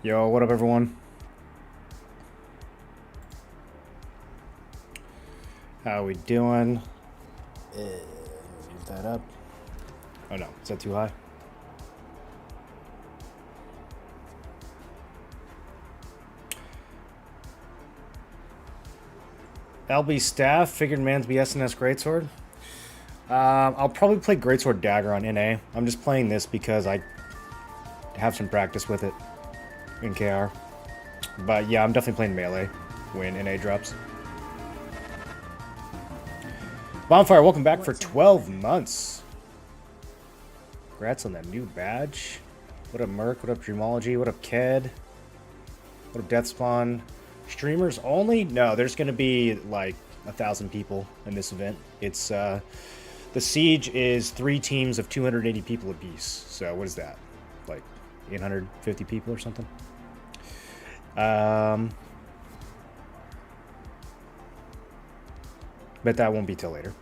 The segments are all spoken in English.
Yo, what up, everyone? How we doing? Move that up. Oh no, is that too high? LB staff figured man's be SNS Greatsword. I'll probably play Greatsword Dagger on NA. I'm just playing this because I have some practice with it in KR. But yeah, I'm definitely playing melee when NA drops. Bonfire, welcome back for 12 months. Congrats on that new badge. What up, Merc? What up, Dreamology? What up, Ked? What up, Deathspawn? Streamers only? No, there's going to be like 1,000 people in this event. It's the siege is 3 teams of 280 people apiece. So what is that? Like 850 people or something? Bet that won't be till later.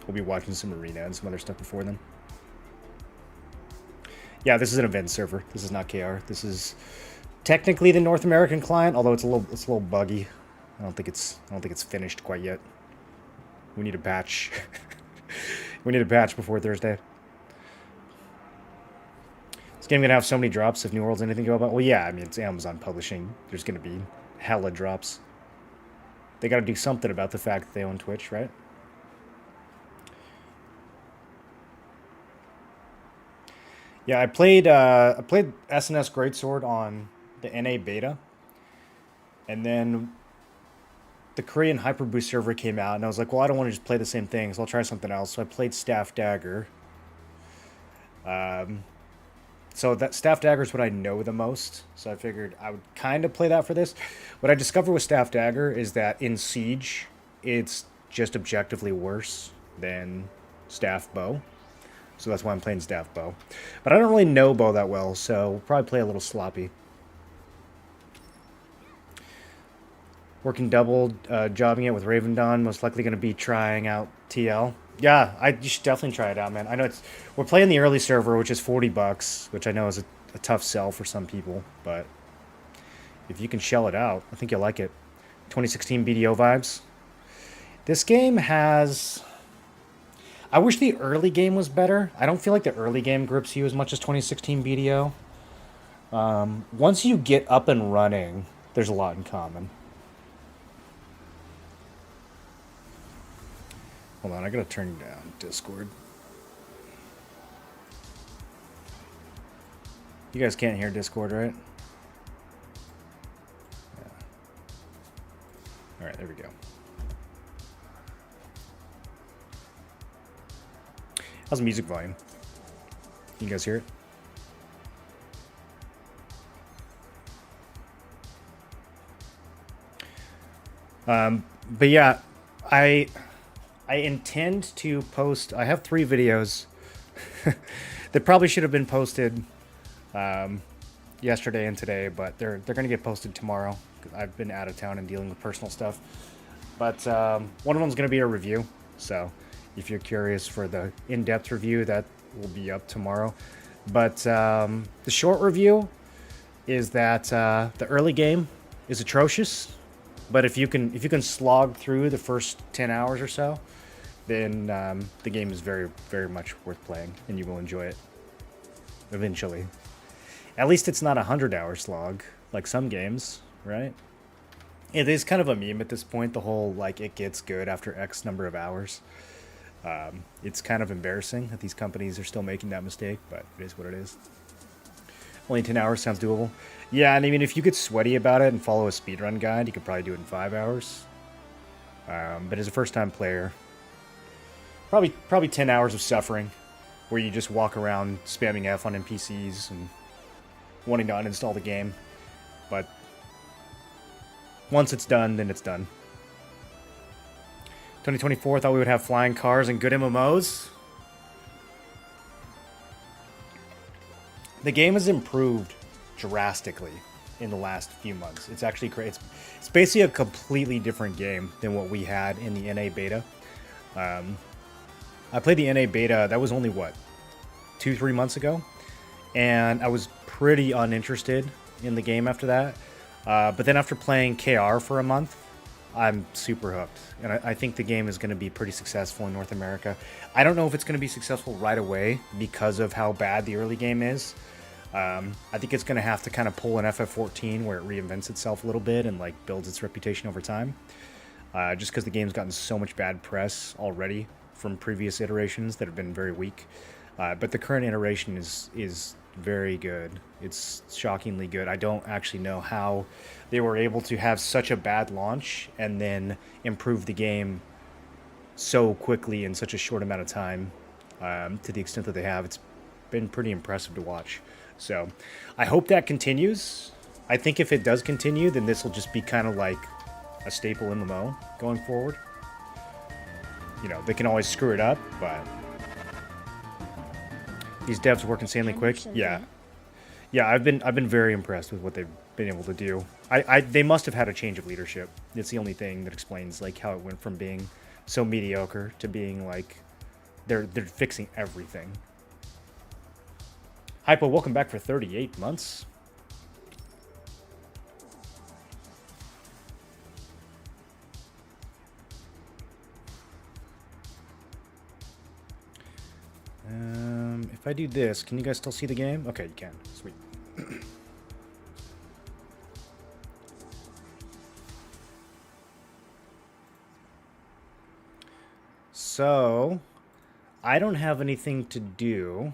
We'll be watching some arena and some other stuff before then. Yeah, this is an event server. This is not KR. This is technically the North American client, although it's a little buggy. I don't think it's finished quite yet. We need a patch. We need a patch before Thursday. This game gonna have so many drops if New World's anything to go about. Well, yeah, I mean it's Amazon publishing. There's gonna be hella drops. They gotta do something about the fact that they own Twitch, right? Yeah, I played SNS Greatsword on the NA beta, and then the Korean Hyperboost server came out, and I was like, well, I don't want to just play the same thing, so I'll try something else. So I played Staff Dagger. So that Staff Dagger is what I know the most, so I figured I would kind of play that for this. What I discovered with Staff Dagger is that in Siege, it's just objectively worse than Staff Bow. So that's why I'm playing Staff Bow. But I don't really know Bow that well, so we'll probably play a little sloppy. Working double, jobbing it with Raven Dawn, most likely going to be trying out TL. Yeah, you should definitely try it out, man. I know we're playing the early server, which is $40, which I know is a tough sell for some people, but if you can shell it out, I think you'll like it. 2016 BDO vibes. This game has... I wish the early game was better. I don't feel like the early game grips you as much as 2016 BDO. Once you get up and running, there's a lot in common. Hold on, I gotta turn down Discord. You guys can't hear Discord, right? Yeah. Alright, there we go. How's the music volume? Can you guys hear it? But yeah, I intend to post... I have 3 videos that probably should have been posted yesterday and today, but they're going to get posted tomorrow. I've been out of town and dealing with personal stuff. But one of them is going to be a review, so if you're curious for the in-depth review, that will be up tomorrow. But the short review is that the early game is atrocious, but if you can slog through the first 10 hours or so, then the game is very, very much worth playing, and you will enjoy it eventually. At least it's not a 100-hour slog like some games, right? It is kind of a meme at this point, the whole like it gets good after X number of hours. It's kind of embarrassing that these companies are still making that mistake, but it is what it is. Only 10 hours sounds doable. Yeah, and I mean, if you get sweaty about it and follow a speedrun guide, you could probably do it in 5 hours. But as a first-time player, probably 10 hours of suffering, where you just walk around spamming F on NPCs and wanting to uninstall the game. But once it's done, then it's done. 2024, thought we would have flying cars and good MMOs. The game has improved drastically in the last few months. It's actually great. It's basically a completely different game than what we had in the NA beta. I played the NA beta, that was only, what, 2-3 months ago? And I was pretty uninterested in the game after that. But then after playing KR for a month, I'm super hooked. And I think the game is going to be pretty successful in North America. I don't know if it's going to be successful right away because of how bad the early game is. I think it's going to have to kind of pull an FF14 where it reinvents itself a little bit and like builds its reputation over time. Just because the game's gotten so much bad press already from previous iterations that have been very weak. But the current iteration is very good. It's shockingly good. I don't actually know how they were able to have such a bad launch and then improve the game so quickly in such a short amount of time, to the extent that they have. It's been pretty impressive to watch. So I hope that continues. I think if it does continue, then this will just be kind of like a staple in the MMO going forward. You know, they can always screw it up, but these devs work insanely quick. Yeah. Yeah, I've been very impressed with what they've been able to do. They must have had a change of leadership. It's the only thing that explains like how it went from being so mediocre to being like they're fixing everything. Hypo, welcome back for 38 months. If I do this, can you guys still see the game? Okay, you can. Sweet. So, I don't have anything to do.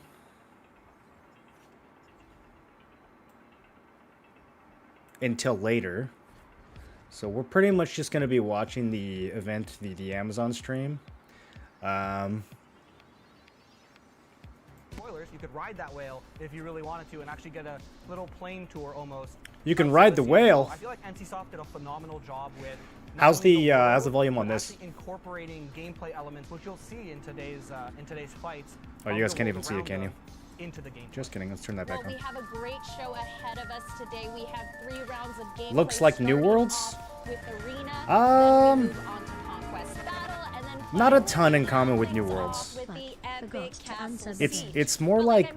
Until later. So we're pretty much just going to be watching the event, the Amazon stream. Spoilers, you could ride that whale if you really wanted to and actually get a little plane tour almost. You can ride the whale. I feel like NCSoft did a phenomenal job with how's the volume on this? Incorporating gameplay elements, which you'll see in today's fights. Oh, you guys can't even see it, can you? Into the game. Just kidding. Let's turn that back on. We have a great show ahead of us today. We have 3 rounds of gameplay. Looks like New Worlds. With Arena, Move on to Conquest Battle, and then not a ton in common with New Worlds. It's more like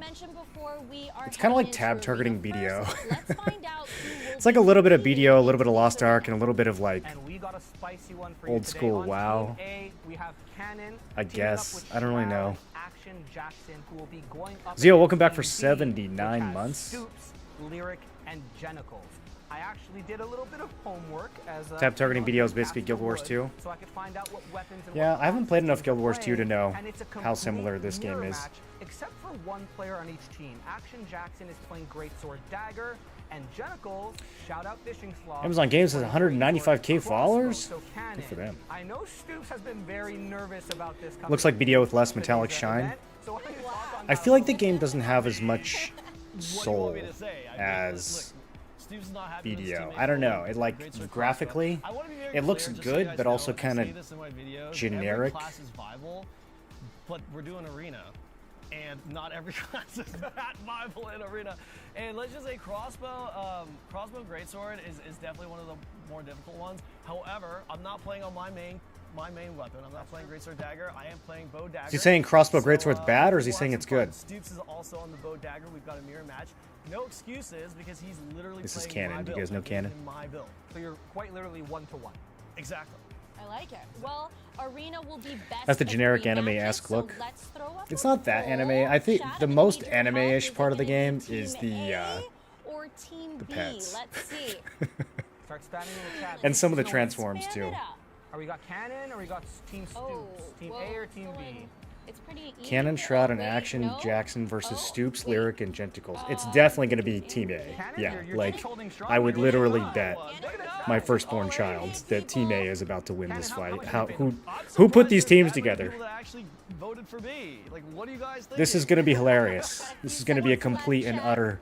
it's kind of like tab targeting BDO. It's like a little bit of BDO, a little bit of Lost Ark, and a little bit of like old school WoW. I guess. I don't really know. Zio, welcome back for 79 months. Lyric and Genitals. I actually did a little bit of homework as tab targeting BDO is basically Guild Wars 2. So I could find out what weapons and yeah, I haven't played enough Guild Wars 2 to know how similar this game is. Match, except for one player on each team. Action Jackson is playing Greatsword Dagger, and Genitals, shout out Fishing Slaw. Amazon Games has 195k followers. Good for them. I know Stoops has been very nervous about this. Looks like BDO with less metallic shine. I feel like the game doesn't have as much soul as BDO. I don't know. It like graphically, it looks good, but also kind of generic. But we're doing Arena, and not every class is that viable in Arena. And let's just say crossbow greatsword is definitely one of the more difficult ones. However, I'm not playing on my main weapon. I'm not playing greatsword dagger. I am playing bow dagger. Is he saying crossbow greatsword's bad, or is he saying it's good? Stoops is also on the bow dagger. We've got a mirror match. No excuses because he's literally. This is canon. Do you guys know canon? My build. So you're quite literally 1-to-1. Exactly. I like it. Well, Arena will be best. That's the generic anime-esque look. It's not that anime. I think the most anime-ish part of the game is the pets. Let's see. Start spamming in the chat. And some of the transforms too. Are we got Cannon or we got Team Stoops? Team A or Team B? It's pretty easy. Cannon, Shroud, and Action, Jackson versus Stoops, Lyric, and Genticles. It's definitely going to be Team A. Yeah, like, I would literally bet my firstborn child that Team A is about to win this fight. Who put these teams together? This is going to be hilarious. This is going to be a complete and utter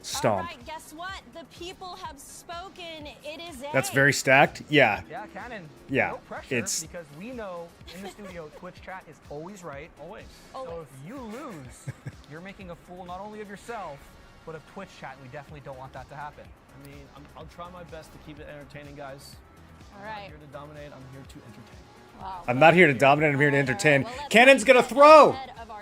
stomp. All right, guess what? The people have spoken. It is A. That's very stacked. Yeah. Yeah, Cannon. Yeah. No pressure, it's because we know in the studio Twitch chat is always right. Always. So if you lose, you're making a fool not only of yourself, but of Twitch chat. We definitely don't want that to happen. I mean, I'll try my best to keep it entertaining, guys. All I'm right. not here to dominate. I'm here to entertain. Wow. I'm not here to dominate. I'm here to entertain. Cannon's gonna throw.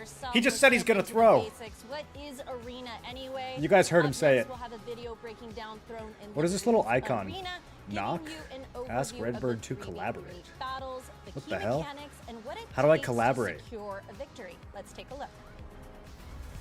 ourselves. He just Let's said he's get gonna into the throw. basics. What is Arena anyway? You guys heard him Up say next, it. We'll have a video breaking down Throne and What is this little Liberty's icon? Arena, Knock? giving you an Ask overview of Redbird the to 3D collaborate. unique battles, the What key the hell? mechanics, and what it How do I takes collaborate? to secure a victory. Let's take a look.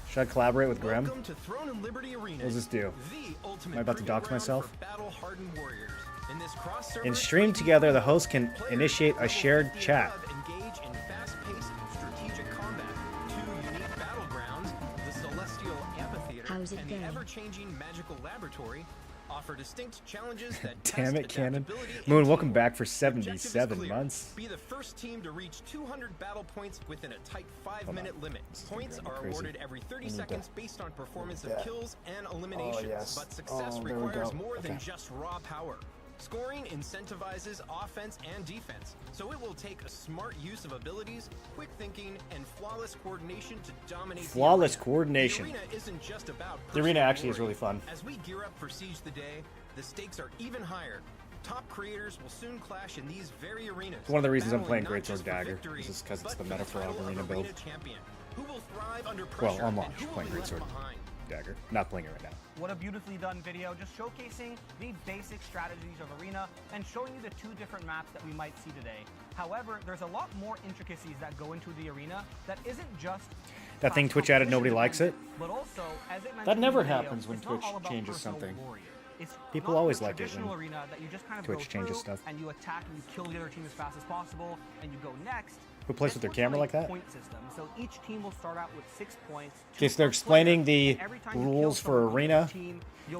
Should I collaborate with Grim? Welcome to Throne and Liberty Arena. What does this do? The ultimate Am I about to proving dox ground myself? for battle-hardened warriors. In this cross-server In stream strategy, together, the host can players initiate a level shared 50 chat. above engage in fast-paced strategic combat. Two unique battlegrounds, the Celestial Amphitheater How's it and going? the ever-changing Magical Laboratory, offer distinct challenges that Damn test it, Cannon. adaptability and Moon, welcome teamwork. back for The objective is 77 clear. months. Be the first team to reach 200 battle points within a tight 5-minute limit. This is gonna Points drive me are crazy. awarded every 30 I need seconds that. based on performance of that. kills and eliminations. yes. But success Oh, there we requires go. more than Okay. just raw power. Scoring incentivizes offense and defense, so it will take a smart use of abilities, quick thinking, and flawless coordination to dominate. Flawless the arena. coordination. The arena isn't just about The arena personal actually is glory. really fun. As we gear up for Siege the Day, the stakes are even higher. Top creators will soon clash in these very arenas. One of the reasons I'm battling playing not Greatsword just for Dagger victory, is just 'cause it's but the for meta for title of arena build. champion. Who will thrive under Well, pressure on and launch, who will playing be left Greatsword behind? Dagger. Not playing it right now. What a beautifully done video, just showcasing the basic strategies of Arena and showing you the two different maps that we might see today. However, there's a lot more intricacies that go into the Arena that isn't just That thing Twitch added, nobody likes it? but also, as it mentioned That never in the video, happens when it's not Twitch all about changes personal something. glory. It's People not always your like it traditional when arena that you just kind of Twitch go changes through stuff. and you attack and you kill the other team as fast as possible and you go next. Who plays This with their works camera on a like that? Point system. So each team will start out with 6 points. Okay, so they're explaining the rules for Arena. Do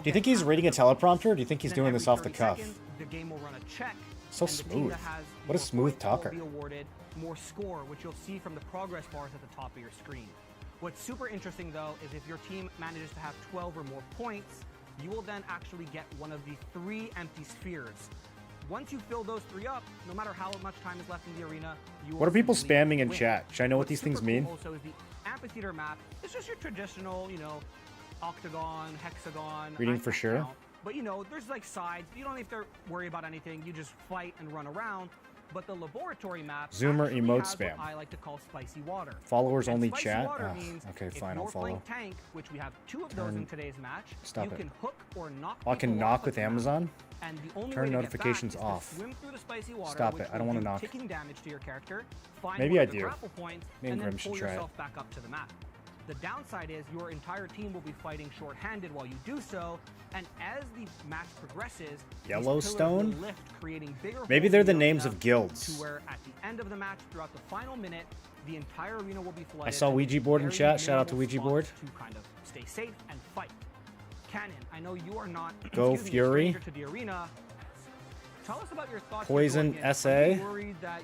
you think he's reading a teleprompter, or do you think he's doing this off the cuff? The game will run a check. So and the team smooth. that has What a more smooth points will talker. Be awarded more score, which you'll see from the progress bars at the top of your screen. What's super interesting though is if your team manages to have 12 or more points, you will then actually get one of the 3 empty spheres. Once you fill those 3 up, no matter how much time is left in the arena, you will What are people simply spamming in win. chat? Should I know what What's these things super cool mean? Also, is the amphitheater map. It's just your traditional, octagon, hexagon. Reading I for can't sure. count. But there's like sides. You don't have to worry about anything. You just fight and run around. But the laboratory map Zoomer actually emote has spam. what I like to call spicy water. Followers And only spicy chat? water Ugh, means okay, if fine, I'll you're playing follow. tank, which we have 2 of those in today's match, Stop you it. can hook or knock. Oh, I can people knock off with the map. Amazon? And the only Turn way to notifications get back off. Is to swim through the spicy water, Stop which it, I don't will wanna do knock. ticking damage to your character. Find Maybe one I of the do. grapple points, Me and and then Grim should pull try it. yourself back up to the map. The downside is your entire team will be fighting short-handed while you do so, and as the match progresses, these Yellowstone? pillars will lift, creating bigger Maybe holes they're in the the names arena of guilds. To where at the end of the match, throughout the final minute, the entire arena will be flooded. I saw and Ouija board in very chat. Shout out to minimal Ouija spots board. To kind of stay safe and fight. Cannon, I know you are not Go excuse me, a Fury. stranger to the arena. Tell us about your thoughts. Poison here going in. SA. Are you worried that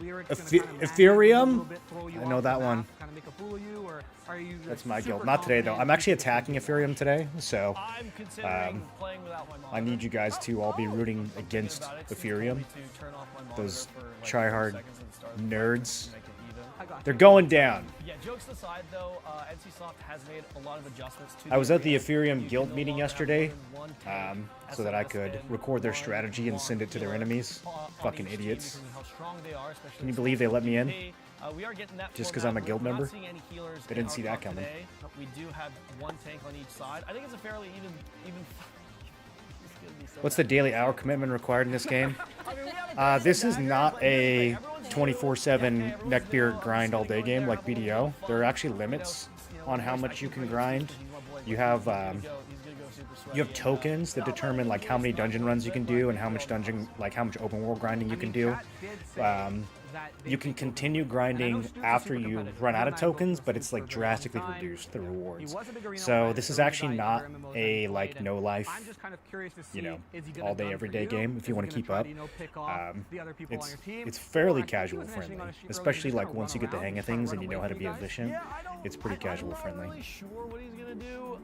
Lyric's gonna Efe- kinda manhandle Ethereum? you a little bit, throw you I off know the that map, one. Kind of make a fool of you, or are you? That's my super guild. Not today, though. confident I'm actually you can attacking beat Ethereum today, so I'm considering playing without my monitor. I need you guys to all be rooting I'm thinking against about it. It seems Ethereum. only to turn off my monitor Those for, like, try-hard 30 seconds and start the fight nerds. to make it even. I got They're you. going down. Yeah, jokes aside though, NCSoft has made a lot of adjustments to I was at the arena. Ethereum You guild can no meeting longer have yesterday, more than one tank, so that I SMS could spin, record their one strategy and long send it to their healer enemies. on Fucking each team idiots. because of how strong they are, especially Can you with believe they let me in? PvP. We are getting that Just 'cause format. I'm a guild We're not member? seeing any healers They in didn't our see that top coming. today. We do have one tank on each side. I think it's a fairly even. It's gonna be so What's the bad. daily hour commitment required in this game? I mean, we have a This is dagger, not but a everyone's 24/7 everyone's neckbeard still, grind all day going game there, like having a BDO. little bit of There are fun. actually limits on how much you can grind. You have you have tokens that determine like how many dungeon runs you can do and how much open world grinding you can do. You can continue grinding after you run out of tokens, but it's like drastically reduced the rewards. So this is actually not a like no life, all day every day game. If you want to keep up, it's fairly casual friendly, especially like once you get the hang of things and you know how to be efficient. It's pretty casual friendly. I'm not really sure what he's gonna do.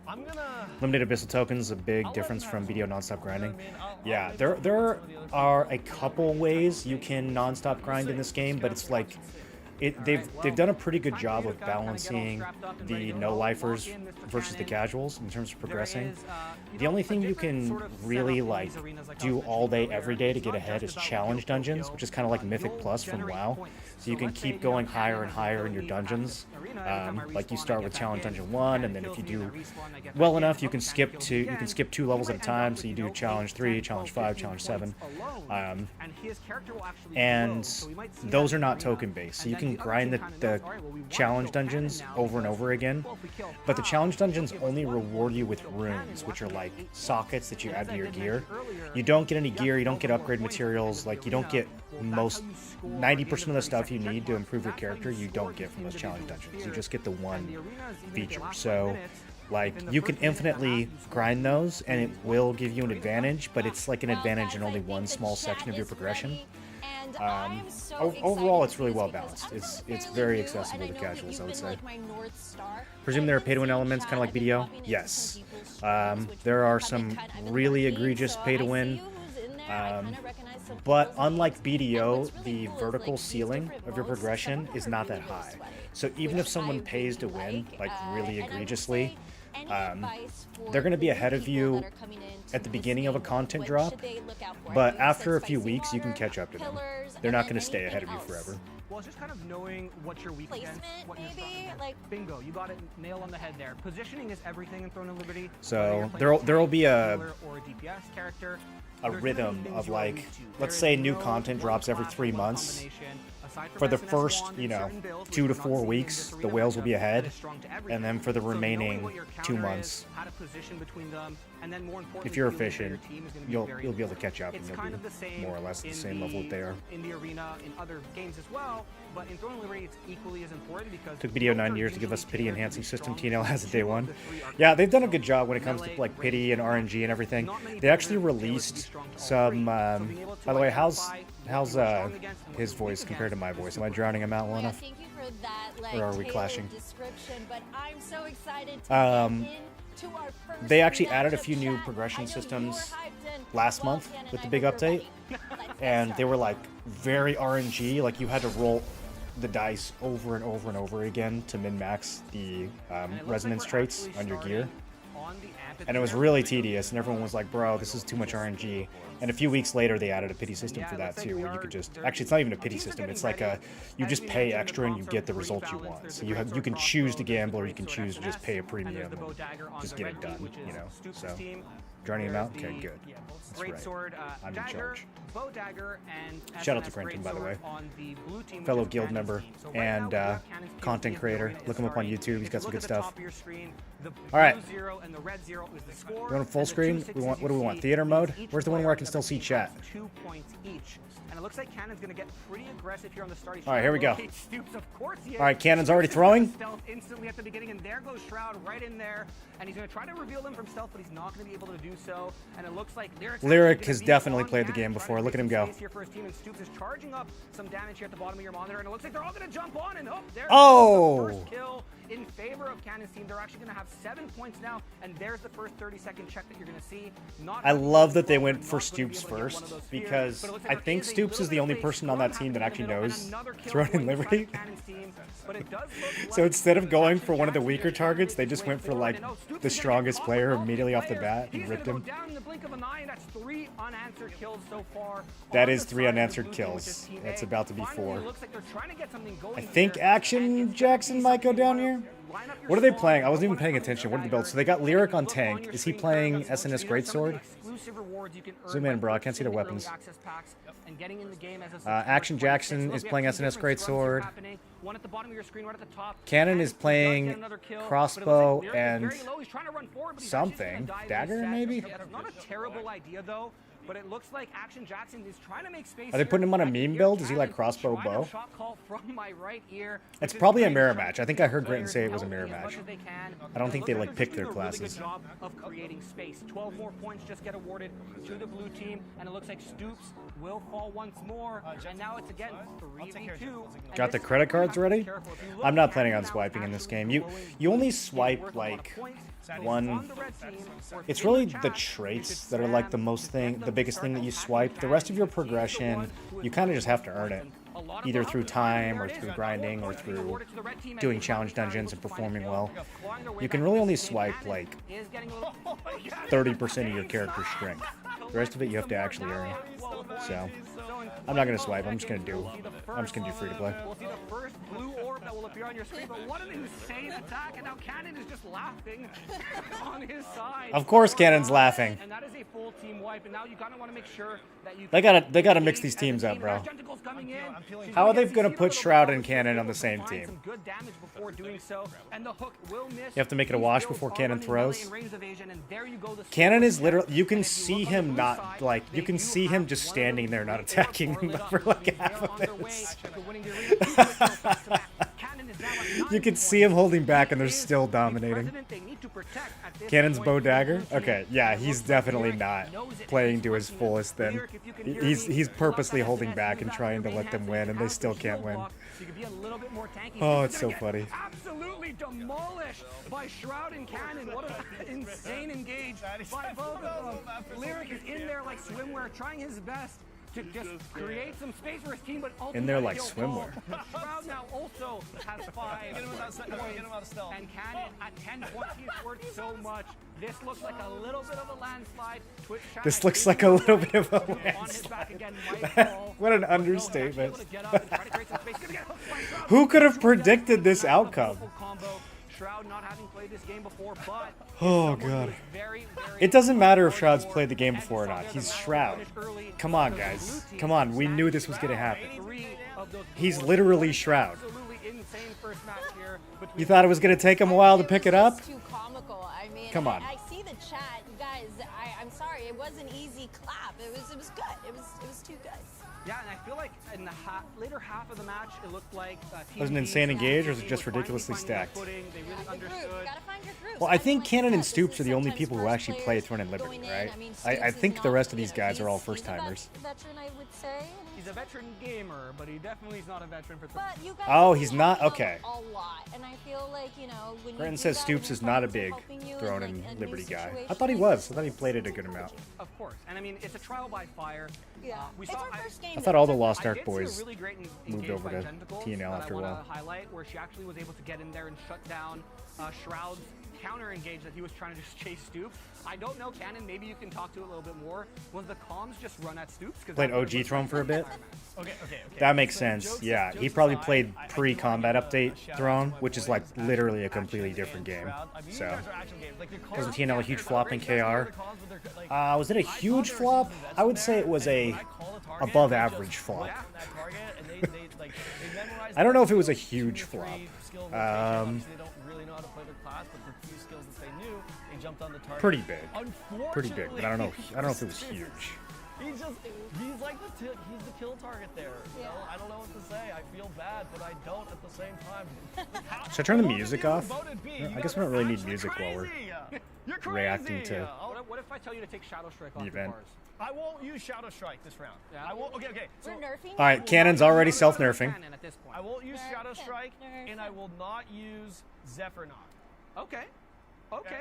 I'm gonna. Limited abyssal tokens, a big I'll let difference him from have BDO some. nonstop grinding. You know what I mean? Yeah, maybe there some of the other are people. a couple ways you can nonstop grind in this game, but it's like they've done a pretty good job of balancing the no-lifers versus the casuals in terms of progressing. The only thing you can really like do all day every day to get ahead is challenge dungeons, which is kind of like Mythic Plus from WoW. So you can keep going higher and higher in your dungeons. Like you start with challenge dungeon 1, and then if you do well enough, you can skip 2 levels at a time. So you do challenge 3, challenge 5, challenge 7, and those are not token based. So you can grind the challenge dungeons over and over again, but the challenge dungeons only reward you with runes, which are like sockets that you add to your gear. You don't get any gear, you don't get upgrade materials, like you don't get 90% of the stuff you need to improve your character, you don't get from those challenge dungeons. You just get the one feature. So like you can infinitely grind those and it will give you an advantage, but it's like an advantage in only one small section of your progression. Overall, it's really well balanced. It's very accessible to casuals, I would say. Presume there are pay-to-win elements, kind of like BDO? Yes. There are some really egregious pay-to-win, but unlike BDO, the vertical ceiling of your progression is not that high. So even if someone pays to win, like really egregiously, they're going to be ahead of you at the beginning of a content drop, but after a few weeks, you can catch up to them. They're not going to stay ahead of you forever. Well, it's just kind of knowing what you're weak against, what you're strong against. Like, bingo, you got it, nail on the head there. Positioning is everything in Throne of Liberty. So there'll be a DPS character. rhythm of like, let's say new content drops every 3 months. For the first, 2 to 4 weeks, the whales will be ahead, and then for the remaining 2 months, if you're efficient, you'll be able to catch up, and you'll be more or less at the same level that they are. In the arena, in other games as well, but in Throne of Liberty, it's equally as important because took BDO 9 years to give us pity enhancing system. TNL has it day 1. Yeah, they've done a good job when it comes to like pity and RNG and everything. They actually released some. By the way, how's his voice compared to my voice? Am I drowning him out well enough? Thank you for that, like, Or are we clashing? description, but I'm so excited to get into our first They actually added a matchup few new chat. progression I know systems you're hyped in. last Well, month Ken, with the and big I know update, you're ready. Let's and they were start. like very RNG. Like you had to roll the dice over and over and over again to min-max the resonance traits on your gear. And it was really tedious, and everyone was like, bro, this is too much RNG. And a few weeks later, they added a pity system for that too, where you could just, actually it's not even a pity system, it's like you just pay extra and you get the results you want. So you can choose to gamble, or you can choose to just pay a premium and just get it done, so. Drowning him out? Okay, good. That's right. I'm in charge. Bow dagger and Shout out to SNS Brenton, by the way. on the blue team, which Fellow is guild Cannon's member team. So right now and we have Cannon's team content in creator. the Look him up on starting. YouTube. He's got If some you good look at the stuff. top of your screen, the All right. blue 0 and the red 0 is the score. You want a full and the screen? two What do we want? sixes Theater you see mode? means each Where's the one where I can player still see has chat? 2 points each. And it looks like Cannon's going to get pretty aggressive here on the starting. All right, here we go. Stoops, of course he is. All right, Cannon's already Stoops is throwing. gonna stealth instantly at the beginning, and there goes Shroud right in there. And he's going to try to reveal him from stealth, but he's not going to be able to do so. And it looks like Lyric has definitely played the game before. Look at him go. Here for his team, and Stoops is charging up some damage here at the bottom of your monitor, and it looks like they're all going to jump on, and there's Oh! the first kill in favor of Cannon's team. They're actually going to have 7 points now, and there's the first 30-second check that you're going to see. I love that they went for Stoops first, because I think Stoops is the only person on that team that actually knows Throne and Liberty. So instead of going for one of the weaker targets, they just went for like the strongest player immediately off the bat and ripped him. That is 3 unanswered kills. It's about to be 4. I think Action Jackson might go down here. What are they playing? I wasn't even paying attention. What are the builds? So they got Lyric on tank. Is he playing SNS Greatsword? Zoom in, bro. I can't see their weapons. Action Jackson is playing SNS Greatsword. Cannon is playing crossbow and something. Dagger, maybe? Not a terrible idea, though. But it looks like Action Jackson is trying to make space. Are they putting him on a meme build? Is he like crossbow bow? It's It's probably a mirror match. I think I heard Gritton say it was a mirror match. I don't think they like picked their classes. Job of creating space. 12 more points just get awarded to the blue team, and it looks like Stoops will fall once more. And now it's again 3v2. Got the credit cards ready? I'm not planning on swiping in this game. You only swipe like one. It's really the traits that are like the biggest thing that you swipe. The rest of your progression, you kind of just have to earn it. either through time or through grinding or through doing challenge dungeons and performing well, you can really only swipe like 30% of your character's strength. The rest of it you have to actually earn. So I'm not gonna swipe. I'm just gonna do free to play. We'll see the first blue orb that will appear on your screen, but what an insane attack, and now Cannon is just laughing on his side. Of course Cannon's laughing. And that is a full team wipe, and now you kind of want to make sure that you They gotta mix these teams up, bro. How are they gonna put Shroud and Cannon on the same team? You have to make it a wash before Cannon throws. Cannon is literally, you can see him not, like, you can see him just standing there not attacking for like half of this. You can see him holding back and they're still dominating. Cannon's bow dagger? Okay, yeah, he's definitely not playing to his fullest then. He's purposely holding back and trying to let them win, and they still can't win. Oh, it's so funny. Absolutely demolished by Shroud and Cannon. What an insane engage by both of them. Lyric is in there like swimwear, trying his best to just create some space for his team, but ultimately in there like swimwear. Shroud now also has 5 points, and Cannon at 10 points. He's worth so much. This looks like a little bit of a landslide. This looks like a little bit of a landslide. What an understatement. Who could have predicted this outcome? Shroud not having played this game before, but oh god. It doesn't matter if Shroud's played the game before or not. He's Shroud. Come on, guys. Come on. We knew this was going to happen. He's literally Shroud. You thought it was going to take him a while to pick it up? Come on. I see the chat, you guys. I'm sorry, it was an easy clap. It was good. It was too good. Yeah, and I feel like in the later half of the match, it looked like was it an insane engage, or was it just ridiculously stacked? They really understood. Well, I think Cannon and Stoops are the only people who actually play Throne and Liberty, right? I think the rest of these guys are all first timers. Veteran, I would say. He's a veteran gamer, but he definitely is not a veteran for. Oh, he's not? Okay. A lot, and I feel like, you know, when Brenton says Stoops is not a big Throne and Liberty guy. I thought he was. I thought he played it a good amount. Of course, and I mean it's a trial by fire. Yeah. It's our first game. I thought all the Lost Ark boys really great moved over to TNL after a while. Highlight where she actually was able to get in there and shut down Shroud's counter engage that he was trying to just chase Stoops. I don't know, Cannon, maybe you can talk to it a little bit more. Was the comms just run at Stoops? Played OG Throne for a bit? Okay. That makes sense. Yeah, he probably played pre-combat update Throne, which is like literally a completely different game. So, wasn't TNL a huge flop in KR? Was it a huge flop? I would say it was a above average flop. I don't know if it was a huge flop. Pretty big, but I don't know if it was huge. He's like he's the kill target there. You know? I don't know what to say. I feel bad, but I don't at the same time. Should I turn the music off? I guess we don't really need music while we're reacting to what if I tell you to take Shadow Strike off the event. bars? I won't use Shadow Strike this round. Yeah. I won't. Okay. We're nerfing. All right, Cannon's already self-nerfing. I won't use Shadow Strike, and I will not use Zephyr Knock. Okay.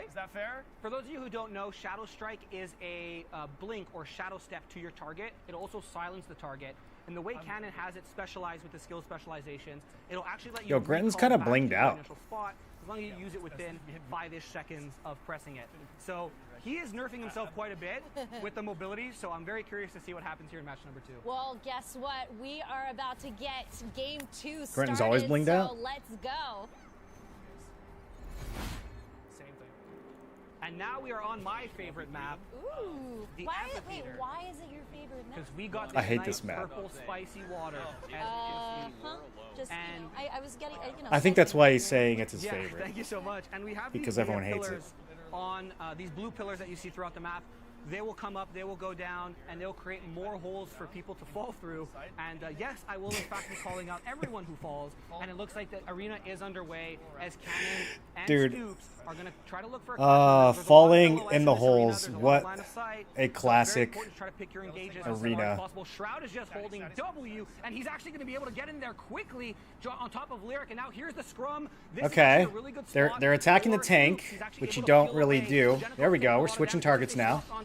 Is that fair? For those of you who don't know, Shadow Strike is a blink or shadow step to your target. It'll also silence the target. And the way Cannon has it specialized with the skill specializations, it'll actually let you. Yo, Grenton's kind of blinged out. Spot, as long as you use it within 5-ish seconds of pressing it. So he is nerfing himself quite a bit with the mobility. So I'm very curious to see what happens here in match number 2. Well, guess what? We are about to get game 2 started. Grenton's always blinged out. So let's go. And now we are on my favorite map. Ooh. Why is it your favorite map? Because we got this this map. Purple spicy water. Just, and I was getting, I think that's why he's saying it's his favorite. Thank you so much. And we have because these everyone hates it. On these blue pillars that you see throughout the map. They will come up, they will go down, and they'll create more holes for people to fall through. And yes, I will in fact be calling out everyone who falls. And it looks like the arena is underway as Cannon and Stoops are going to try to look for a falling in the holes. What a classic arena. Shroud is just holding W, and he's actually going to be able to get in there quickly on top of Lyric. And now here's the scrum. Okay, they're attacking the tank, which you don't really do. There we go. We're switching targets now.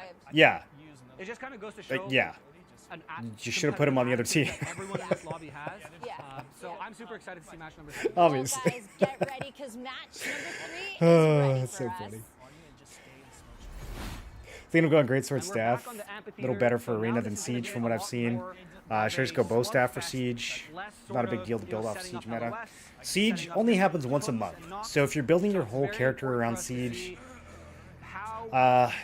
vibes. Yeah. It just kind of goes to show. Yeah. You should have put him on the other team. that everyone in this lobby has. Yeah. So I'm super excited to see match number 3. Obviously. Well, guys, get ready because match number 3 is Oh, ready that's for so us. funny. I think I'm going Greatsword Staff. On the A little better for Arena than Siege from what I've seen. Should just go Bow Staff for Siege. Not a big deal to build off Siege meta. Siege only happens once a month. So if you're building your whole character around Siege,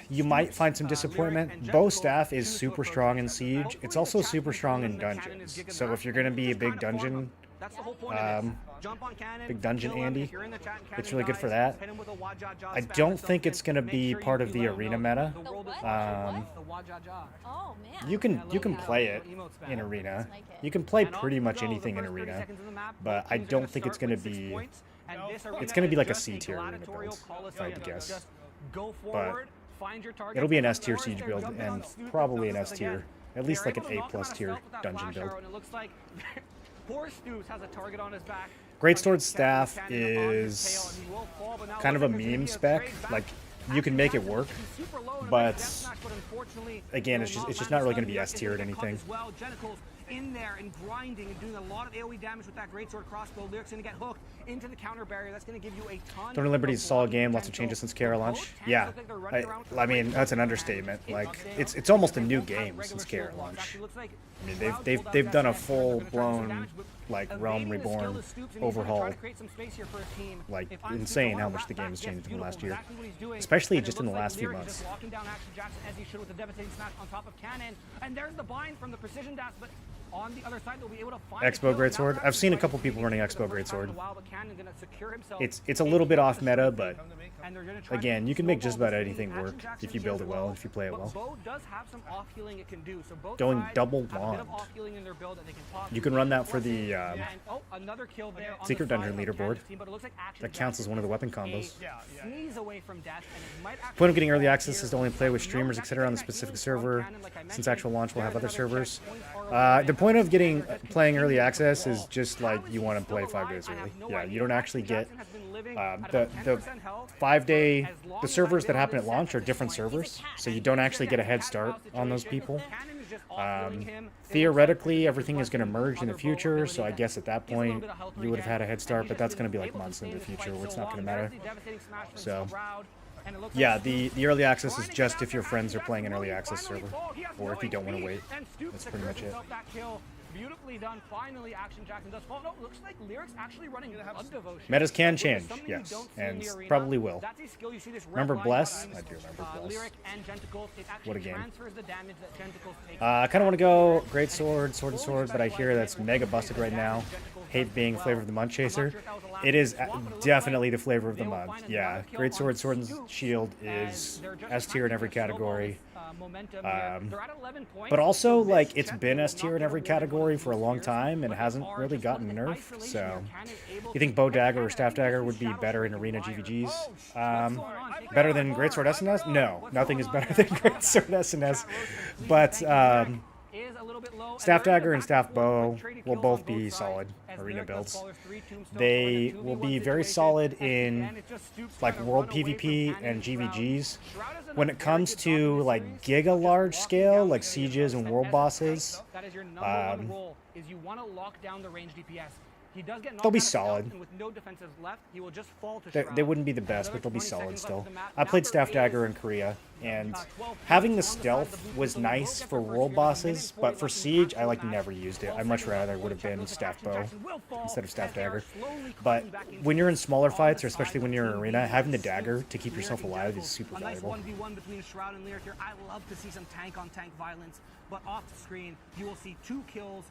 you might find some disappointment. Bow Staff is super strong in Siege. It's also super strong in Dungeons. So if you're going to be a big dungeon, that's the whole point of this. Jump on cannon, big dungeon kill him. Andy, If you're in the chat and it's cannon really good for dies, that. hit him with a wah-ja-ja, I spam don't yourself think in. it's going to be Make sure part you of the let him arena know meta. the world is what? watching. The wah-ja-ja. Oh, man. You can Yeah, play it emote spam. in arena. like it. You can play And off pretty we much go. The anything in first 30 arena, seconds of the map, but both I teams are don't gonna think it's start going to with 6 be. points, and this arena It's going to be is like a just C tier arena gladiatorial build, Coliseum. if I had to guess. Just go But forward, find your target, it'll be an find S tier the Siege doors, build jump and down, shoot probably an them S tier, again. at least They're like an able to A knock him plus out of tier stealth with that dungeon flash build. arrow, and it looks like poor Stoops has a target on his back. Greatsword Staff is kind of a meme spec. Like, you can make it work, but again, it's just not really going to be S tier at anything. In there and grinding and doing a lot of AoE damage with that greatsword crossbow. Lyric's going to get hooked into the counter barrier. That's going to give you a ton. Thunder Liberty's a solid game. Lots of potential. changes since KR launch. Both tanks Yeah, look like they're running around with I mean great that's an shield understatement. and Like it's it's almost a they new both have game regular since KR shield blocks. launch. Actually looks like I mean Cloud they've pulled out done a that full Conquest, gonna try to do some blown damage, but like evading Realm the skill Reborn of Stoops, and he's gonna overhaul. try to create some space here for his team. Like If I'm Stoops, insane I how want much the that game has back. changed in the Beautiful. last year, Exactly what he's doing. especially And it just in the looks like last few Lyric months. just locking down Action Jackson as he should with the devastating smash on top of Cannon. And there's the bind from the precision dash, but on the other side they'll be able to find Expo the kill. Greatsword. Now I've seen a Jackson couple tries people to running beat it for Expo the first time in Greatsword. a while, but Cannon gonna secure himself It's a little bit off meta, but and they're gonna try again, to you can make just snowball about this anything lead. work Action if Jackson you build it here well, as if you play it but well. Bo does have some off healing it can do. So both Going sides double have a bit of wand. off healing in their build that they can pop. You can run that for the And, another kill there on Secret the Dungeon side of leaderboard. Cannon's team, but it looks like Action That counts as one of the weapon Jackson is combos. a sneeze away from death, and it might actually Point of getting early fall access here. is to only play with No, streamers, that's etc. on the that specific healing from server. Cannon, like I Since mentioned. actual launch, we'll have There's other another servers. checkpoint far away. The point of getting But he's playing early continuing to access wall. is just How like is you he want to still play 5 alive? days I have early. no Yeah, idea. you don't actually Action get Jackson has been living the at about 10% health. 5-day As long the as servers I've that been on happen this at launch set are at this different point, servers, cat. so you don't actually get a head start on those people. Cannon is just off-healing him. It looks like Theoretically, everything there's is going to one merge in the other bow future, ability so I that guess at that gives a little point bit of health you would have had a regen, head start, and but he's that's just going to be been like able to months stay into the this future fight where it's so not going to long. matter. There's the devastating smash from So, Sprout, and it looks yeah, like the early access is trying to just get if your after friends are Action playing an Jackson. early Will he access finally server, fall? He has or if no you don't want to HP, wait. and Stoops That's pretty secures much it. himself that kill. Beautifully done. Finally, Action Jackson does fall. No, looks like Lyric's actually running Blood Devotion. Metas can which is change, something you yes, don't see in and the arena. probably will. That's a skill you see this red Remember line Bless? buttons, I do remember Bless. Lyric and Gentacles. It actually What a game. transfers the damage that Gentacles take. I kind of want to go Great Sword, Sword and Sword, but I hear that's mega busted right now. Hate being flavor of the month chaser. It is definitely the flavor of the month. Yeah, Great Sword, Sword and Shield is S tier in every category. But also, like, it's been S tier in every category for a long time and hasn't really gotten nerfed. So, you think Bow Dagger or Staff Dagger would be better in Arena GVGs? Better than Greatsword SNS? No, nothing is better than Greatsword SNS. But Staff Dagger and Staff Bow will both be solid arena builds. They will be very solid in like World PvP and GVGs. When it comes to like giga large scale, like sieges and world bosses, that is your number one role, is you want to lock down the range DPS. He does get knocked they'll be out of stealth, solid. and with no defensives left, he will just fall to They Shroud. wouldn't be the best, but Another they'll be 20 solid seconds left still. of the map. I played Now Staff there Dagger is, in Korea, and 12 having the points on the side of stealth the blue was team. nice Both for first world years, bosses, minute but for 40 left in Siege, the I like match. never used it. I 12 much seconds rather left. would have been Looks like Staff Action Bow Jackson will fall instead of Staff as they are Dagger. slowly But crawling back into when you're in the smaller on fights, the or especially side when of you're in Team arena, B, having the Stoops, dagger to keep Lyric, yourself and alive is Gentacles. super A nice valuable. 1v1 between Shroud and Lyric here. I love to see some tank-on-tank violence, but off the screen, you will see 2 kills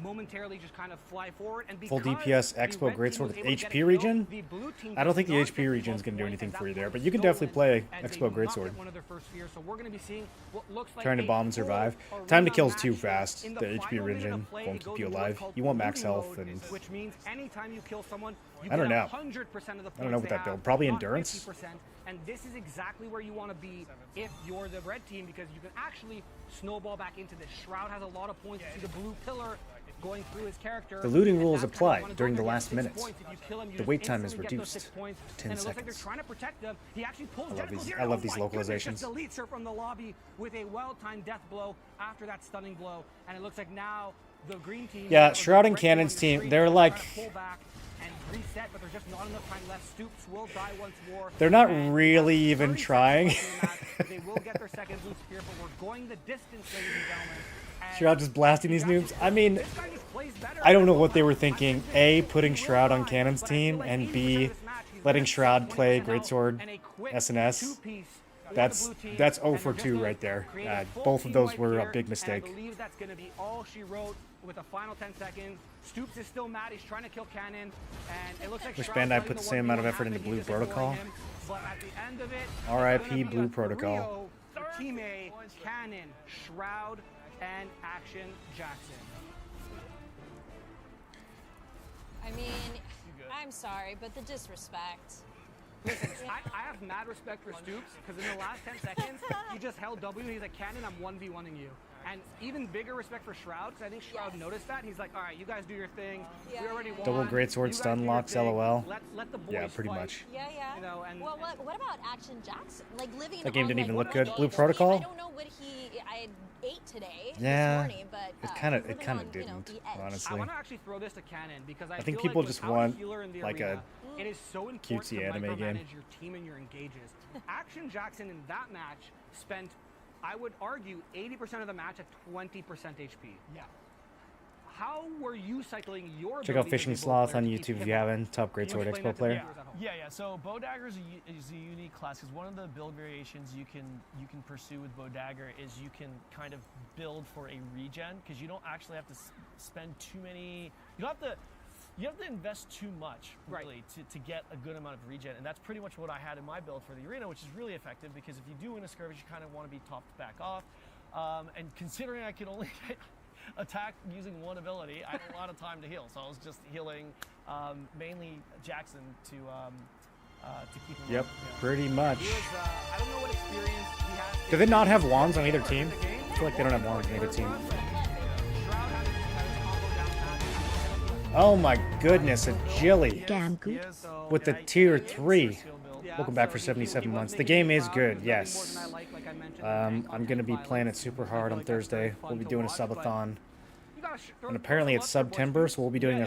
momentarily just kind of fly forward, and Full because DPS the Expo red team Greatsword was with able to get a HP kill, regen? the blue team I don't think the does not HP get regen is multiple going to do points, anything and for you that there, was but you can definitely play stolen as they Expo do not Greatsword. get one of their first spheres. So we're going to be seeing what looks like Trying to a bomb and full survive. arena Time to kill is match too here. fast. In The the HP final minute regen of play, won't it keep goes you into what's alive. called You want max movie health, mode, and which means anytime you kill someone, I don't know. 100% of the points I don't know what they that build. have, Probably not endurance? 50%, and this is exactly where you want to be if you're the red team, because you can actually snowball back into this. Shroud has a lot of points. You see the blue pillar going through his character. The looting and rules that's apply kind of during the you wanna last go there, get minutes. 6 points. If you kill him, you The just wait time is instantly get those reduced 6 points, to 10 and it looks like they're seconds. trying to protect them. He actually pulls Jackals here. I love Oh these my goodness, localizations. just deletes her from the lobby with a well-timed death blow after that stunning blow, and it looks like now the green team. Yeah, or the Shroud and red team Cannon's on the team, screen they're are like- trying to pull back and reset, but there's just not enough time left. Stoops will die once more. They're not and really we have even 30 trying. seconds left in the match. They will get their second boost here, but we're going the distance, ladies and gentlemen. And Shroud just blasting these noobs. I mean, this guy just plays better. I don't know what they were thinking. A, putting Shroud on Cannon's team, and B, letting Shroud play Greatsword SNS. That's 0 for 2 right there. Both of those were a big mistake. I believe that's going to be all she wrote with the final 10 seconds. Stoops is still mad. He's trying to kill Cannon, and it looks like Wish Shroud's Bandai letting put the the same amount of 1v1 effort into happen. Blue He's destroying Protocol. him, but at the end of it, RIP it's gonna be Blue a Protocol. trio for Team A, Cannon, Shroud, and Action Jackson. I mean, I'm sorry, but the disrespect. Listen, I have mad respect for Stoops, because in the last 10 seconds, he just held W, and he's like, Cannon, I'm 1v1ing you. And even bigger respect for Shroud, because I think Shroud noticed that, and he's like, all right, you guys do your thing. Yeah, We already yeah. won. Double Greatsword You guys stun do your locks, thing. LOL. Let the boys Yeah, pretty fight. much. Yeah, yeah. You know, and- well, what about Action Jackson? Like living That game on, didn't like, even look what good. age Blue is he? Protocol? I don't know what I ate today Yeah, this morning, but it kinda- he's living kinda on, you know, didn't, the edge. honestly. I want to actually throw this to Cannon, because I think feel people like just without want, a healer in the like, arena, it is so important cutesy to anime game. micromanage your team and your engages. Action Jackson in that match spent, I would argue, 80% of the match at 20% HP. Yeah. How were you cycling your Check out abilities Fishing as a Sloth player on to keep YouTube if him you up? haven't. Top Can you Greatsword explain Expo that to the player. viewers at home? Yeah. So Bow Dagger is a unique class because one of the build variations you can pursue with Bow Dagger is you can kind of build for a regen, because you don't actually have to spend too many. You have to invest too much really to get a good amount of regen, and that's pretty much what I had in my build for the arena, which is really effective because if you do win a skirmish, you kind of want to be topped back off. And considering I could only attack using one ability, I had a lot of time to heal, so I was just healing mainly Jackson to keep him Yep, up. Yeah. pretty much. He was, I don't know what experience he has. Do they not have wands on either team? I feel like they don't have wands on either team. Oh my goodness, a Jilly Damn good. with the tier 3. Welcome back for 77 months. The game is good, yes. I'm going to be playing it super hard on Thursday. We'll be doing a subathon. And apparently it's September, so we'll be doing a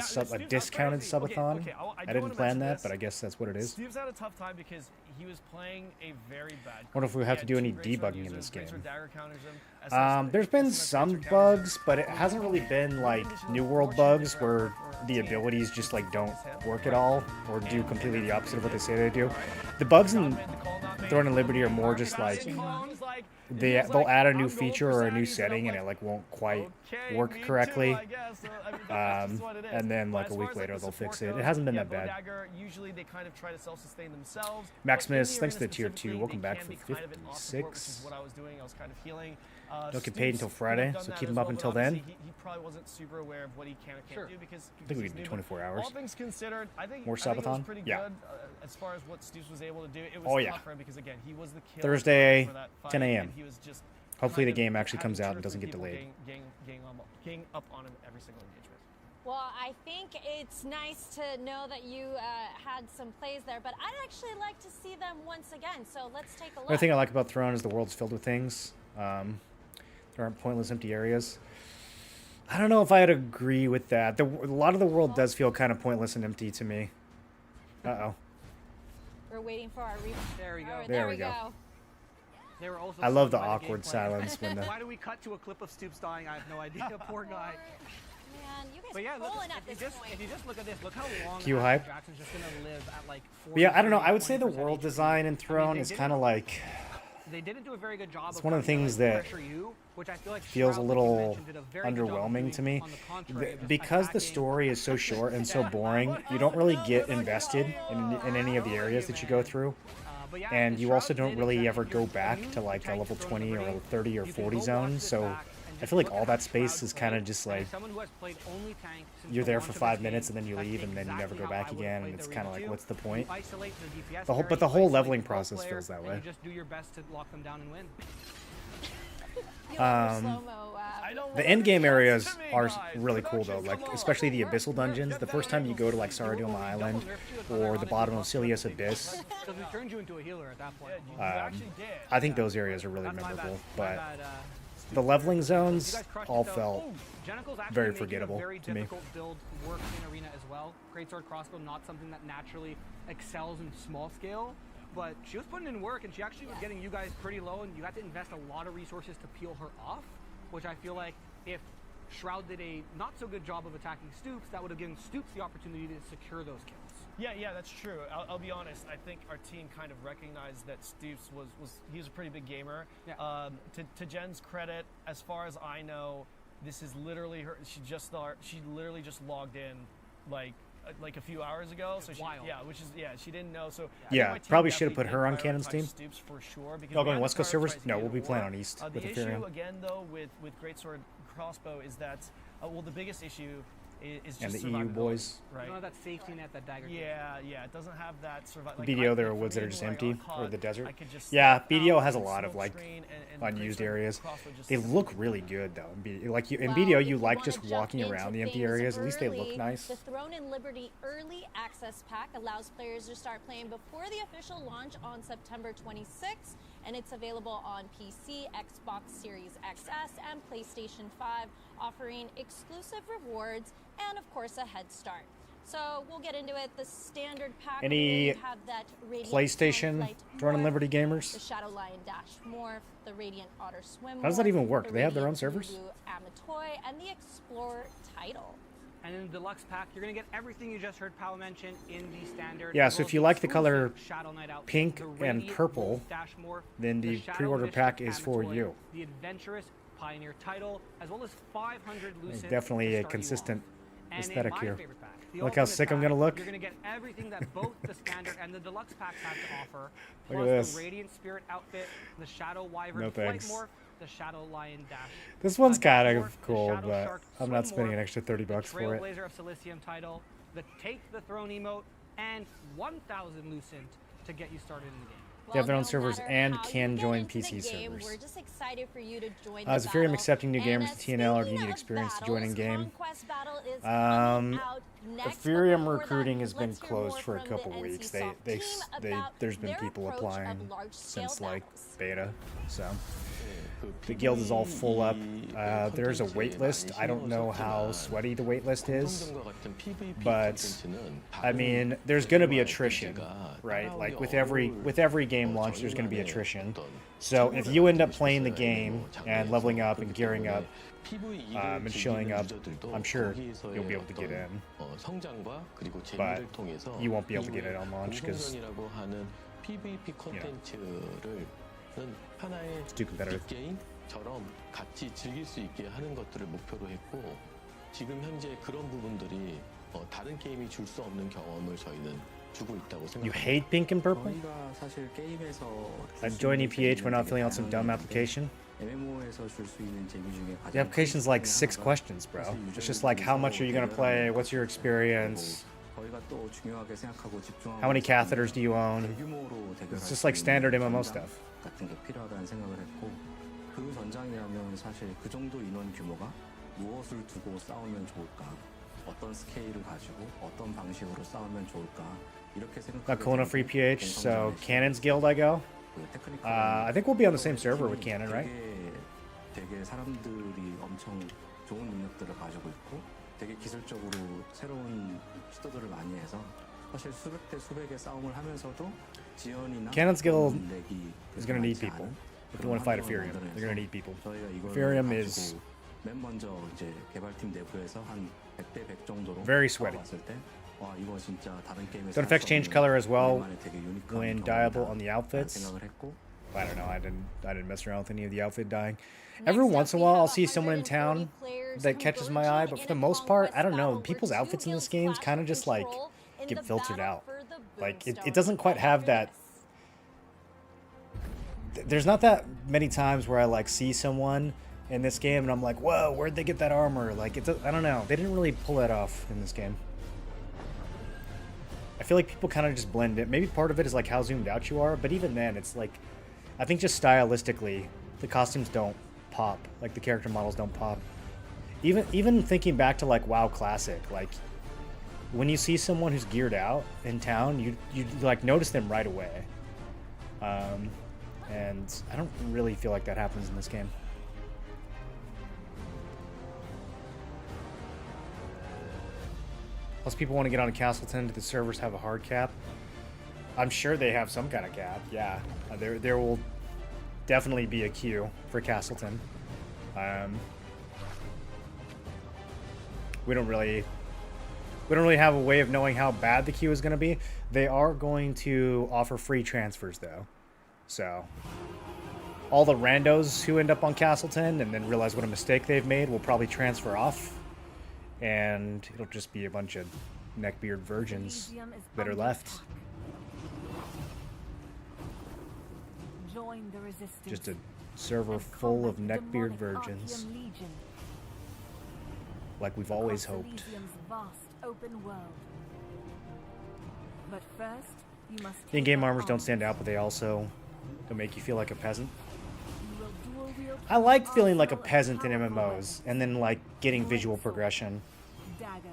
discounted subathon. I didn't plan that, but I guess that's what it is. Steve's had a tough time because he was playing a very bad. Wonder if we have to do any debugging in users. this game. Greatsword dagger counters him. There's been some bugs, but it hasn't really been like New World bugs where the abilities just like don't work at all or do completely the opposite of what they say they do. The bugs in Throne and Liberty are more just like they'll add a new feature or a new setting and it like won't quite work correctly. And then like a week later they'll fix it. It hasn't been that bad. Usually they kind of try to self-sustain themselves. Maximus, thanks to the tier 2. Welcome back for 56. What I was doing, I was kind of healing. Don't get paid until Friday, so keep him up until then. He probably wasn't super aware of what he can and can't do because I think we can do 24 hours. All things considered, I think More it was subathon? pretty Yeah. good as far as what Stoops was able to do. It was Oh, yeah. tough for him because again, he was the killer Thursday, for that fight, 10 a.m. and he was just Hopefully the kind of game actually comes having out two and or doesn't three get people delayed. gang up on him every single engagement. Well, I think it's nice to know that you had some plays there, but I'd actually like to see them once again. So let's take a look. Another thing I like about Throne is the world's filled with things. There aren't pointless empty areas. I don't know if I'd agree with that. A lot of the world does feel kind of pointless and empty to me. Uh-oh. We're waiting for our replay. There we go. All right, There we go. They were also I love the stunned by awkward gameplay. silence when the... Why do we cut to a clip of Stoops dying? I have no idea. Poor guy. Man, you guys But yeah, are look, pulling at this point. if you just look at this, look how long Q Action hype. Jackson's just gonna live at like 40, But yeah, I don't know. I would say the 20% world HP. design in Throne they is didn't- kind of like... They didn't do a very good job. It's of one of the trying to, things like, that pressure you, which I feel like feels a Shroud, like you little mentioned, did a very good job of underwhelming doing. to me. On the contrary, just Because the attacking. story is so short and so boring, you don't really get invested in any of the areas that you go through. But yeah, And you Shroud also don't did really exactly ever your go thing, back to like a trying level throw 20 or Liberty. 30 or You can 40 go zone, watch this so back and I just feel like look at all how that space Shroud is play. kind of just And like as someone who has played only tank since you're the there launch for of 5 this minutes game, and then you that's leave and then you never exactly go how back I would've again, played and it's the kind of Arena like, 2. what's the point? You isolate the DPS But carry, the you whole isolate leveling the bot process player, feels that and way. you just do your best to lock them down and win. You love your slow-mo, I don't The want end game it areas to me, are guys. really cool though, Production, like come on. especially the abyssal dungeons. The first time you go to like You were Sardium double Island nerfed you, or it's the ironic bottom you of buffed up Silius the big Abyss, boss. Because we turned you into a healer at that point. Yeah, you actually did. I think those areas are really That's my bad. memorable. My But bad, the leveling you zones guys crushed all it, though. felt Jenicle's actually very making forgettable a very to me. difficult build work in Arena as well. Greatsword crossbow, not something that naturally excels in small scale, but she was putting in work, and she actually was getting you guys pretty low, and you had to invest a lot of resources to peel her off, which I feel like if Shroud did a not so good job of attacking Stoops, that would have given Stoops the opportunity to secure those kills. Yeah, that's true. I'll be honest. I think our team kind of recognized that Stoops was he was a pretty big gamer. Yeah. To Jen's credit, as far as I know, this is literally her. She literally just logged in like a few hours ago. So wild. she didn't know. So I think Yeah, my team probably should have definitely put her on did Cannon's prioritize team. Stoops for sure. Because Y'all we going had to West Coast servers? prioritize No, the we'll be war. playing on East The with issue Ethereum. again though with Greatsword crossbow is that the biggest issue is And just the EU survivability, boys. You right? don't have that safety net that Dagger gives. Yeah, it doesn't have that survival. BDO, there are woods that are just empty, or the desert. Yeah, BDO has a lot of like unused areas. They look really good though. Like in Well, BDO, if you like wanna just jump walking into around the empty things areas. At least they look early, nice. The Throne and Liberty Early Access Pack allows players to start playing before the official launch on September 26th, and it's available on PC, Xbox Series XS, and PlayStation 5, offering exclusive rewards and, of course, a head start. So we'll get into it. The standard pack. Any you have that Radiant PlayStation Conflict Throne and Morph, Liberty the gamers? Shadow Lion Dash Morph, the Radiant Otter Swim How does that Morph, even work? the Do they have their own Radiant servers? Voodoo Amatoy, and the Explorer title. And in the deluxe pack, you're going to get everything you just heard Pal mention in the standard. Yeah, as so well if as you like the exclusive color Shadow Knight outfit, pink the and Radiant purple, Wolf Dash Morph, then the Shadow pre-order Mystic pack is for Amatoy, you. The Adventurous Pioneer title, as well as 500 There's Lucent definitely to a start you consistent off. And aesthetic in my here. favorite pack, the Look how Ultimate sick I'm pack, gonna look. You're going to get everything that both the standard and the deluxe packs have to offer. Look at Plus this. the Radiant Spirit outfit, the Shadow Wyvern No Flight thanks. Morph, the Shadow Lion Dash. This one's Dash kind Morph, of the cool, Shadow but Shark I'm Swim not spending Morph, an extra $30 for it. Trailblazer of Silicium title, the Take the Throne emote, and 1,000 Lucent to get you started in the game. They have their own no servers matter and how you can get join into the PC game, servers. We're just excited for you to join Is the Ethereum battle. accepting new And, gamers to TNL, or do you speaking need of experience to join in battles, game? Conquest battle is coming out next, but Ethereum before recruiting that, has been let's hear closed more for a from couple the weeks. NCSoft team about There's been their people approach of applying large-scale since like battles. beta, so the guild is all full up. There's a wait list. I don't know how sweaty the wait list is, but I mean, there's gonna be attrition, right? Like with every game launch, there's gonna be attrition. So if you end up playing the game and leveling up and gearing up and showing up, I'm sure you'll be able to get in. But you won't be able to get in on launch because it's too competitive. 게임처럼 같이 즐길 수 있게 하는 것들을 목표로 했고 지금 현재 그런 부분들이 다른 게임이 줄 수 없는 경험을 저희는 주고 있다고 You 생각합니다. hate pink and purple? 저희가 사실 게임에서 I'd join EPH when not filling out some dumb application. MMO에서 줄 수 있는 재미 중에 가장 The application's like 6 큰 questions, bro. It's just like how much are you gonna play? What's your experience? 저희가 또 중요하게 생각하고 집중하고 How many catheters do you own? 대규모로 대결할 It's just 수 like standard 있는 MMO 전장 stuff. 같은 게 필요하다는 생각을 했고 그 전장이라면 사실 그 정도 인원 규모가 무엇을 두고 싸우면 좋을까? 어떤 스케일을 가지고 어떤 방식으로 싸우면 좋을까? 이렇게 생각하게 Not cool enough for 되고 EPH, so 공성전에서 Cannon's guild I go. 그 테크니컬 I think we'll be on the same server with Cannon, right? 되게 사람들이 엄청 좋은 능력들을 가지고 있고 되게 기술적으로 새로운 시도들을 많이 해서 사실 수백 대 수백의 싸움을 하면서도 지연이나 Cannon's guild 렉이 is gonna need 많지 people. 않은 If you want to fight 그런 Ethereum, 환경을 they're gonna 만들어내서 need people. 저희가 이걸 Ethereum 가지고 is 맨 먼저 이제 개발팀 내부에서 한 100대 100 정도로 very sweaty. 왔을 때 와, 이거 진짜 다른 게임에서 Don't effects change color as well 우리만의 되게 유니크한 when 경험이다 dyeable on the 라는 outfits? 생각을 했고 I don't know. I didn't mess around with any of the outfit dyeing. Next Every up, once in a we while, have I'll see someone in 140 town players that catches my eye, but for the converging most in a part, I Conquest don't know. battle People's where outfits in two this guilds game kind of clash just for like control in get the filtered battle out. for the Like it Boomstone. doesn't quite have that. There's not that many times where I like see someone in this game, and I'm like, whoa, where'd they get that armor? Like, I don't know. They didn't really pull that off in this game. I feel like people kind of just blend it. Maybe part of it is like how zoomed out you are, but even then, it's like, I think just stylistically, the costumes don't pop. Like, the character models don't pop. Even thinking back to like WoW Classic, like when you see someone who's geared out in town, you like notice them right away. And I don't really feel like that happens in this game. Plus, people want to get on Castleton. Do the servers have a hard cap? I'm sure they have some kind of cap. Yeah, there will definitely be a queue for Castleton. We don't really have a way of knowing how bad the queue is going to be. They are going to offer free transfers though, so all the randos who end up on Castleton and then realize what a mistake they've made will probably transfer off, and it'll just be a bunch of neckbeard virgins that are left. Join the resistance. Just a server full of neckbeard virgins, like we've always hoped. Vast open world. But first, you must In-game armors don't stand out, but they also don't make you feel like a peasant. I like feeling like a peasant in MMOs, and then like getting visual progression. Dagger,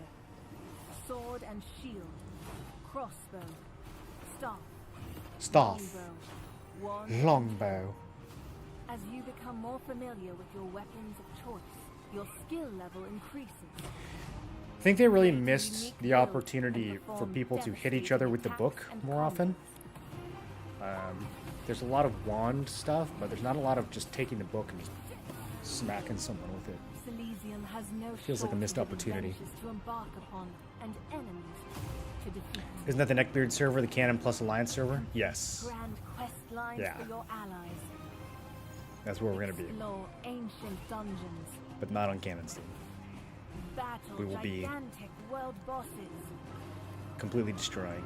sword and shield, crossbow, Staff, wand. longbow. As you become more familiar with your weapons of choice, your skill level increases. I think they really missed the opportunity for people to hit each other with the book more often. There's a lot of wand stuff, but there's not a lot of just taking the book and just smacking someone with it. Silesium has no Feels like a missed opportunity. to embark upon and enemies to defeat. Isn't that the Neckbeard server, the Canon plus Alliance server? Yes. Grand quest lines Yeah. for your allies. That's where we're going to be, Explore ancient dungeons. but not on Canon Steam. Battle We will be gigantic world bosses. completely destroying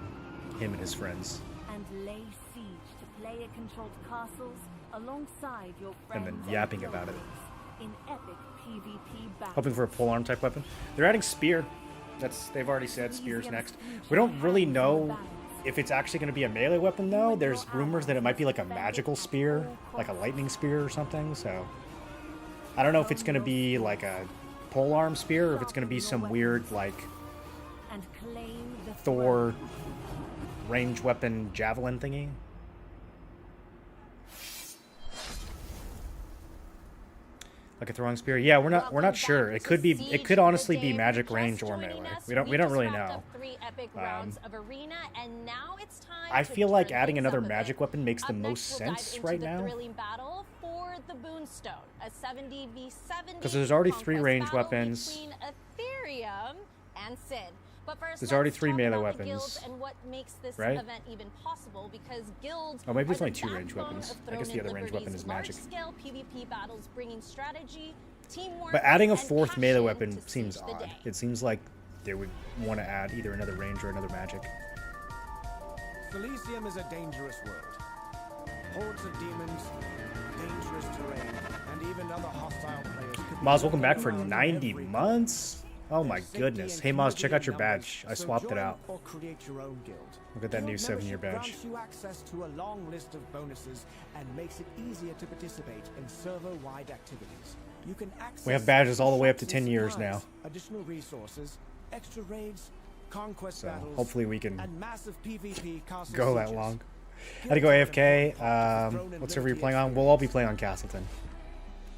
him and his friends. And lay siege to player-controlled castles alongside your And friends then yapping about it. foes in epic PvP battles. Hoping for a polearm type weapon. They're adding spear. They've already said spear's next. We don't really know if it's actually going to be a melee weapon though. There's rumors that it might be like a magical spear, like a lightning spear or something. So I don't know if it's going to be like a polearm spear or if it's going to be some weird like and claim the Thor range weapon javelin thingy. Like a throwing spear. Yeah, we're not sure. It could honestly be magic range or melee. We don't really know. I feel like adding another magic weapon makes the most sense right now. Because there's already 3 range weapons. There's already 3 melee weapons, right? Oh, maybe there's only 2 range weapons. I guess the other range weapon is magic. But adding a 4th melee weapon seems odd. It seems like they would want to add either another range or another magic. Silesium is a dangerous world. Hordes of demons, dangerous terrain, and even other hostile players. Maz, welcome back for 90 months? Oh my goodness. Hey Maz, check out your badge. I swapped it out. Look at that new 7-year badge. Grants you access to a long list of bonuses and makes it easier to participate in server-wide activities. You can access We have badges all the way up to 10 years now. Additional resources, extra raids, conquest So battles, hopefully we can and massive PvP castle go that sieges. long. I had to go AFK. What server are you playing on? We'll all be playing on Castleton.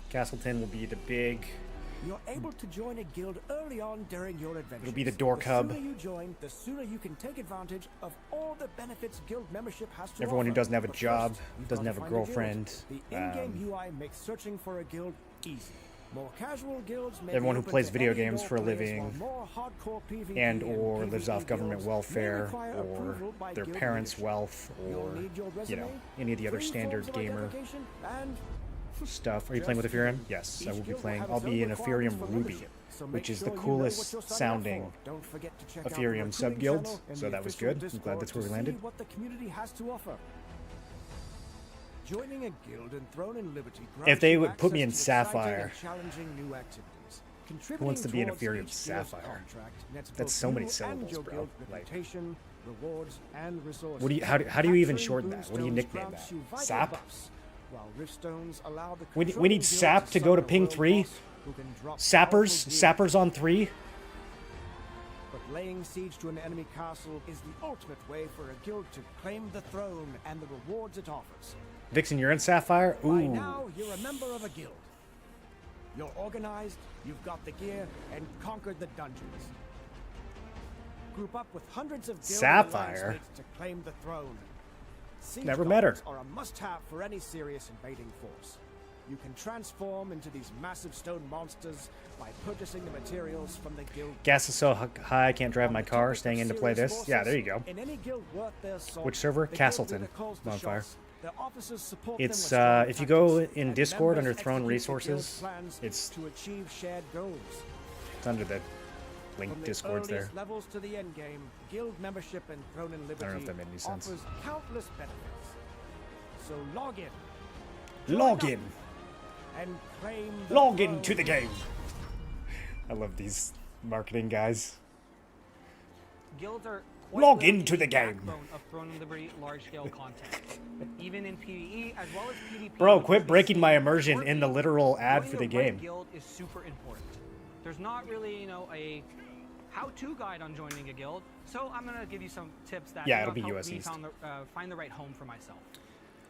Castleton will be the big... You're able to join a guild early on during your adventure. It'll be the door cub. The sooner you join, the sooner you can take advantage of all the benefits guild membership has to Everyone who offer. doesn't have a But job, first, you've doesn't got have to a find guild. girlfriend, The in-game UI makes searching for a guild easy. More casual guilds may everyone be who open plays to video any games door for a players, living while more hardcore PvP and or PvE lives off government guilds may welfare require or approval by their guild parents' leadership. wealth You'll or, need your you know, resume, any of the other 3 standard forms of gamer identification, and stuff. Are you playing with Ethereum? Yes, I will be playing. I'll be in Ethereum Ruby, which is the coolest sounding Ethereum sub-guild, so that was good. I'm glad that's where we landed. What the community has to offer. Joining a guild and Throne and Liberty If they grants you would put me access in to exciting Sapphire. and challenging new activities. Who wants to be an Contributing inferior towards to each guild's Sapphire? contract nets That's both so many you syllables, and your bro. guild Like, reputation, rewards, and resources. what do you how do you even Capturing shorten that? What do you boonstones nickname grants that? you vital Sap? buffs, while riftstones allow the We need controlling guild sap to go to summon a ping world 3? boss who can drop Sappers? powerful gear. Sappers on 3? But laying siege to an enemy castle is the ultimate way for a guild to claim the throne and the rewards it offers. Vixen, you're in Sapphire? By Ooh. now, you're a member of a guild. You're organized, you've got the gear, and conquered the dungeons. Group up with hundreds of guild Sapphire? alliance mates to claim the throne. Siege Never met her. goblins are a must-have for any serious invading force. You can transform into these massive stone monsters by purchasing the materials from the guild. Gas is so high I can't drive On my the car. topic of Staying in to play serious this. Yeah, forces, there you go. In any guild worth their salt, Which server? the guild Castleton. leader calls the Bonfire. shots. Their officers support It's, them with strong if you go tactics, in and Discord members under Throne execute the guild's Resources, plans it's to achieve shared goals. under the From link the Discords there. earliest levels to the end game, guild membership in Throne and Liberty I don't know if that made any sense. offers countless benefits. So log in Log in. and claim the Log throne. into the game. I love these marketing guys. Guilds are quite Log literally into the game. backbone of Throne and Liberty large-scale content, even in PvE as well as PvP. Bro, which quit we breaking see my immersion shortly. in the literal ad Joining for the the right game. guild is super important. There's not really, a how-to guide on joining a guild, so I'm gonna give you some tips that Yeah, it'll be helped US me East. find the right home for myself.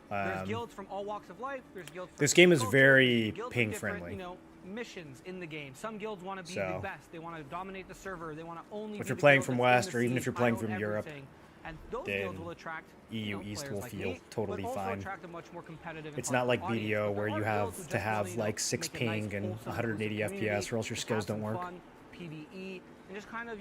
There's guilds from all walks of life. There's guilds. From This game is cultures, very guilds with ping different, friendly. Missions in the game. Some guilds want to be So, the best. They want to dominate the server. They want to only. if be you're the playing guild from that's in West, the or even if sea, you're playing own from Europe, everything. And those then guilds will attract EU East players will like feel me, totally but also fine. attract a much more competitive and It's not hardcore like audience. BDO But there where are you guilds have who to just have really, like 6 make a nice, ping and wholesome, 180 inclusive FPS, or else your community, skills have some don't work. fun, PvE, and just kind of,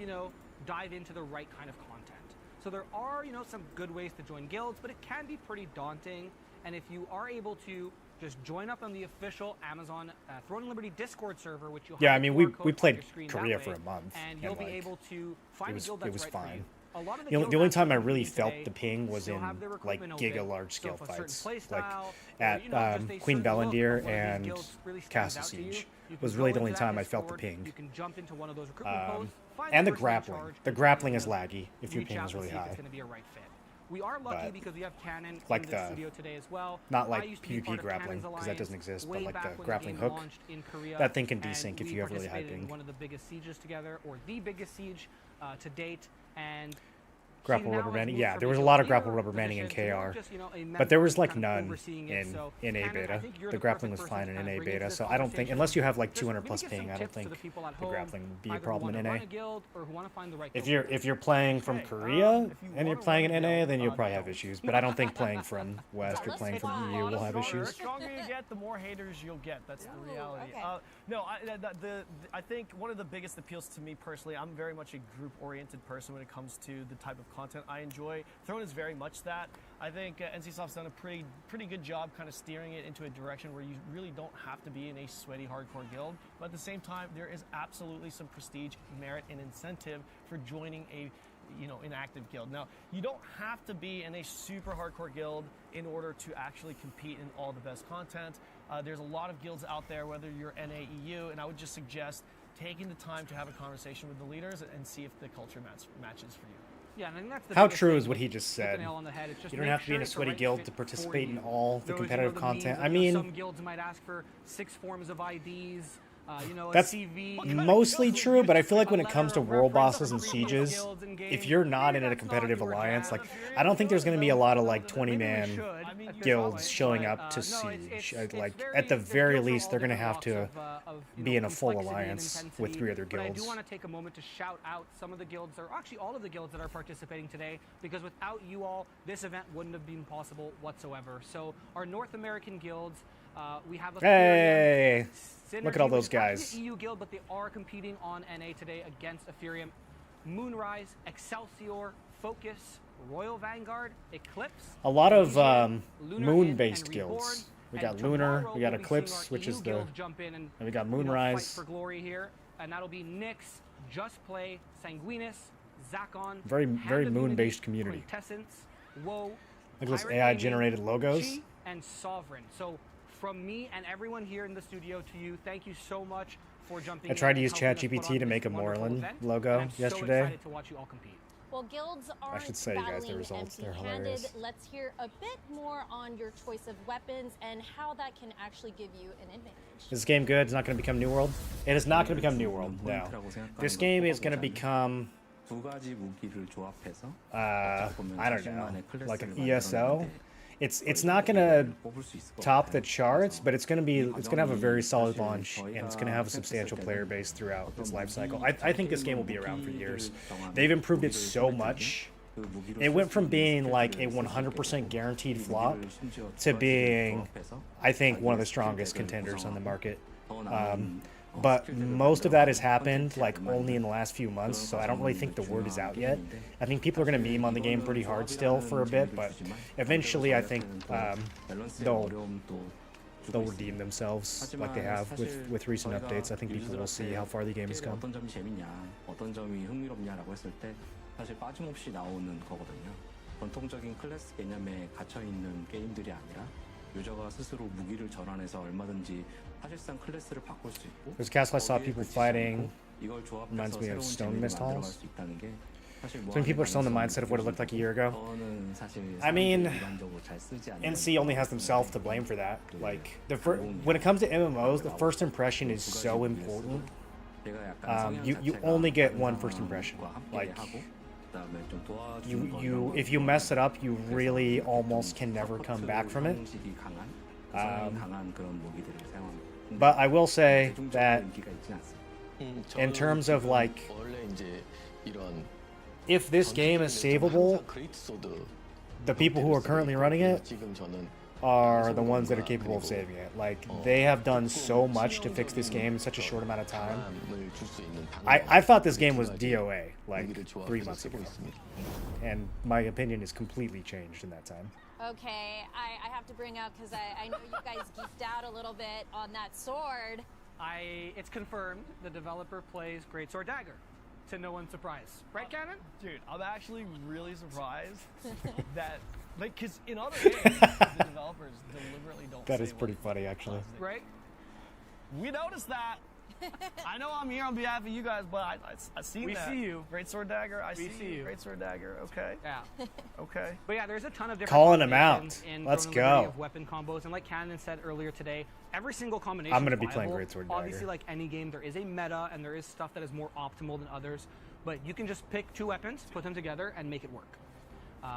dive into the right kind of content. So there are, some good ways to join guilds, but it can be pretty daunting. And if you are able to just join up on the official Amazon Throne and Liberty Discord server, which you'll Yeah, have I mean, the we QR code on played your screen Korea that for way, a month, and and, you'll be like, able to find was- a guild it that's was right for fine. you. A lot of The guilds only actually time I competing really felt today the ping was still in have their like recruitment giga open. large So scale if a certain fights, play like style, at or, just a Queen certain look Bellendir of one of these and guilds really stands Castle out to you, Siege you was can really go the only into that time I felt the Discord, ping. You can jump into one of those recruitment posts, find And the person in grappling. charge, The and grappling you is know, laggy if your reach ping out is and really see if high. it's going to be a right fit. We are lucky But, because we have Canon like in the- the studio today as well. not I like used to be PvP part of grappling, Canon's 'cause that Alliance doesn't exist, but way like back the when grappling game hook, launched in Korea, that thing can and desync if we you have really high participated in ping. one of the biggest sieges together, or the biggest siege to date, and Grapple he now rubber has banding. moved Yeah, from there was a a lot of leader grapple rubber banding in position to more KR, of just, a member but there was like kind of none overseeing it. in So, NA Canon, I beta. think you're The grappling perfect was person fine to in kind of NA bring into beta, this so I don't think, conversation. unless you have like Just 200 maybe plus give some ping, I don't tips to think the people at the home, grappling would be a either who problem in wanna run NA. a guild or who wanna find the right If guild. you're playing from Okay, Korea if you and you're wanna playing in run a NA, guild, then you'll probably have no. issues. But I don't think playing from West or let's playing from fly. EU will have The issues. stronger you get, the more haters you'll get. That's the Ooh, reality. okay. No, I think one of the biggest appeals to me personally, I'm very much a group-oriented person when it comes to the type of content I enjoy. Throne is very much that. I think NCSoft's done a pretty good job kind of steering it into a direction where you really don't have to be in a sweaty, hardcore guild. But at the same time, there is absolutely some prestige, merit, and incentive for joining an active guild. Now, you don't have to be in a super hardcore guild in order to actually compete in all the best content. There's a lot of guilds out there, whether you're NA, EU, and I would just suggest taking the time to have a conversation with the leaders and see if the culture matches for you. Yeah, and I think that's the How biggest true thing. is what he just Hit the said? nail on the head. It's just You don't make have to be sure in a it's the sweaty right guild fit to for participate in you. all the There was, competitive the memes content. of, I mean, some guilds might ask for 6 forms of IDs. A that's CV. mostly true, but I feel like when a it comes to letter of world reference bosses and of previous sieges, guilds in game. if you're not Maybe in a that's not competitive your alliance, jam. like I don't think there's going to be a lot of like Maybe we 20-man should at this guilds point, showing but, up to no, siege. it's Like very- at the the very guilds are least, all they're going to different have to walks of, be in a full complexity and alliance with intensity. 3 other But I do guilds. want to take a moment to shout out some of the guilds, or actually all of the guilds that are participating today, because without you all, this event wouldn't have been possible whatsoever. So our North American guilds, we have a Hey, Synergy, look at all which those is actually guys. an EU guild, but they are competing on NA today against Ethereum. Moonrise, Excelsior, Focus, Royal Vanguard, Eclipse. A lot of Legion, Lunar Inn, moon-based and guilds. Reborn. We And got Lunar, tomorrow we got we'll be Eclipse, seeing our which EU is the, guilds jump in and we got fight Moonrise. for glory here, and that'll be Nyx, Just Play, Sanguinus, Zakon, Very Hand of moon-based Unity, community. Quintessence, Woe, Look at those Pirate AI Gaming, generated logos. Chi, and Sovereign. So from me and everyone here in the studio to you, thank you so much for jumping I tried in to and use helping us put ChatGPT on to this make a wonderful Moreland event. logo And I'm so yesterday. excited to watch you all compete. Well, guilds aren't should show you guys the battling results. They're empty-handed. hilarious. Let's hear a bit more on your choice of weapons and how that can actually give you an advantage. Is this game good? It's not going to become New World? It is not going to become New World, no. This game is going to become, 두 가지 무기를 조합해서 I don't know, like an ESO. It's not going to top the charts, but it's going to have a very solid launch, and it's going to have a substantial player base throughout its life cycle. I think this game will be around for years. They've improved it so much. It went from being like a 100% guaranteed flop to being, I think, one of the strongest contenders on the market. But most of that has happened like only in the last few months, so I don't really think the word is out yet. I think people are going to meme on the game pretty hard still for a bit, but eventually I think they'll redeem themselves like they have with recent updates. I think people will see how far the game has come. 어떤 점이 재밌냐, 어떤 점이 흥미롭냐라고 했을 때 사실 빠짐없이 나오는 거거든요. 전통적인 클래스 개념에 갇혀 있는 게임들이 아니라 유저가 스스로 무기를 전환해서 얼마든지 사실상 클래스를 바꿀 수 있고. There's a castle I saw people fighting. 이걸 조합해서 Reminds me of 새로운 Stone 재미를 Mist 만들어갈 Halls. 수 있다는 게 사실 So many people are still in the mindset of what it looked like a year ago. 저는 사실 I mean, 일반적으로 잘 쓰지 않는 NC only has themselves to blame for that. Like when it comes to MMOs, the first impression is so important. 내가 약간 You only get one first impression. Like if you mess it up, you really almost can never come back from it. But I will say that in terms of like, if this game is savable, the people who are currently running it are the ones that are capable of saving it. Like, they have done so much to fix this game in such a short amount of time. I thought this game was DOA like 3 months ago, and my opinion is completely changed in that time. Okay, I have to bring out, because I know you guys geeked out a little bit on that sword. It's confirmed the developer plays Greatsword Dagger, to no one's surprise. Right, Cannon? Dude, I'm actually really surprised that, like, because in other games, the developers deliberately don't That say is pretty what funny, actually. Right? We noticed that. I know I'm here on behalf of you guys, but I see that. We see you. Greatsword Dagger, I We see you. Greatsword Dagger, okay. Yeah. Okay. But yeah, there's a ton of different Calling him combinations out. in Let's Throne and Liberty go. of weapon combos, and like Cannon said earlier today, every single combination I'm gonna is be playing viable. Greatsword Obviously, Dagger. like any game, there is a meta, and there is stuff that is more optimal than others, but you can just pick two weapons, put them together, and make it work.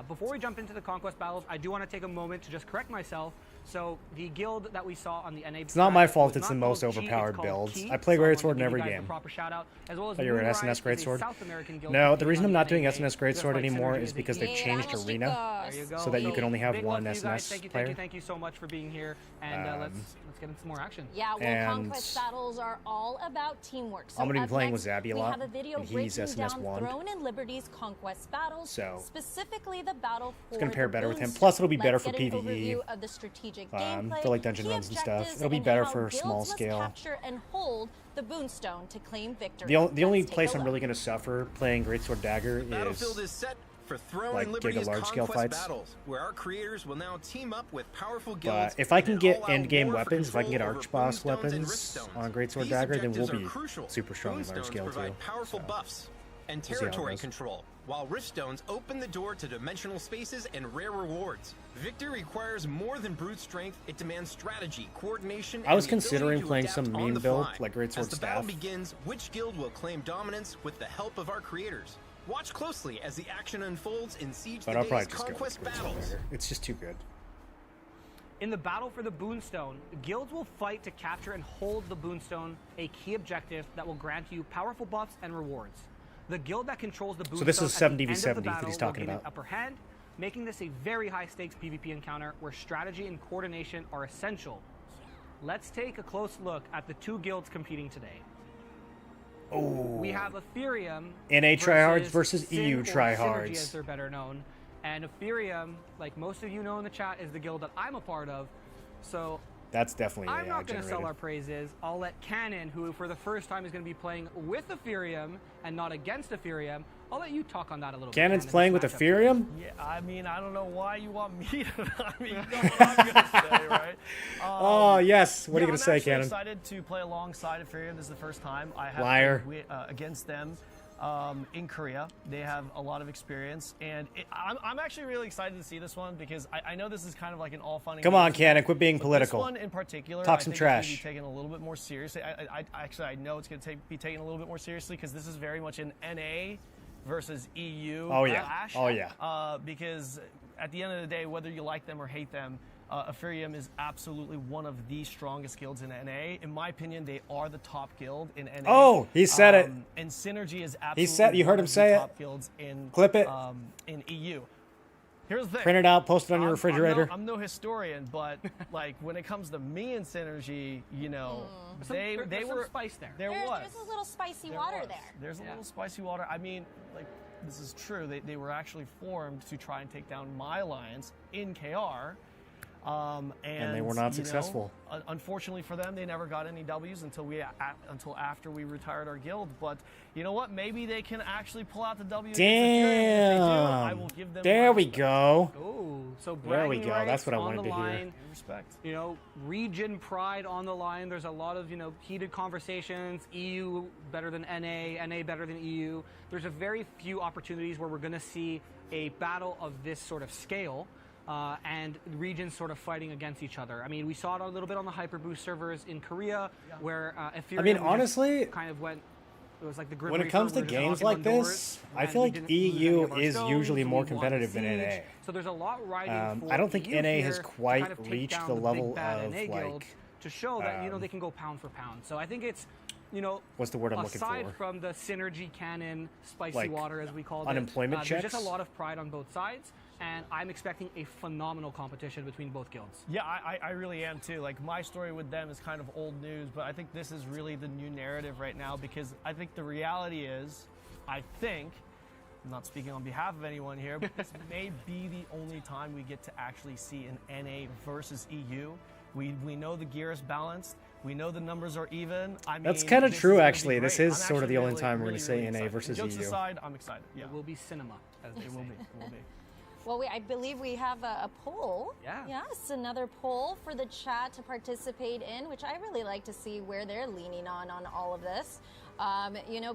Before we jump into the Conquest battles, I do want to take a moment to just correct myself. So the guild that we saw on the NA. It's not my fault it's the most overpowered builds. I play Greatsword in every game. Oh, you're an SNS Greatsword? No, the reason I'm not doing SNS Greatsword anymore is because they've changed Arena, There you go. so that you can only have Big one love to you guys. SNS player. Thank you so much for being here, and let's get into some more action. Yeah, well, And Conquest battles are all about teamwork. So I'm gonna be up playing with next, Zabby a we lot, have a video and he's breaking SNS down wand. Throne and Liberty's Conquest battles, So, specifically the battle for gonna pair the better with him. Boonstone. Plus, it'll be better Let's for get an PvE, overview of the strategic gameplay, for like dungeon key runs and stuff. objectives, It'll be and better how for guilds small must scale. capture and hold the Boonstone to claim victory. The only Let's take place a I'm look. really gonna suffer playing Greatsword Dagger Battlefield is is set for Throne like and Liberty's large scale Conquest fights. battles, where our creators will now team up with powerful guilds. But if I in can an get all-out end game war for weapons, if I can get control over Archboss Boonstones and weapons Riftstones. on Greatsword These Dagger, then we'll objectives be are crucial. super strong in large Boonstones scale too. provide powerful So, buffs and we'll see how it territory goes. control, while Riftstones open the door to dimensional spaces and rare rewards. Victory requires more than brute strength; it demands strategy, coordination. I was and the ability considering to playing adapt some on meme the build, fly. like Greatsword As the battle Staff. begins, which guild will claim dominance with the help of our creators? Watch closely as the action unfolds in Siege But the I'll Day's probably just go with Conquest Greatsword battles. Dagger. It's just too good. In the battle for the Boonstone, guilds will fight to capture and hold the Boonstone, a key objective that will grant you powerful buffs and rewards. The guild that controls the Boonstone this is at the end of the 70v70 that battle he's will talking gain an about. upper hand, making this a very high-stakes PvP encounter where strategy and coordination are essential. Let's take a close look at the two guilds competing today. Oh, We have Ethereum NA tryhards versus Sin EU or Synergy, tryhards. as they're better known. And Ethereum, like most of you know in the chat, is the guild that I'm a part of. So That's definitely I'm AI not going to sell generated. our praises. I'll let Cannon, who for the first time is going to be playing with Ethereum and not against Ethereum, I'll let you talk on that a little Cannon's bit. playing with Cannon, Ethereum? Yeah, I mean, I don't know why you want me to. I mean, you know what I'm gonna say, right? Oh, yes. What are you going to say, I'm Cannon? excited to play alongside Ethereum. This is the first time I have Liar. played against them in Korea. They have a lot of experience, and I'm actually really excited to see this one because I know this is kind of like an all fun. and Come games on, event, Cannon, quit being but political. This one in particular, Talk I some think trash. It's going to be taken a little bit more seriously. I know it's going to be taken a little bit more seriously because this is very much an NA versus EU Oh, yeah. clash. Oh, yeah. Because at the end of the day, whether you like them or hate them, Ethereum is absolutely one of the strongest guilds in NA. In my opinion, they are the top guild in NA. Oh, he said it. And Synergy is absolutely said- you heard one him of the say it. top guilds in Clip it. in EU. Here's the thing. Print it out, post it on your I'm refrigerator. I'm no historian, but like when it comes to me and Synergy, you know, they there's some were spice there. There was. There's a little spicy There water was. there. There's a little spicy water. I mean, like, this is true. They were actually formed to try and take down my alliance in KR. And they were not you know, successful. Unfortunately for them, they never got any W's until after we retired our guild. But you know what? Maybe they can actually pull out the W. against Ethereum. If they do, I will give them There my we respect. go. Oh, so There we bragging go. That's rights what I on wanted the to hear. line. Respect. You know, region pride on the line. There's a lot of, heated conversations. EU better than NA, NA better than EU. There's a very few opportunities where we're going to see a battle of this sort of scale. And regions sort of fighting against each other. I mean, we saw it a little bit on the Hyperboost servers in Korea, where Ethereum I mean, just honestly, kind of went. It was like the Grim when it Reaper, comes to we were just games knocking like on this, doors, I and feel we like didn't lose any EU of our is stones, usually we more won the competitive than siege. NA. So there's a lot riding for I don't think EU NA has here to quite kind of take reached down the big level bad of, NA guild like, to show that they can go pound for pound. So I think it's what's the word I'm looking aside for? from the synergy cannon, spicy Like, water as we call it, unemployment there's checks? just a lot of pride on both sides. And I'm expecting a phenomenal competition between both guilds. Yeah, I really am too. Like, my story with them is kind of old news, but I think this is really the new narrative right now because I think the reality is, I'm not speaking on behalf of anyone here, but this may be the only time we get to actually see an NA versus EU. We know the gear is balanced. We know the numbers are even. I mean, That's kind of this true, is gonna be actually. This great. is I'm sort of actually the only really, time we're really, going to say really NA excited. versus Jokes EU. aside, I'm excited. Yeah, It will be cinema, as they it say. will be. It will be. Well, I believe we have a poll. Yeah. Yes, another poll for the chat to participate in, which I really like to see where they're leaning on all of this.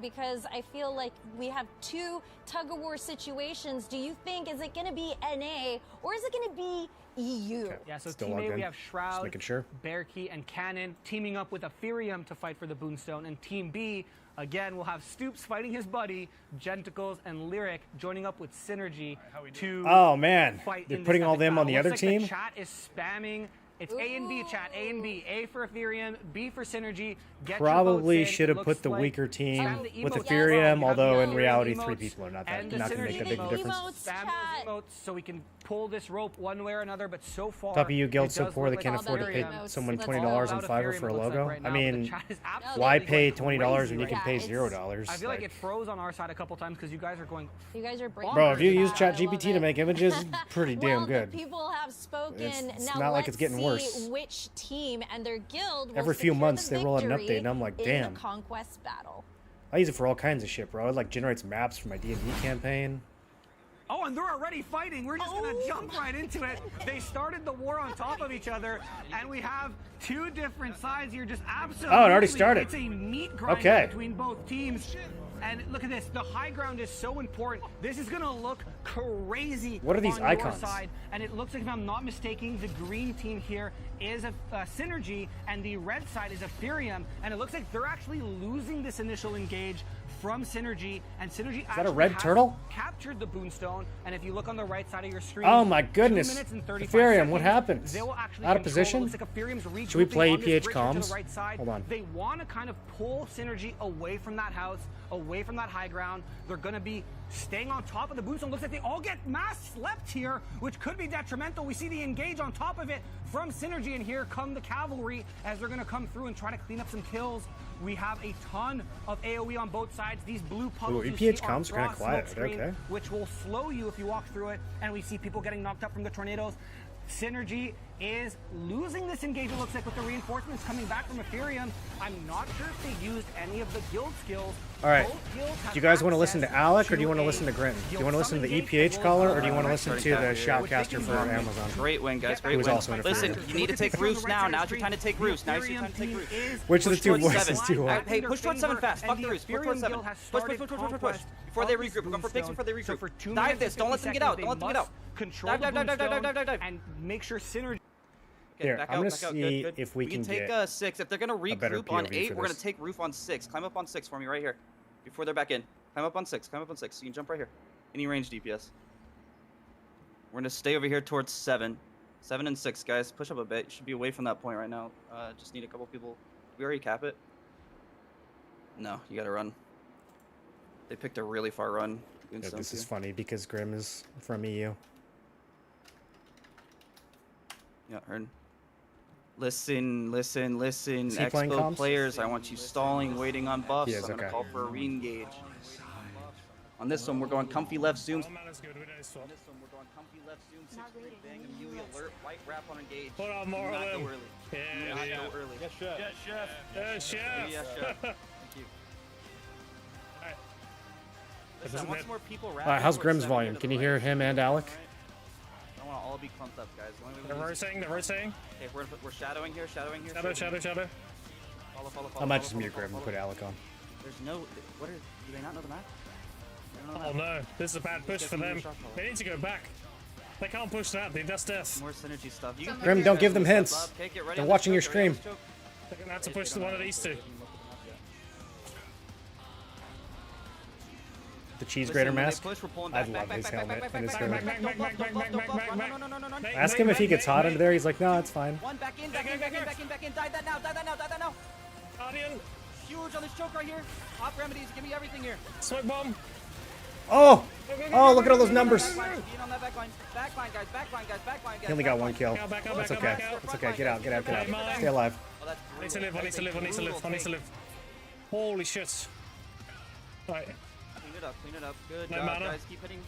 Because I feel like we have two tug-of-war situations. Do you think, is it going to be NA or is it going to be EU? Okay. Yeah, so Still Team logged A, we in. have Shroud, Just making sure. Bearkey, and Cannon teaming up with Ethereum to fight for the Boonstone. And Team B, again, we'll have Stoops fighting his buddy, Genticles and Lyric joining up with Synergy to Oh, man. fight They're in putting this all epic them on battle. the other Looks like team? The chat is spamming. It's A and B, chat. A and B. A for Ethereum, B for Synergy. Get your Probably votes in. should It have looks put the like weaker team spam the with emotes as Ethereum, well. You have although the in reality, emotes 3 people are not and the going to make a Synergy big emotes. difference. Spam those emotes so we can pull this rope one way or another, but so far, Top of you guild it so does poor look they like can't all afford to about pay emotes. someone That's $20 all on about Fiverr Ethereum, for a it looks like logo. right I now, but mean, the chat is why absolutely pay going $20 crazy when you right can now. pay it's- $0? I feel like it froze on our side a couple times because you guys are going. You guys are breaking. Bro, if you bonkers. use I love ChatGPT to it. make images, it's pretty damn Well, good. the people have spoken. It's Now not like let's it's getting see worse. which team and their guild will Every few secure months the they roll out an victory update and I'm like, in damn. the Conquest battle. I use it for all kinds of shit, bro. It like generates maps for my D&D campaign. Oh, and they're already fighting. We're just going to jump right into it. They started the war on top of each other, and we have two different sides here. Just absolutely. Oh, it already started. It's a meat grinder Okay. between both teams. And look at this. The high ground is so important. This is going to look crazy. What are these on your icons? side. And it looks like, if I'm not mistaken, the green team here is a Synergy, and the red side is Ethereum. And it looks like they're actually losing this initial engage from Synergy, and Synergy that a red turtle? captured the Boonstone. And if you look on the right side of your screen, Oh my 2 goodness. minutes and 35 Ethereum, what seconds, happened? They will actually Out of control. position? It looks like Ethereum's regrouping Should we play on this EPH bridge here to comms? the right side. Hold on. They want to kind of pull Synergy away from that house, away from that high ground. They're going to be staying on top of the Boonstone. Looks like they all get mass slept here, which could be detrimental. We see the engage on top of it from Synergy, and here come the cavalry as they're going to come through and try to clean up some kills. We have a ton of AoE on both sides. These blue puddles Ooh, you EPH see are comms are kinda frost quiet, smoke screen, okay. which will slow you if you walk through it. And we see people getting knocked up from the tornadoes. Synergy is losing this engagement, looks like, with the reinforcements coming back from Ethereum. I'm not sure if they used any of the guild skills. All right. Both guilds have Do you guys want to access listen to Alec or do you want to a listen to Grim? Do you guild want to listen to the summon gate EPH as caller well or do you as want to listen to the shoutcaster for Amazon? Great win, guys. Great He was win. also in Listen, Ethereum. you need to take roofs now. Now's your time to take roofs. Now's your time to take roofs. Which of the Push two towards voices seven. do you All want? right, hey, push towards 7 fast. Fuck the roofs. Push towards 7. Push. Before they regroup. We're going for picks before they regroup. Dive this. Don't let them get out. Don't let them get out. Control Dive. and make sure synergy. Okay, Here, back I'm out, gonna back out. see Good. if we can take get 6. If they're gonna better regroup on POV 8, for we're gonna this. take roof on 6. Climb up on 6 for me right here. Before they're back in. Climb up on 6. Climb up on 6. You can jump right here. Any range DPS. We're gonna stay over here towards 7. 7 and 6, guys. Push up a bit. You should be away from that point right now. Just need a couple people. We already cap it. No, you gotta run. They picked a really far run. Yeah, this is funny because Grim is from EU. Yeah, heard. Listen. Is he playing Expo comms? players, I want you stalling, waiting on buffs. He is, I'm gonna okay. call for a re-engage. On this one, we're going comfy left zooms. On this one, we're going comfy left zoom, 6-3 bang, immediately alert, white wrap on engage. Hold on, more Do not of go them. early. Yeah, Do not yeah. go early. Yes, chef. Yes, chef. Yes, chef. Yes, chef. Thank you. Alright. Listen, I want some more people Alright, wrapping how's towards Grim's 7 volume? to Can the you hear right. him and Alec? I don't want to all be clumped up, guys. The only way we The lose is- rotating. Okay, we're shadowing here. Shadow. Follow, I might just mute Grim and put Alec on. There's no. What are? Do they not know the map? They don't know Oh the map. no, this is a bad push for them. They need to go back. They can't push that, dude. That's death. More synergy stuff. You can Grim, pick don't these give guys them to step hints. up. Okay, get ready They're on this watching your choke, get ready on stream. this choke. They're gonna have to push the one of these two. The cheese Listen, grater when they mask. push, we're pulling I back, love back, his back, helmet back, and his back, helmet. back, back, back, back, back, back, back, back, no. Ask him if he gets hot under there. He's like, no, it's fine. One back in. Die that now. Guardian, Huge on this choke right here. Op remedies, give me everything here. smoke bomb. Oh! Oh, look at all those numbers. Backline, being on that backline. Backline, guys. He only got one kill. Back out, It's back out, okay. back out. It's okay. Get out. Mine. Stay alive. Oh, that's I need to live, I brutal. need to live, I need to live, I need to live. Holy shit. Right, Clean it up. Good No job, mana. guys. Keep hitting.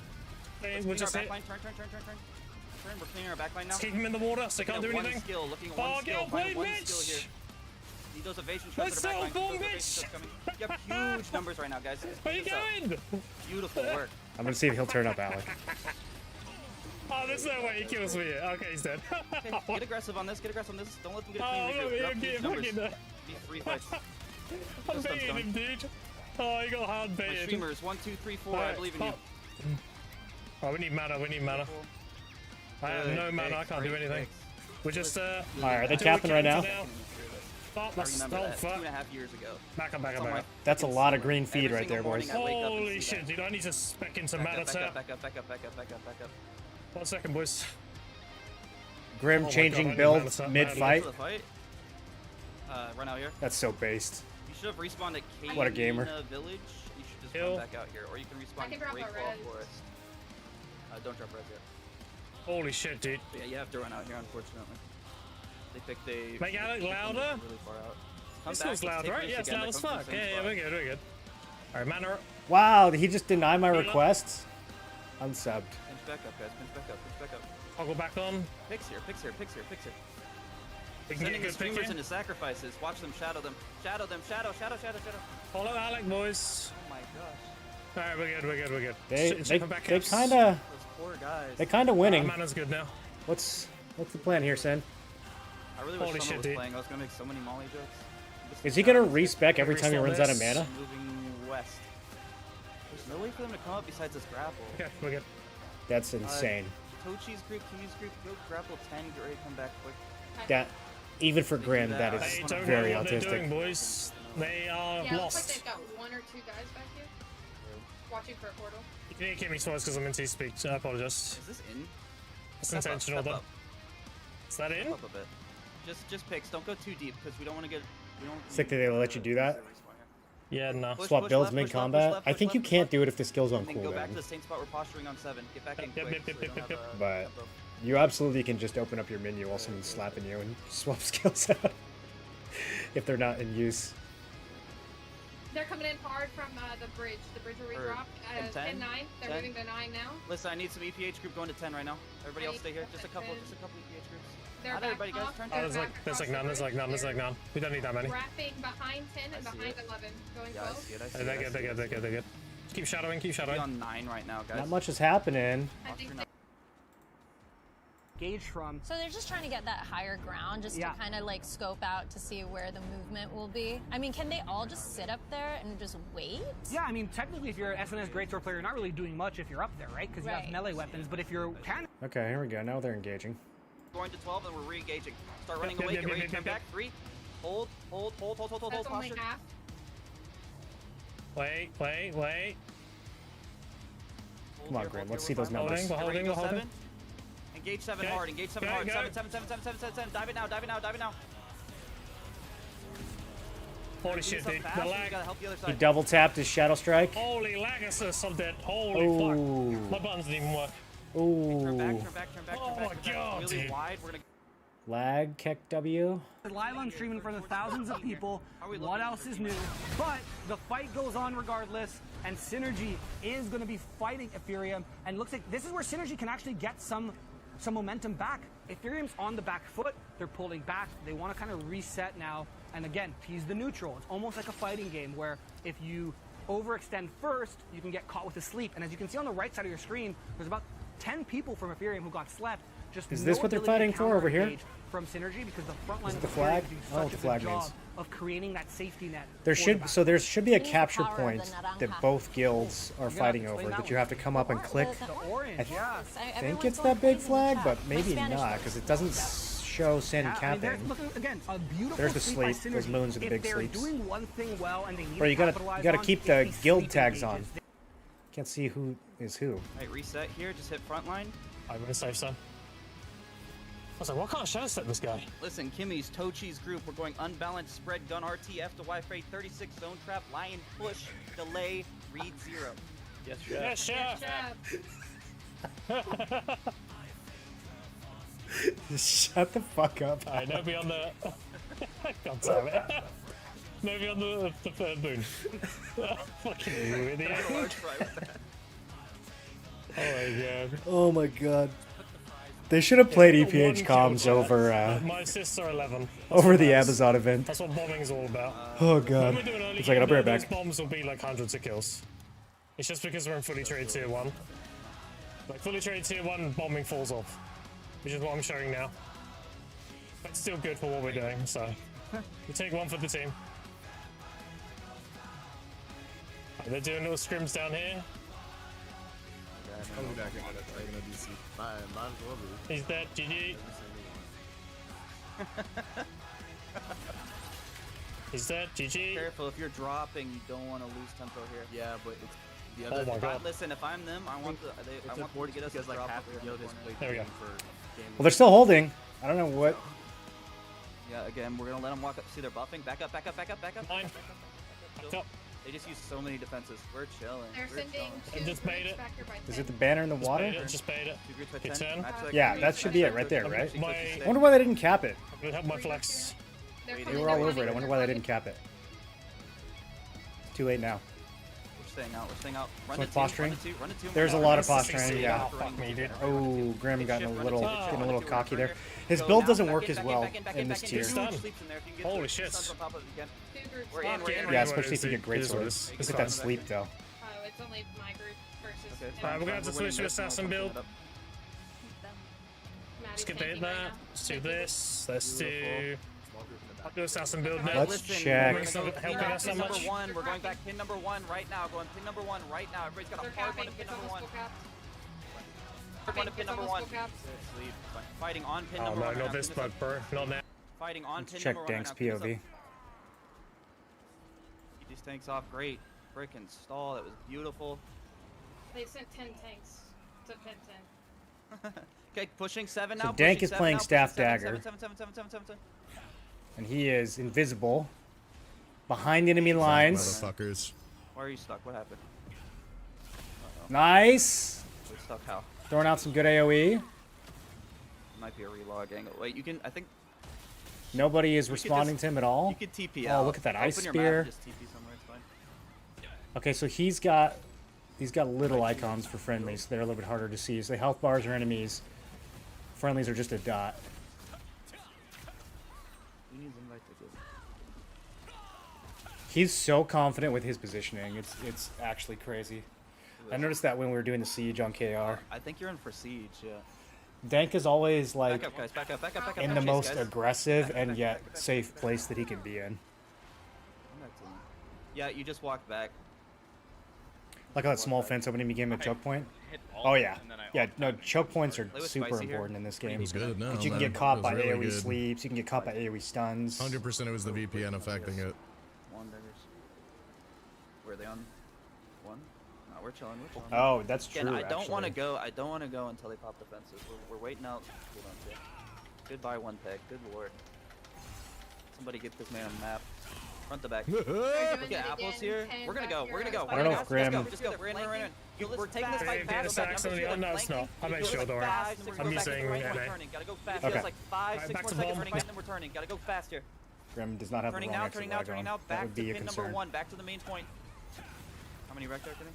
we'll Clean just our hit. backline. Turn. We're cleaning our backline now. Let's keep him in the water so they can't do Looking at anything. Looking at Oh, one get skill. off Find my one bitch. skill here. Need those evasion shots Let's to the sell backline. bomb, Those evasion bitch. shots coming. You have huge numbers right now, guys. Where you Keep this up. going? Beautiful work. I'm gonna see if he'll turn up, Alec. Oh, there's no way he kills me. Okay, he's dead. Okay, get aggressive on this. Don't let them get a Oh, clean look, regroup. Drop I'm huge getting numbers. fucking... Be 3 fights. I'm Just baiting stop him, dude. Oh, he got hard My baited. streamers, 1, 2, 3, 4. I Alright, believe in you. Oh, we need mana. I have no mana. I can't do anything. We're just, Alright, are they capping right now? Stop, I let's remember stop. that 2.5 years ago. Back up. It's on my That's a lot of green Every feed right there, single boys. morning I wake up and Holy see shit, that. dude. I need to spec in some Back mana up, tap. back up. 1 second, boys. Grim Oh my changing God, I need builds mana tap mid-fight. For the fight. Run out here. That's so based. You should have respawned at Kate What a gamer. Village. You should just Kill. run back out here, or you can respawn at Great Claw Forest. Don't drop res yet. Holy shit, dude. But yeah, you have to run out here, unfortunately. They picked a. Make Alec louder? Really far out. Come This back, feels loud, take right? risks Yeah, it's again, loud they as come from fuck. the same Yeah, spot. we're good. Alright, mana. Wow, did he just deny my Heal up. request? Unsubbed. Pinch back up, guys. Pinch back up. I'll go back on. Picks here. We can Sending get the good streamers picking. into sacrifices. Watch them. Shadow them. Shadow. Follow Alec, boys. Oh my gosh. Alright, we're good. They Shipping back they caps. kind of Those poor guys. they kind of Our winning. mana's good now. What's the plan here, Sen? I really Holy wish shit, someone was dude. playing. I was gonna make so many Molly jokes. Is he gonna respec every time he runs out of Restart mana? Moving west. There's no way for them to come up besides this grapple. Okay, we're good. That's insane. Tochi's group, Kiwi's group, go grapple 10, get ready to come back quick. That even for Grim, that They is They don't very know what they're doing, autistic. boys. They are Yeah, it looks like lost. they've got 1 or 2 guys back here. Watching for a portal. You can hear me twice because I'm in T-speak, so I apologize. Is this in? It's Step up, intentional, step though. up. Is that in? Step up a bit. Just picks. Don't go too deep because we don't want to get. We don't. Sick that they let you do that. Yeah, no. Push, Swap push builds left, mid-combat. push I think you left, can't do it if the skill's on and then go back to the cooldown. same spot we're posturing on 7. Get back in Yep, quick. yep, so we don't yep, have a- But a- you absolutely can just open up your menu while someone's slapping you and swap skills out if they're not in use. They're coming in hard from the bridge where we Or dropped. 10, 10-9. They're 10. moving to 9 now. Listen, I need some EPH group going to 10 right now. Everybody I else need stay here. to Just a put couple in. EPH groups. They're Not back everybody, guys. off. Turn. Oh, there's like none. There's like none. There's like none. We don't need that many. Wrapping behind 10 and I see behind it. 11. Going Yeah, I close. see it. I see They're it. good. They're good. They're good. They're good. Keep shadowing. Keep Be shadowing. on 9 right now, guys. Not much is happening. I think they Gauge from. So they're just trying to get that higher ground just Yeah. to kind of like scope out to see where the movement will be. I mean, can they all just sit up there and just wait? Yeah, I mean, technically, if you're an SNS Greatsword player, you're not really doing much if you're up there, right? Because you have Right. melee weapons. But if you're can Okay, here we go. Now they're engaging. Going to 12 and we're re-engaging. Start running Yep, away. yep, Get yep, ready yep, to turn yep, back. 3. Hold. That's only Posture. half. Wait. Come on, Grim. Let's see those numbers. We're holding. We're holding. Engage 7 Okay. hard. Engage 7 Okay, hard. go. 7. Dive it now. Holy shit, Fast, dude. so The you lag. gotta help the other He side. double tapped his Shadow Strike. Holy lag assist. I'm dead. Holy Ooh. fuck. My buttons didn't even work. Turn back. Ooh. Oh my God, Really dude. wide. We're gonna. Lag, Keck W. live on stream in front of thousands of people, Are we what looking else for is new? But the fight goes on regardless, and Synergy is going to be fighting Ethereum, and looks like this is where Synergy can actually get some momentum back. Ethereum's on the back foot, they're pulling back, they want to kind of reset now, and again, he's the neutral. It's almost like a fighting game where if you overextend first, you can get caught with a sleep, and as you can see on the right side of your screen, there's about 10 people from Ethereum who got slept. Just Is no this what they're ability to fighting for over here? counter-engage from Synergy because the front line Is it of the Ethereum flag? is doing Oh, such the a flag good job means. of creating that safety net. There for the should back. so there should be a Use the capture power of the point Naranja. that both guilds are You're gonna fighting have to over explain that that you have to come up and click. The orange, I yeah. think it's that big flag, but maybe not because it doesn't show Sin Yeah, I mean, capping. there's, look, again, a beautiful There's the sleep by sleep. Those Synergy. moons are the If big they're sleeps. doing one thing well and they need Bro, you to capitalize gotta on, keep it's the these guild sleep tags on. engages. Can't see who is who. Alright, reset here. Just hit front line. I'm gonna save some. I was like, why can't I shadow step this guy? Listen, Kimmy's, Tochi's group. We're going unbalanced spread, gun RT, F to Y freight, 36 zone trap, lion push, delay, read 0. Yes, chef. Shut the fuck up. Alright, nobody on the. God damn it. Nobody on the third moon. Fucking you idiot. Oh my god. Oh my god. They should have played EPH comms over My assists are 11. That's over what the matters. Amazon event. That's what bombing is all about. Oh When god. we're doing early It's like, I'll game, be right those back. bombs will be like hundreds of kills. It's just because we're in fully traded tier 1. Like fully traded tier 1, bombing falls off. Which is what I'm showing now. But it's still good for what we're doing, so. We take one for the team. Right, they're doing little scrims down here. He's dead, GG. He's dead, GG. Careful, if you're dropping, you don't want to lose tempo here. Yeah, but it's the Oh other. my god. Listen, if I'm them, I want It's I want them to get us because a like drop half over the here in guild the is corner. played There we the go. game for game. Well, they're still holding. I don't know what. Yeah, again, we're gonna let them walk up. See, they're buffing. Back up. Mine. Back up. They just use so many defenses. We're chilling. They're We're sending chilling. two just made groups it. back here by 10. Is it the banner in the Just water? bait it, just bait it. Two groups by Hit 10. 10. Match that Yeah, group. that should be it right there, Coach, right? coach, My- stay. I wonder why they didn't cap it. I'm gonna help my flex. They're They They coming, were all they're over it. I coming, wonder they're why they coming. didn't cap it. It's too late now. We're staying out. We're staying out. Run With to posturing? Run to two. There's a Run lot to of two. posturing, yeah. Oh, fuck me, dude. Oh, Grim Hit getting shift, a run to little two, getting a run little to two, cocky run there. here. His Go build now, doesn't back work in, as back in, well back in, back in in, this back in. tier. Two Done. sleeps in there. If you can get Holy two shit. stuns on top of it, you can. Two groups We're in, back we're here. in, Yeah, It especially if you is get great what it swords. is. Look It's at that fine. sleep though. Oh, it's only my group versus. Okay, it's him. fine, Alright, we're gonna have to we're winning switch to this, assassin we're build. winning it up. Maddie's Skip tanking it right that. now. Let's do this. Let's do. I'll do assassin build Alright, next. Let's listen, check. we're gonna go Helping pin us that number much? one. We're going back pin number one right now. Going pin number one right now. Everybody's got They're a hard one capping. to pin It's number almost one. full capped. Hard one to pin It's number almost one. full capped. Sleep. Fine. Fighting on pin Oh number no, one. not right now. this Pin bug, bro. Not now. Fighting on pin Check number one. Dank's right now. Pin this POV. up. Keep these tanks off. Great. Frickin' stall. That was beautiful. They sent 10 tanks to pin 10. Okay, pushing 7 So now. Dank pushing is 7 playing now, Staff pushing 7, Dagger. 7, 7, 7, 7, 7, 7. And he is invisible behind enemy lines. Motherfuckers. Why are you stuck? What happened? Nice. We're stuck how? Throwing out some good AoE. Might be a relog angle. Wait, you can. I think Nobody is could responding just- to him at all. you could TP Oh, out. look at that Open ice your spear. Map, just TP somewhere. It's fine. Okay, so he's got little icons for friendlies, so they're a little bit harder to see. So the health bars are enemies. Friendlies are just a dot. He's so confident with his positioning. It's actually crazy. I noticed that when we were doing the siege on KR. I think you're in for siege, yeah. Dank is always like Back up, guys. Back up, back up, back up. in back the chase, most guys. aggressive Back, and back, yet back, back, safe back, place back. that he can be in. Come back to me. Yeah, you just walked back. Like how that small fence opening became a choke point. Hit Oh alt, yeah, and then I yeah. alt No, tabbed choke points are Play with super spicy here. important in this game. It was good. No, Because you can man, get caught it by was really AoE good. sleeps. You can get caught by AoE stuns. 100% it was the VPN affecting it. One daggers. Where are they on? One? No, we're chilling. We're chilling. Oh, that's Again, true. I don't want to actually. go. I don't want to go until they pop the fences. We're waiting out. Hold on, Jay. Goodbye, one peg. Good lord. Somebody get this man a map. Front to back. Look at apples here. We're gonna go. We're gonna go. I don't know if Let's Grim- go. Just go. We're in. We're in. We're taking this fight If fast. it's stacks on the no, it's not. I'm not sure, don't worry. I'm using NA. Gotta go fast. Okay. It's like 5, 6 back more to seconds bomb. turning, and then we're turning. Gotta go fast here. Grim does not have Turning the wrong now, exit turning now, lag turning on. now. That Back would to be a pin concern. number 1. Back to the main point. How many rec there, Kenny?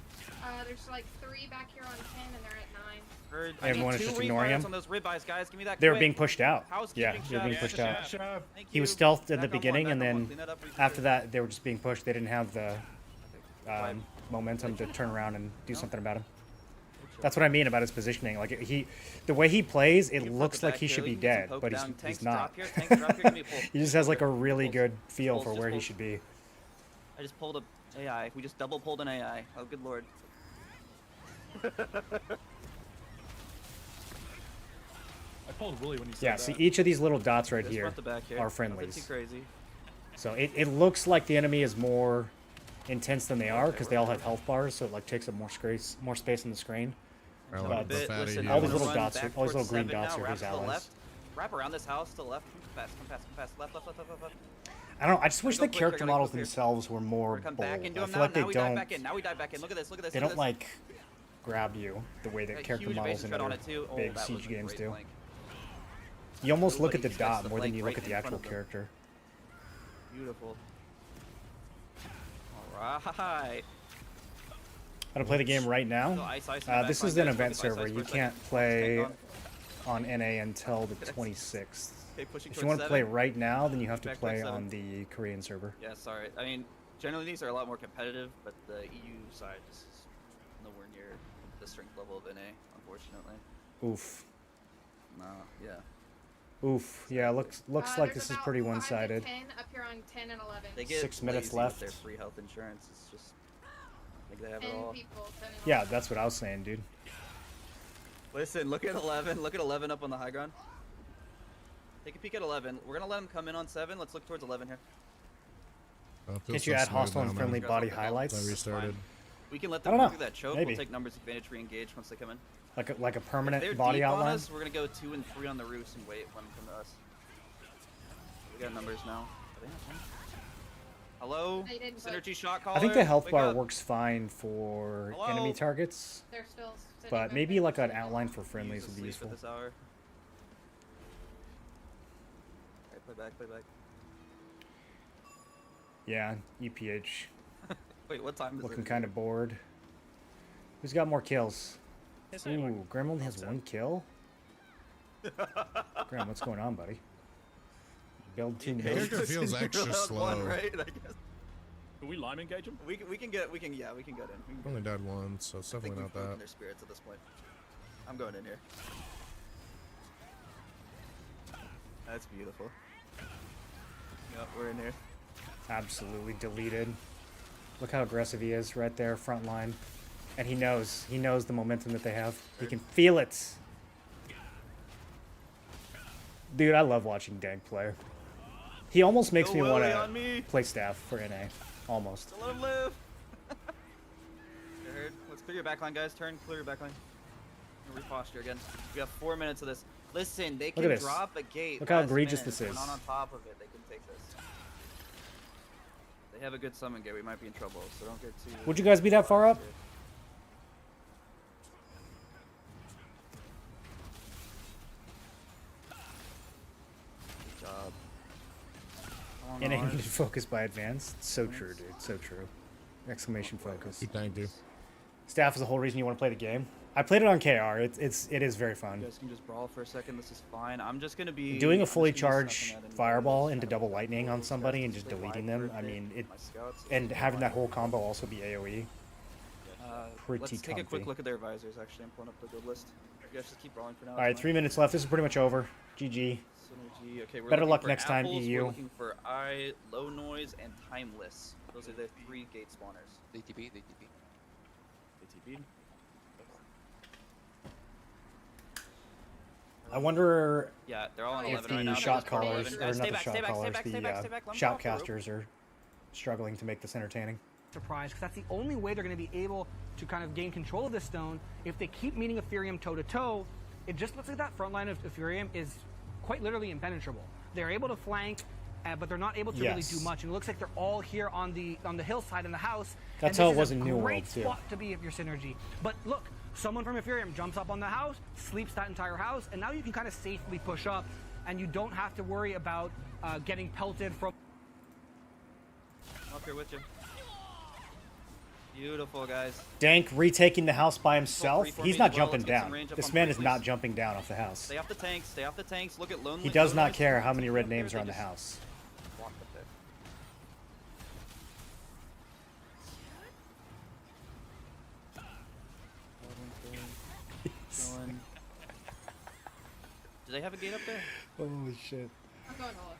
There's like 3 back here on 10, and they're at 9. Heard. Everyone I is need 2 just ignoring refires him. on those ribeyes, guys. Give me that. They were quick. being pushed out. Housekeeping Yeah, they were being shove. pushed out. Thank He was you. stealthed in Back the on beginning, one, and back on one. then Clean that up, reset after it. that, they were just being pushed. They didn't have the momentum to turn around and do something about him. That's what I mean about his positioning. Like the way he plays, it looks like he should be dead, but he's not. He just has like a really good feel for where he should be. I just pulled a AI. We just double pulled an AI. Oh, good lord. I pulled Willie when you said Yeah, that. see, each of these little dots right Just here front to back here. are Nothing friendlies. too crazy. So it looks like the enemy is more intense than they are because they all have health bars, so it like takes up more space on the screen. I Jump like a the bit. fatty Listen, here. All these I'm gonna little run dots back all these little towards green 7 dots now. are Wrap his to the allies. left. Wrap around this house to the left. Come fast, come fast, come fast. Left, left, left, left, left, left. I don't know. I just wish Gotta the go clear, character gotta go models clear. themselves were more We're gonna come bold. back into I him feel now. like they Now we dive don't. back in. Now we dive back in. Look at this. Look at this. They look don't at this. like grab you the way that A character huge models base in tread on other it too. Oh, big that was siege a games great do. flank. You almost look at Nobody the dot tries to more than flank you right look at the in front actual of them. character. Beautiful. All right. I'm gonna play the game right So now. ice, ice in the back This line, is an guys. event Focus, ice, server. ice You for a second. can't Take play on. on NA until the 26th. Okay, pushing If you want to towards play 7. right now, then you have to Back towards play 7. on the Korean server. Yeah, sorry. I mean, generally these are a lot more competitive, but the EU side is nowhere near the strength level of NA, unfortunately. Oof. No, yeah. Oof. Yeah, looks like There's this is about pretty 5 to one-sided. 10 up here on 10 and 11. They get 6 minutes lazy left. with their free health insurance. It's just, I think they have 10 it all. people, 10 and Yeah, 11. that's what I was saying, dude. Listen, look at 11. Look at 11 up on the high ground. Take a peek at 11. We're gonna let him come in on 7. Let's look towards 11 here. Oh, it feels Can't you so add smooth hostile now, and man. friendly Guys, body what the hell? highlights? I restarted. We can let I them don't go know. through that choke. Maybe. We'll take numbers advantage, re-engage once they come in. Like a If permanent they're body deep on outline? us, we're gonna go 2 and 3 on the roofs and wait when they come to us. We got numbers now. Are they not coming? Hello? They didn't put- Synergy shot caller? I think the health Wake bar up. works fine for Hello? enemy targets, They're still sitting but back maybe there. like an outline for Use friendlies the would be sleep at useful. this hour. Alright, play back, play back. Yeah, EPH. Wait, what time is Looking it? kind of bored. Who's got more kills? Ooh, Grim only has 1 kill? Grim, what's going on, buddy? Build 2 Character nodes? feels extra Round slow. one, right? I guess. Can we lime engage him? We can get in. We can get in. Only died once, so it's I think definitely we've not broken that. their spirits at this point. I'm going in here. That's beautiful. Yep, we're in here. Absolutely deleted. Look how aggressive he is right there, front line. And he knows the momentum that they have. He can feel it. Dude, I love watching Dank play. He almost makes Go me want Willie on me. to play staff for NA. Almost. So let him live. You heard? Let's clear your backline, guys. Turn, clear your backline. Reposture again. We have 4 minutes of this. Listen, they Look can at this. drop a gate. Look how last egregious minute. this We're is. not on top of it. They can take this. They have a good summon gate. We might be in trouble, so don't get too. Would you guys be that far up? Good job. NA needed focus by advance. So true, dude. So true. Exclamation focus. He thanked you. Staff is the whole reason you want to play the game. I played it on KR. It is very You fun. guys can just brawl for a second. This is fine. I'm just gonna be Doing a I'm just fully gonna be charged sucking that in fireball because into I double don't lightning on those somebody guys and just just play deleting wide them. for a I bit. mean, it My scouts and just having play that whole wide. combo also be AOE. Pretty Let's take a quick comfy. look at their advisors. Actually, I'm pulling up the good list. You guys just keep brawling for now. All right, 3 minutes left. This is pretty much over. GG. Synergy. Okay, we're Better looking luck for next time, apples, EU. We're looking for eye, low noise, and timeless. Those are the 3 gate spawners. They TP. They TP'd. I wonder Yeah, they're all on if 11 the right now. shot They're just callers, 11. or Guys, not stay the back, shot stay back, stay callers, back, stay back, stay the back. Let me talk, group. shoutcasters are struggling to make this entertaining. Surprise, because that's the only way they're going to be able to kind of gain control of this stone. If they keep meeting Ethereum toe to toe, it just looks like that front line of Ethereum is quite literally impenetrable. They're able to flank, but they're not able to really do much. And it looks like they're all here on the hillside in the house. That's and how this it was is a in New World, great too. spot to be if you're synergy. But look, someone from Ethereum jumps up on the house, sleeps that entire house, and now you can kind of safely push up, and you don't have to worry about getting pelted from. I'm up here with you. Beautiful, guys. Dank retaking the house by himself. Free for He's me not as well. jumping Let's get some down. range up This on man free, is not please. jumping down off the house. Stay off the tanks. Stay off the tanks. Look at lonely. He does not Lonely's care how team many up red there, names they are on the just house. walked up there. Going. Do they have a gate up there? Holy shit. I'm going to look.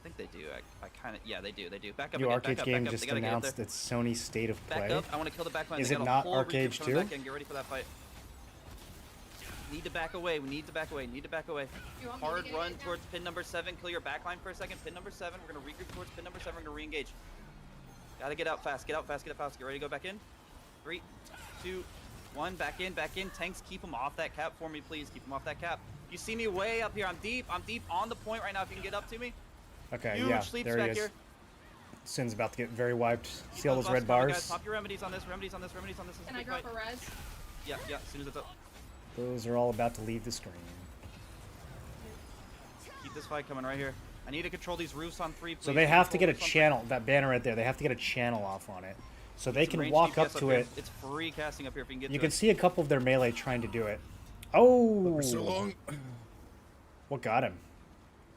I think they do. I kind of. Yeah, they do. They do. Back up. New again, Arcade back up, game back up. just They gotta get up announced there. its Sony State of Back Play. up. I want to kill the back line. Is They it got a not whole Arcade recruit coming 2? back in. Get ready for that fight. Need to back away. We need to back away. Need to back away. You want me to Hard get run it now? towards pin number 7. Kill your back line for a second. Pin number 7. We're gonna regroup towards pin number 7. We're gonna re-engage. Gotta get out fast. Get out fast. Get out fast. Get ready to go back in. 3, 2, 1. Back in. Back in. Tanks, keep them off that cap for me, please. Keep them off that cap. You see me way up here. I'm deep. I'm deep on the point right now. If you can get up to me. Okay, Huge yeah, sleeps there he back is. here. Sin's about to get very wiped. See all those Buff red coming, bars? Guys. Pop your remedies on this. Remedies on this. Remedies on this. This is a Can I big drop fight. a res? Yeah, yeah. As soon as it's up. Those are all about to leave the screen. Keep this fight coming right here. I need to control these roofs on 3, please. So they have to get a Control roofs on channel, that banner right there, they have to get a channel off on it. So they Some can ranged walk DPS up to here. it. It's free casting up here if you can get You to can it. see a couple of their melee trying to do it. Oh! For so long. What got him?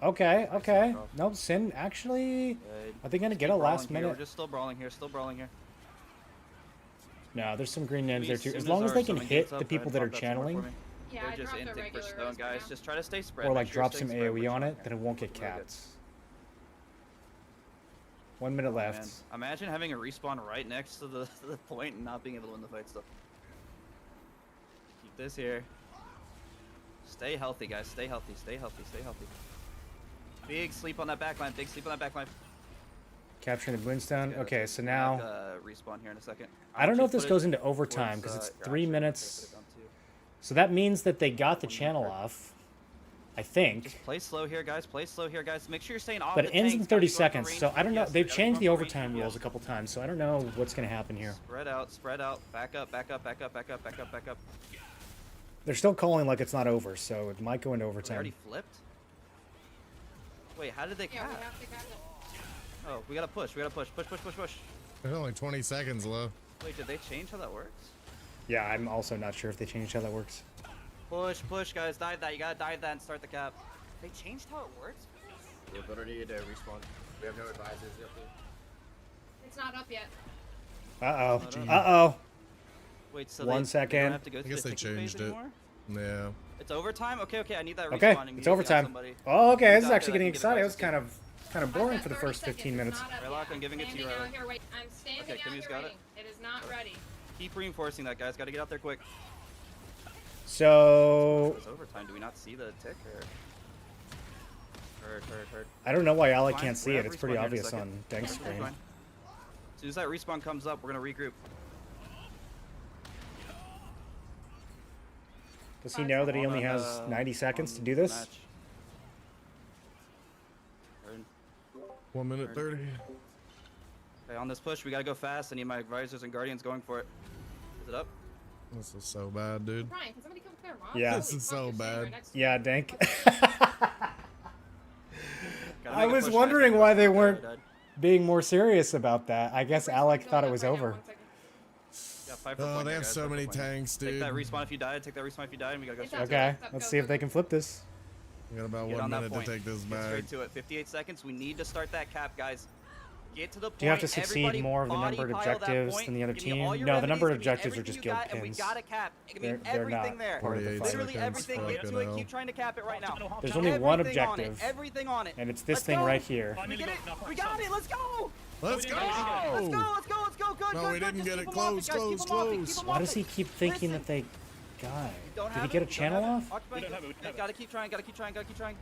Okay, okay. No, Sin actually... Good. Are they going to Just get keep a brawling last here. minute? We're just still brawling here. Still brawling here. No, there's some green names there As too. soon As long as our they can summon hit gates the up, go people ahead that are and pop that some more channeling, for me. Yeah, They're I just dropped a inting for regular stone, res for guys. now. Just try to stay spread. or Make like sure you're drop staying some spread. We're AoE on chilling it, here. then it won't get We're really good. capped. 1 minute left. Man, imagine having a respawn right next to the point and not being able to win the fight still. Keep this here. Stay healthy, guys. Stay healthy. Stay healthy. Stay healthy. Big sleep on that backline. Big sleep on that backline. Capturing the Moonstone. Yeah, Okay, that's so it. now... Respawn here in a second. I don't know if this Put it goes into overtime towards, because it's here, 3 actually, minutes. put it down too. So that means that they got the channel off, I think. Just play slow here, guys. Play slow here, guys. Make sure you're staying off But the it ends in tanks, 30 guys. Go after seconds, range so I don't know. DPS. They've Gotta changed go the after range overtime DPS. rules a couple times, so I don't know what's going to happen here. Spread out, spread out. Back up, back up, back up, back up, back up, back up. They're still calling like it's not over, so it might go into They overtime. already flipped? Wait, how did they Yeah, cap? we have to grab it. Oh, we gotta push. We gotta push. Push, push, push, push. There's only 20 seconds left. Wait, did they change how that works? Yeah, I'm also not sure if they changed how that works. Push, push, guys. Dive that. You gotta dive that and start the cap. They changed how it works? The ability to respawn. We have no advisors yet. It's not up yet. Uh-oh. Hold on. Uh-oh. Wait, so 1 they second. don't have to go I through guess the they ticking phase changed it. anymore? Yeah. It's overtime? Okay, okay. I need that respawn Okay, immediately it's on overtime. somebody. Oh, okay, this is Got actually that, I getting can get exciting. It was advices kind of I've boring got for the 30 first 15 seconds. minutes. It's not up Raylock, yet. I'm giving it to you, Standing out Raylock. here, wait. I'm standing Okay, out Kimmy's here got it. waiting. It is not ready. Keep reinforcing that, guys. Gotta get out there quick. So, It's overtime. Do we not see the tick or? Heard. I don't know why Alec Fine, can't see we're it. at It's pretty respawn here in a obvious second. on Dank's We're screen. fine. As soon as that respawn comes up, we're gonna regroup. Does he know that he On only on, has 90 seconds on to do this? match. Heard. 1 minute 30. Okay, on this push, we gotta go fast. I need my advisors and guardians going for it. Is it up? This is so bad, dude. Brian, can somebody come clear mom? Yeah. This is so bad. Yeah, Dank. Gotta I make a was push, guys. wondering Make a why push. they Okay, weren't dead. being more serious about that. I guess Alec thought it was over. Yeah, 5 for Oh, point they here, have guys, so 5 for many point. tanks, Take dude. that respawn if you died. Take that respawn if you died, and we gotta go straight. Okay, let's see if they can flip this. We got about Get 1 on that minute to point. take this Get back. straight to it. 58 seconds. We need to start that cap, guys. Get to the point. Do you have to succeed Everybody more of the body numbered pile that objectives point. than the other Give me all team? your No, the numbered remedies, give me objectives are everything just you guild got, and we pins. got a cap. Give me They're everything not there. part of the 48 fight. Literally seconds, everything. Get fucking to it. hell. Keep trying to cap it right now. There's only one Everything on it, objective. everything on it. And it's this Let's thing go. right here. We get it. We got it. Let's go. Let's go! Let's go. Let's go. Let's go. Good. No, good, we good. didn't Just get keep it. them off Close, guys. Keep close, them off it. close. Keep them Why off does he it. keep thinking Listen. that they got? Don't Did have he it. get a We don't channel have off? it. Occupy. We don't have it. We don't have it. Gotta keep trying. Gotta keep trying. Gotta keep trying.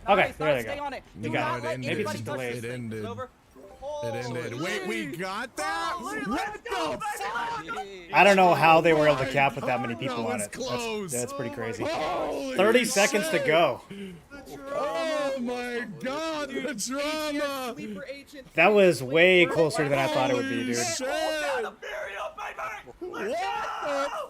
Okay, Nice, there they Stay go. on it. They Do got not it. let Maybe anybody it's just touch delayed. this It thing. ended. It's over. It ended. Wait, we got that? What the fuck? I don't know how they were able to cap with that many God, people that on was it. close. That's pretty crazy. Holy 30 seconds to shit. go. Oh my god, the drama! That was way closer than I thought it would be, dude. Shit. What the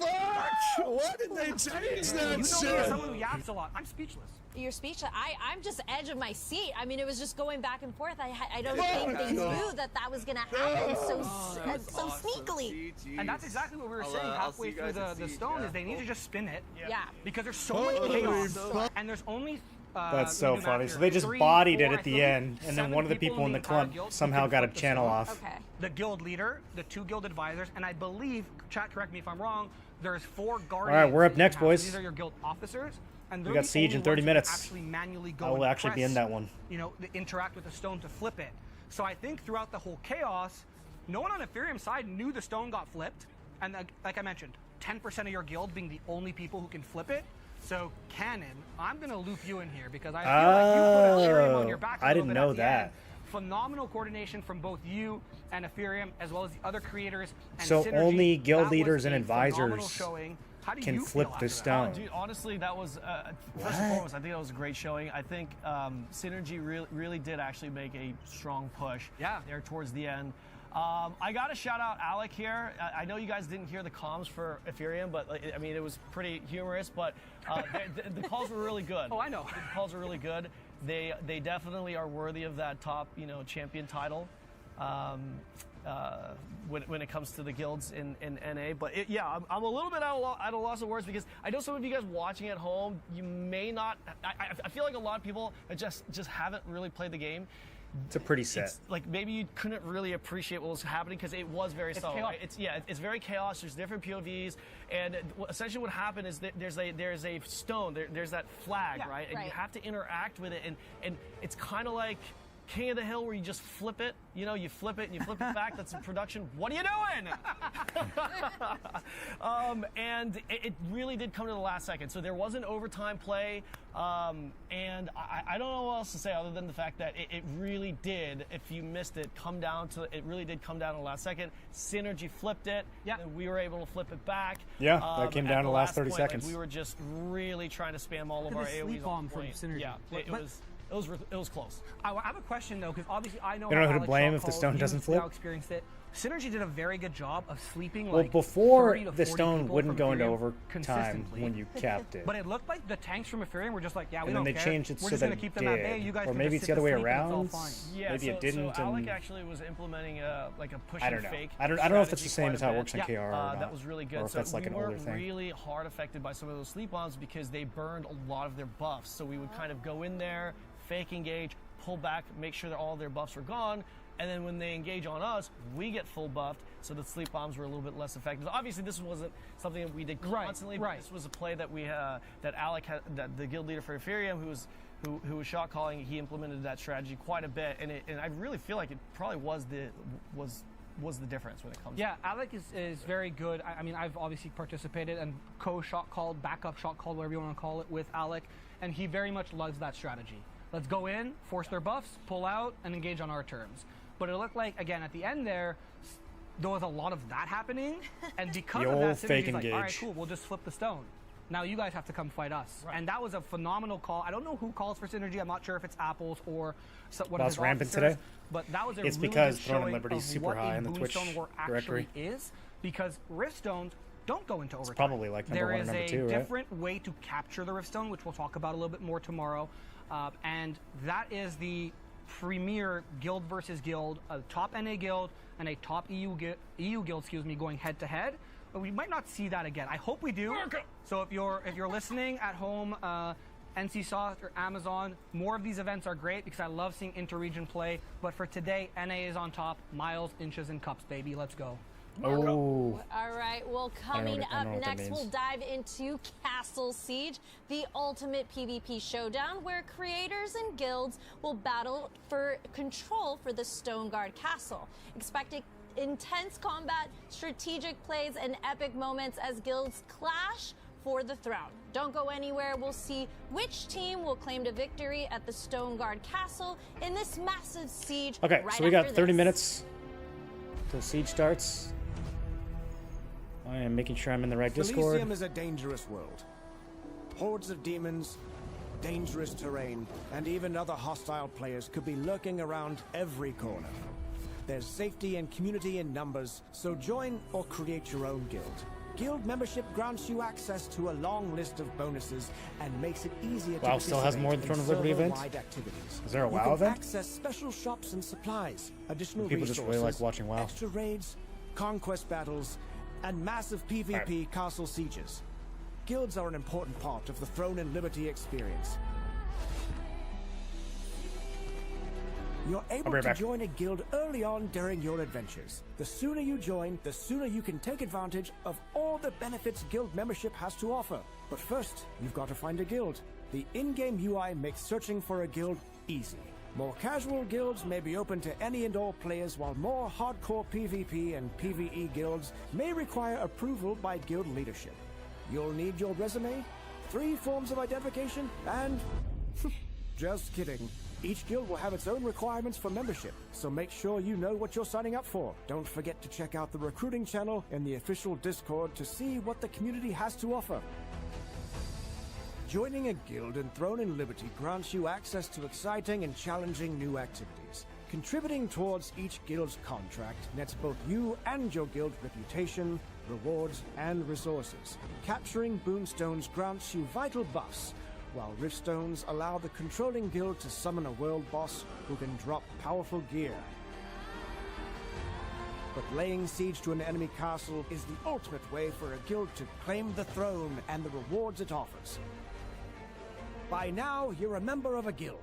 fuck? Why did they change that You know, shit? as someone who yaps a lot, I'm speechless. You're speechless. I'm just edge of my seat. I mean, it was just going back and forth. I don't think they knew that was going to happen so sneakily. And that's exactly what we were saying halfway through the stone is they need to just spin it. Yeah. Because there's so much Holy chaos. fuck. And there's only That's so funny. So they just bodied it at the end, and then one of the people in the clump somehow got a channel off. Okay. The guild leader, the 2 guild advisors, and I believe, chat, correct me if I'm wrong, there's 4 guardians. All right, we're up that you next, have. So boys. These are your guild officers. And We they're got the siege only in 30 ones who minutes. Actually manually go I will and actually be press, in that one. You know, interact with the stone to flip it. So I think throughout the whole chaos, no one on Ethereum side knew the stone got flipped. And like I mentioned, 10% of your guild being the only people who can flip it. So Cannon, I'm gonna loop you in here because I feel like you put Ethereum on your back. I didn't know that. Phenomenal coordination from both you and Ethereum, as well as the other creators. And So Synergy. only guild That was leaders and a phenomenal advisors showing. How do can you flip feel the after that? stone. Dude, honestly, that was first and foremost. I think that was a great showing. I think Synergy really did actually make a strong push. Yeah. There towards the end. I got to shout out Alec here. I know you guys didn't hear the comms for Ethereum, but I mean it was pretty humorous. But the calls were really good. Oh, I know. The calls were really good. They definitely are worthy of that top champion title. When it comes to the guilds in NA. But yeah, I'm a little bit at a loss of words because I know some of you guys watching at home, you may not, I feel like a lot of people that just haven't really played the game. It's a pretty set. It's like maybe you couldn't really appreciate what was happening because it was very slow. chaos. It's very chaos. There's different POVs, and essentially what happened is that there's a stone. There's that flag, Yeah, right? And right. you have to interact with it, and it's kind of like King of the Hill where you just flip it. You flip it and you flip it back. That's in production. What are you doing? And it really did come to the last second. So there was an overtime play, and I don't know what else to say other than the fact that it really did, if you missed it, it really did come down to the last second. Synergy flipped it, Yeah. and we were able to flip it back. Yeah, that came at down to the last 30 point, like, seconds. we were just really trying to spam all of Look our at the AoEs sleep on bomb from point. Synergy. Yeah, But- it was close. I have a question though, because obviously I know. You don't know how who to Alex blame Shaw if the called. stone You've doesn't flip? now experienced it. Synergy did a very good job of sleeping Well, like before 30 to the 40 stone people wouldn't from go into Ethereum overtime consistently. when you capped it. But it looked like the tanks from Ethereum were just like, yeah, we And then don't they care. changed it We're so just that gonna it keep them at bay. did. You guys Or can maybe just it's the other way sit asleep and around. it's all fine. Yeah, Maybe it so didn't. Alec and actually was implementing like a push I don't and know. fake. I don't know if it's the strategy same as quite how a it works in bit. KR or That not, was really good. or if So that's like we an older were thing. really hard affected by some of those sleep bombs because they burned a lot of their buffs. So we would kind of go in there, fake engage, pull back, make sure that all their buffs are gone. And then when they engage on us, we get full buffed, so the sleep bombs were a little bit less effective. Obviously, this wasn't something that we did constantly, but this was a play that that Alec had, that the guild leader for Ethereum, who was shot calling, he implemented that strategy quite a bit, and I really feel like it probably was the difference when it comes. Yeah, Alec is very good. I mean, I've obviously participated and co-shot called, backup shot called, whatever you want to call it, with Alec, and he very much loves that strategy. Let's go in, force their buffs, pull out, and engage on our terms. But it looked like, again, at the end there was a lot of that happening, and because The of that, old fake Synergy's like, all right, engage. cool, we'll just flip the stone. Now you guys have to come fight us. Right. And that was a phenomenal call. I don't know who calls for Synergy. I'm not sure if it's Apples or one Well, of it's his rampant officers, today? But that was a It's really because good Throne of showing Liberty is of super what high a in the Twitch Boonstone war directory. actually is, because Rift Stones don't go into overtime. probably like number There one and is number a two, right? different way to capture the Rift Stone, which we'll talk about a little bit more tomorrow, and that is the premier guild versus guild, a top NA guild and a top EU guild, going head to head. But we might not see that again. I hope we do. So if you're listening at home, NCSoft or Amazon, more of these events are great because I love seeing inter-region play. But for today, NA is on top. Miles, inches, and cups, baby. Let's go. Oh. All right. Well, coming up next, we'll dive into Castle Siege, the ultimate PvP showdown where creators and guilds will battle for control for the Stone Guard Castle. Expect intense combat, strategic plays, and epic moments as guilds clash for the throne. Don't go anywhere. We'll see which team will claim the victory at the Stone Guard Castle in this massive siege. Okay, right so we got after 30 this. minutes till siege starts. I am making sure I'm in the right Discord. Elysium is a dangerous world. Hordes of demons, dangerous terrain, and even other hostile players could be lurking around every corner. There's safety and community in numbers, so join or create your own guild. Guild membership grants you access to a long list of bonuses and makes it easier to WoW still has more than Throne of Liberty events? activities. Is there a You WoW can event? access special shops and supplies, additional People just resources, really like watching WoW. extra raids, conquest battles, and massive PvP castle sieges. Guilds are an important part of the Throne and Liberty experience. You're able right to back. join a guild early on during your adventures. The sooner you join, the sooner you can take advantage of all the benefits guild membership has to offer. But first, you've got to find a guild. The in-game UI makes searching for a guild easy. More casual guilds may be open to any and all players, while more hardcore PvP and PvE guilds may require approval by guild leadership. You'll need your resume, 3 forms of identification, and... just kidding. Each guild will have its own requirements for membership, so make sure you know what you're signing up for. Don't forget to check out the recruiting channel in the official Discord to see what the community has to offer. Joining a guild in Throne and Liberty grants you access to exciting and challenging new activities. Contributing towards each guild's contract nets both you and your guild reputation, rewards, and resources. Capturing boonstones grants you vital buffs, while riftstones allow the controlling guild to summon a world boss who can drop powerful gear. But laying siege to an enemy castle is the ultimate way for a guild to claim the throne and the rewards it offers. By now, you're a member of a guild.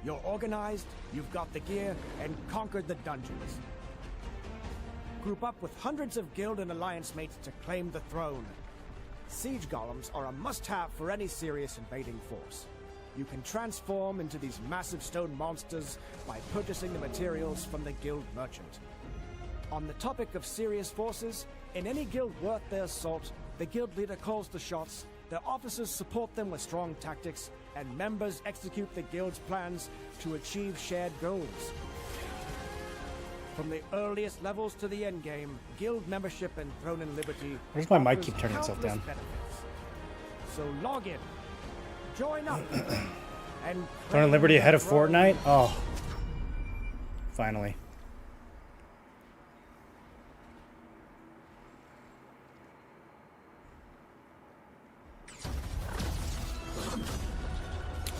You're organized, you've got the gear, and conquered the dungeons. Group up with hundreds of guild and alliance mates to claim the throne. Siege golems are a must-have for any serious invading force. You can transform into these massive stone monsters by purchasing the materials from the guild merchant. On the topic of serious forces, in any guild worth their salt, the guild leader calls the shots, their officers support them with strong tactics, and members execute the guild's plans to achieve shared goals. From the earliest levels to the endgame, guild membership in Throne and Liberty. Why does my mic offers keep turning itself countless down? benefits. So log in, join up, and Throne and Liberty ahead of Fortnite? Oh. Finally.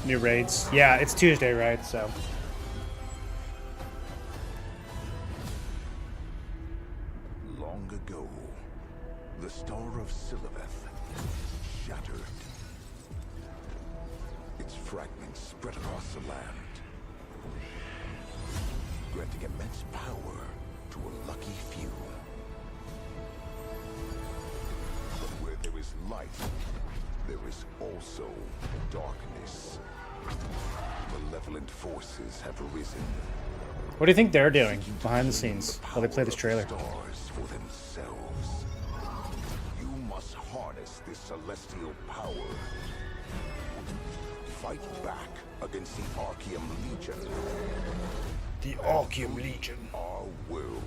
New raids. Yeah, it's Tuesday, right? So. Long ago, the star of Siliveth shattered. Its fragments spread across the land, granting immense power to a lucky few. But where there is light, there is also darkness. Malevolent forces have arisen. What do you think they're doing behind the scenes while they play this trailer? Stars for themselves. You must harness this celestial power. Fight back against the Archeum Legion. The Archeum Legion. Our world.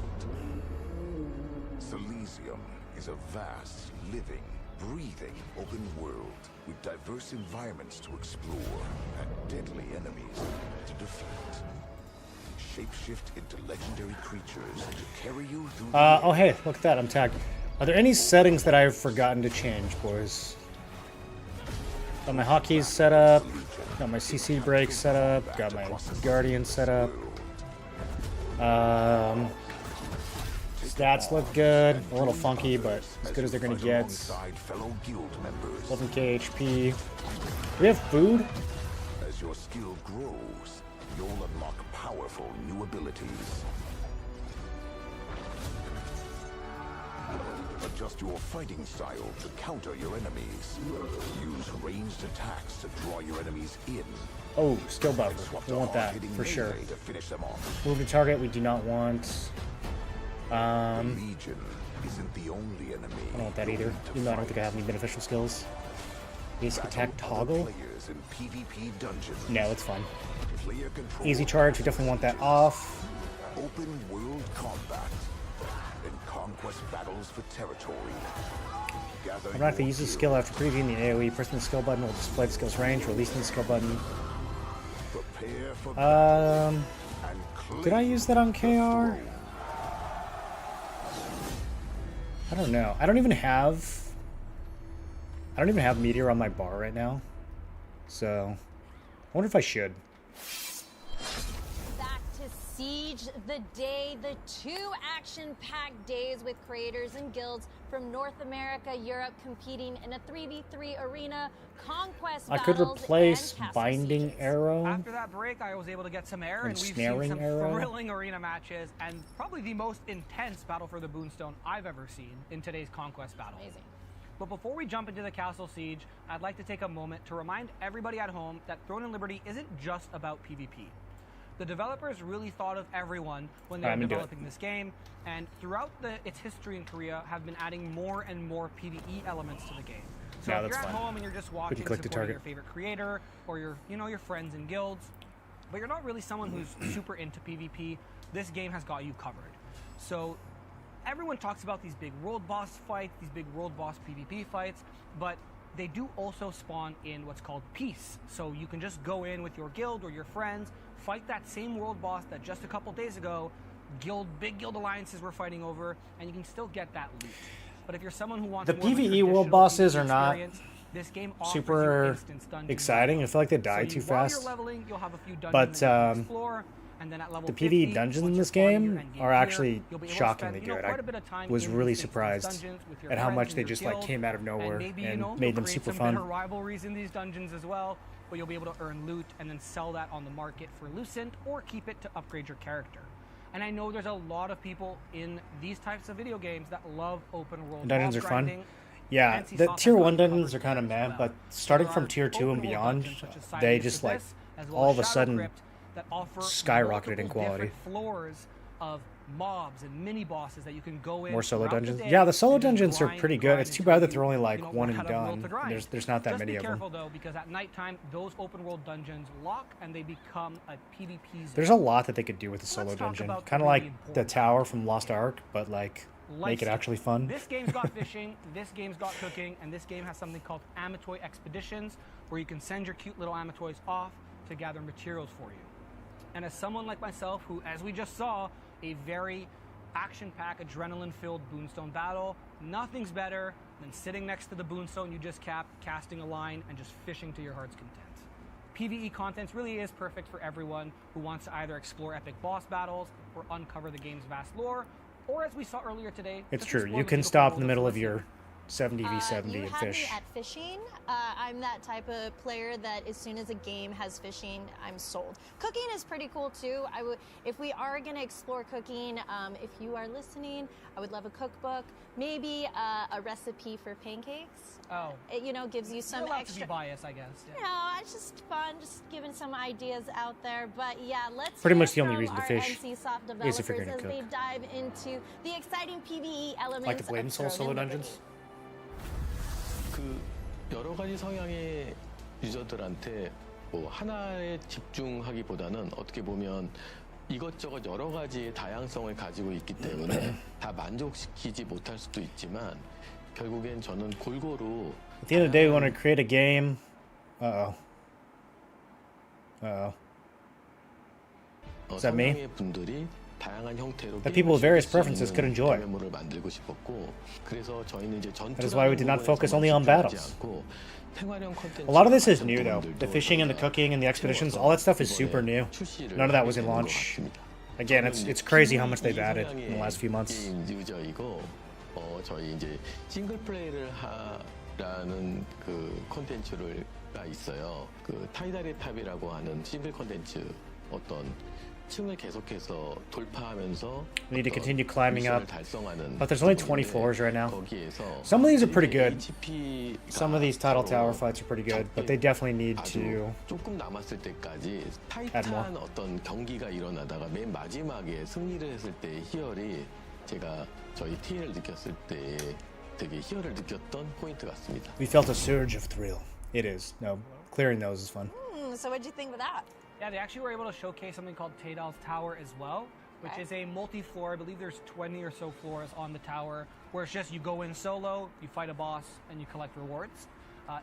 Silesium is a vast, living, breathing open world with diverse environments to explore and deadly enemies to defeat. Shapeshift into legendary creatures to carry you through Oh hey, look at that, I'm tagged. Are there any settings that I've forgotten to change, boys? Got my hotkeys set up. Got my CC break set up. Got my Guardian set up. Stats look good. A little funky, but as good as they're gonna get. 11k HP. Do we have food? As your skill grows, you'll unlock powerful new abilities. Adjust your fighting style to counter your enemies. Use ranged attacks to draw your enemies in. Oh, skill buffer. We want that for sure. To finish them off. Move to target. We do not want. Legion isn't the only enemy. I don't want that either. Even though I don't think I have any beneficial skills. Basic attack toggle. No, it's fine. Easy charge. We definitely want that off. Open world combat and conquest battles for territory. I'm not going to use the skill after previewing the AoE. Pressing the skill button will display the skill's range. Releasing the skill button. Did I use that on KR? I don't know. I don't even have Meteor on my bar right now. So, I wonder if I should. Back to Siege, the day, the 2 action-packed days with creators and guilds from North America, Europe competing in a 3v3 arena, Conquest I could battles replace and Binding sieges. Arrow. After that break, I was able to get some air, and we've seen Snaring some Arrow. thrilling arena matches, and probably the most intense battle for the Boonstone I've ever seen in today's Conquest battle. Amazing. But before we jump into the Castle Siege, I'd like to take a moment to remind everybody at home that Throne and Liberty isn't just about PvP. The developers really thought of everyone when they were developing this game, and throughout its history in Korea have been adding more and more PvE elements to the game. So if you're at home and you're just watching, supporting your favorite creator or your friends and guilds, but you're not really someone who's super into PvP, this game has got you covered. So everyone talks about these big world boss fights, these big world boss PvP fights, but they do also spawn in what's called peace. So you can just go in with your guild or your friends, fight that same world boss that just a couple days ago big guild alliances were fighting over, and you can still get that loot. But if you're someone who wants The more of a PvE world traditional bosses PvP are not this game offers super you instance dungeons exciting. I feel like they die too while fast. you're leveling, you'll have a few dungeons But that you can explore, and then at level the 50, PvE dungeons in once this you're farming your game endgame are gear, actually you'll be able to shockingly spend, good. quite a bit of I time was in really these instance surprised dungeons with your at how friends much and they your just like guild, came out of and nowhere maybe, and you'll made them create super some fun. bitter rivalries in these dungeons as well, but you'll be able to earn loot and then sell that on the market for Lucent or keep it to upgrade your character. And I know there's a lot of people in these types of video games that love open world Dungeons boss are fun. grinding. Yeah, NC the Soft tier has 1 got you dungeons are covered kind of there as meh, well. but starting There from are tier 2 and open world beyond, dungeons such as Side they Abyss just like Abyss, as well all as of a Shadow sudden Crypt that offer skyrocketed in multiple quality. different floors of mobs and mini bosses that you can go in. More solo throughout dungeons. day Yeah, the solo and then dungeons are grind, pretty good. grind It's too until bad that you, they're only like you know, one run and out of will to done. grind. There's not that Just many be of them. careful though, because at nighttime those open world dungeons lock and they become a PvP zone. There's a lot that they could do with the solo Let's talk dungeon. about Kind of really like the important tower from Lost Ark, but like make it Lifestyle. actually fun. This game's got fishing, this game's got cooking, and this game has something called Amatoy Expeditions, where you can send your cute little Amatoys off to gather materials for you. And as someone like myself, who, as we just saw, a very action-packed, adrenaline-filled Boonstone battle, nothing's better than sitting next to the Boonstone you just capped, casting a line, and just fishing to your heart's content. PvE content really is perfect for everyone who wants to either explore epic boss battles or uncover the game's vast lore, or as we saw earlier today, It's just true. explore You the can beautiful stop in world the middle of Felicity. your 70v70 You and had fish. me at fishing. I'm that type of player that as soon as a game has fishing, I'm sold. Cooking is pretty cool too. If we are going to explore cooking, if you are listening, I would love a cookbook, maybe a recipe for pancakes. Oh. It, gives you some You're allowed extra. to be biased, I guess. Yeah. It's just fun, just giving some ideas out there. But yeah, let's Pretty hear much the only from reason to our fish NC Soft is developers if you're gonna as they cook. dive into the exciting PvE elements Like the Blade and of Soul Throne solo and Liberty. dungeons. 그 여러 가지 성향의 유저들한테 뭐 하나에 집중하기보다는 어떻게 보면 이것저것 여러 가지의 다양성을 가지고 있기 때문에 다 만족시키지 못할 수도 있지만 결국엔 저는 골고루 At the end of the day, we want to create a game. Is that me? 성향의 분들이 다양한 형태로 that people with various 게임을 preferences 즐길 수 could 있는 enjoy. 게임물을 만들고 싶었고, 그래서 저희는 이제 That is why we did not 전투라는 focus 부분에서만 only on 집중하지 battles. 않고 생활형 콘텐츠 A lot of this is new though. 분들도 The fishing and the 저희가 cooking and the expeditions, all that stuff is super new. 출시를 None of that 하게 was in 되는 것 launch. 같습니다. Again, it's crazy how much they've added in the last few months. 게임 유저이고 저희 이제 싱글 플레이를 하라는 그 콘텐츠가 있어요. 그 타이다리 탑이라고 하는 싱글 콘텐츠 어떤 층을 계속해서 돌파하면서 We need to continue climbing up. 달성하는 But there's only 20 floors right now. 거기에서 Some of these are pretty good. HP가 Some of these title tower fights are pretty good, but they definitely need to 조금 남았을 때까지 add more. 타이트한 어떤 경기가 일어나다가 맨 마지막에 승리를 했을 때 희열이 제가 저희 TN을 느꼈을 때 되게 희열을 느꼈던 포인트 같습니다. We felt a surge of thrill. It is. No, clearing those is fun. So what'd you think of that? Yeah, they actually were able to showcase something called Taydal's Tower as well, which is a multi-floor. I believe there's 20 or so floors on the tower, where it's just you go in solo, you fight a boss, and you collect rewards.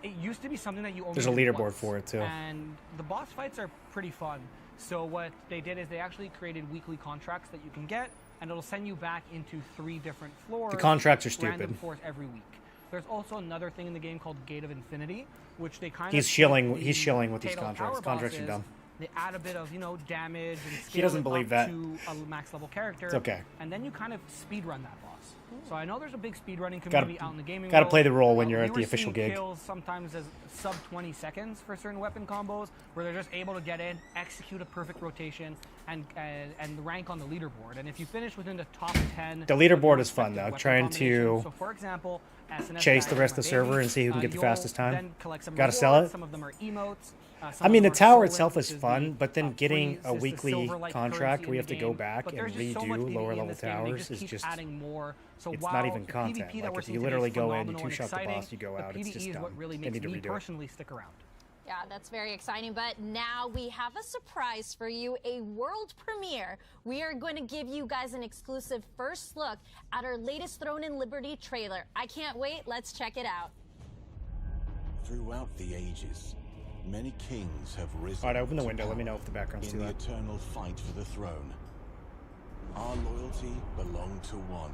It used to be something that you only There's a did leaderboard once, for it too. and the boss fights are pretty fun. So what they did is they actually created weekly contracts that you can get, and it'll send you back into 3 different floors. The contracts are Random stupid. floors every week. There's also another thing in the game called Gate of Infinity, which they kind He's of shilling take with these Taydal contracts. Tower Contracts are bosses, dumb. They add a bit of, damage and scale He doesn't it believe up that. to a max level character. It's okay. And then you kind of speed run that boss. So I know there's a big speedrunning community out in the gaming Gotta world. play the role when you're We at the were official seeing gig. kills sometimes as sub 20 seconds for certain weapon combos, where they're just able to get in, execute a perfect rotation, and rank on the leaderboard. And if you finish within the top 10, The leaderboard is fun though. weapon Trying combinations. to So for example, SNS chase the Dagger rest of the My server Baby, and see who can get the you'll fastest time. then collect some Gotta sell rewards. it. Some of them are emotes. I mean, the some tower are itself Soul is Link, fun, which is but then free. getting It's a the weekly silver-like contract currency where you in have to the go game. back But and there's just so much redo PvE lower in level this game, they towers just is keep just. adding more. So It's while not even the content. PvP that we're Like if seeing you today literally is go in, you phenomenal and two-shot the exciting, boss, you go the out. It's just PvE is dumb. what really They makes need to me redo it. personally stick around. Yeah, that's very exciting. But now we have a surprise for you, a world premiere. We are going to give you guys an exclusive first look at our latest Throne and Liberty trailer. I can't wait. Let's check it out. Throughout the ages, many kings have risen. Alright, open the to window. Let me power know if the background's in too the loud. eternal fight for the throne. Our loyalty belonged to one.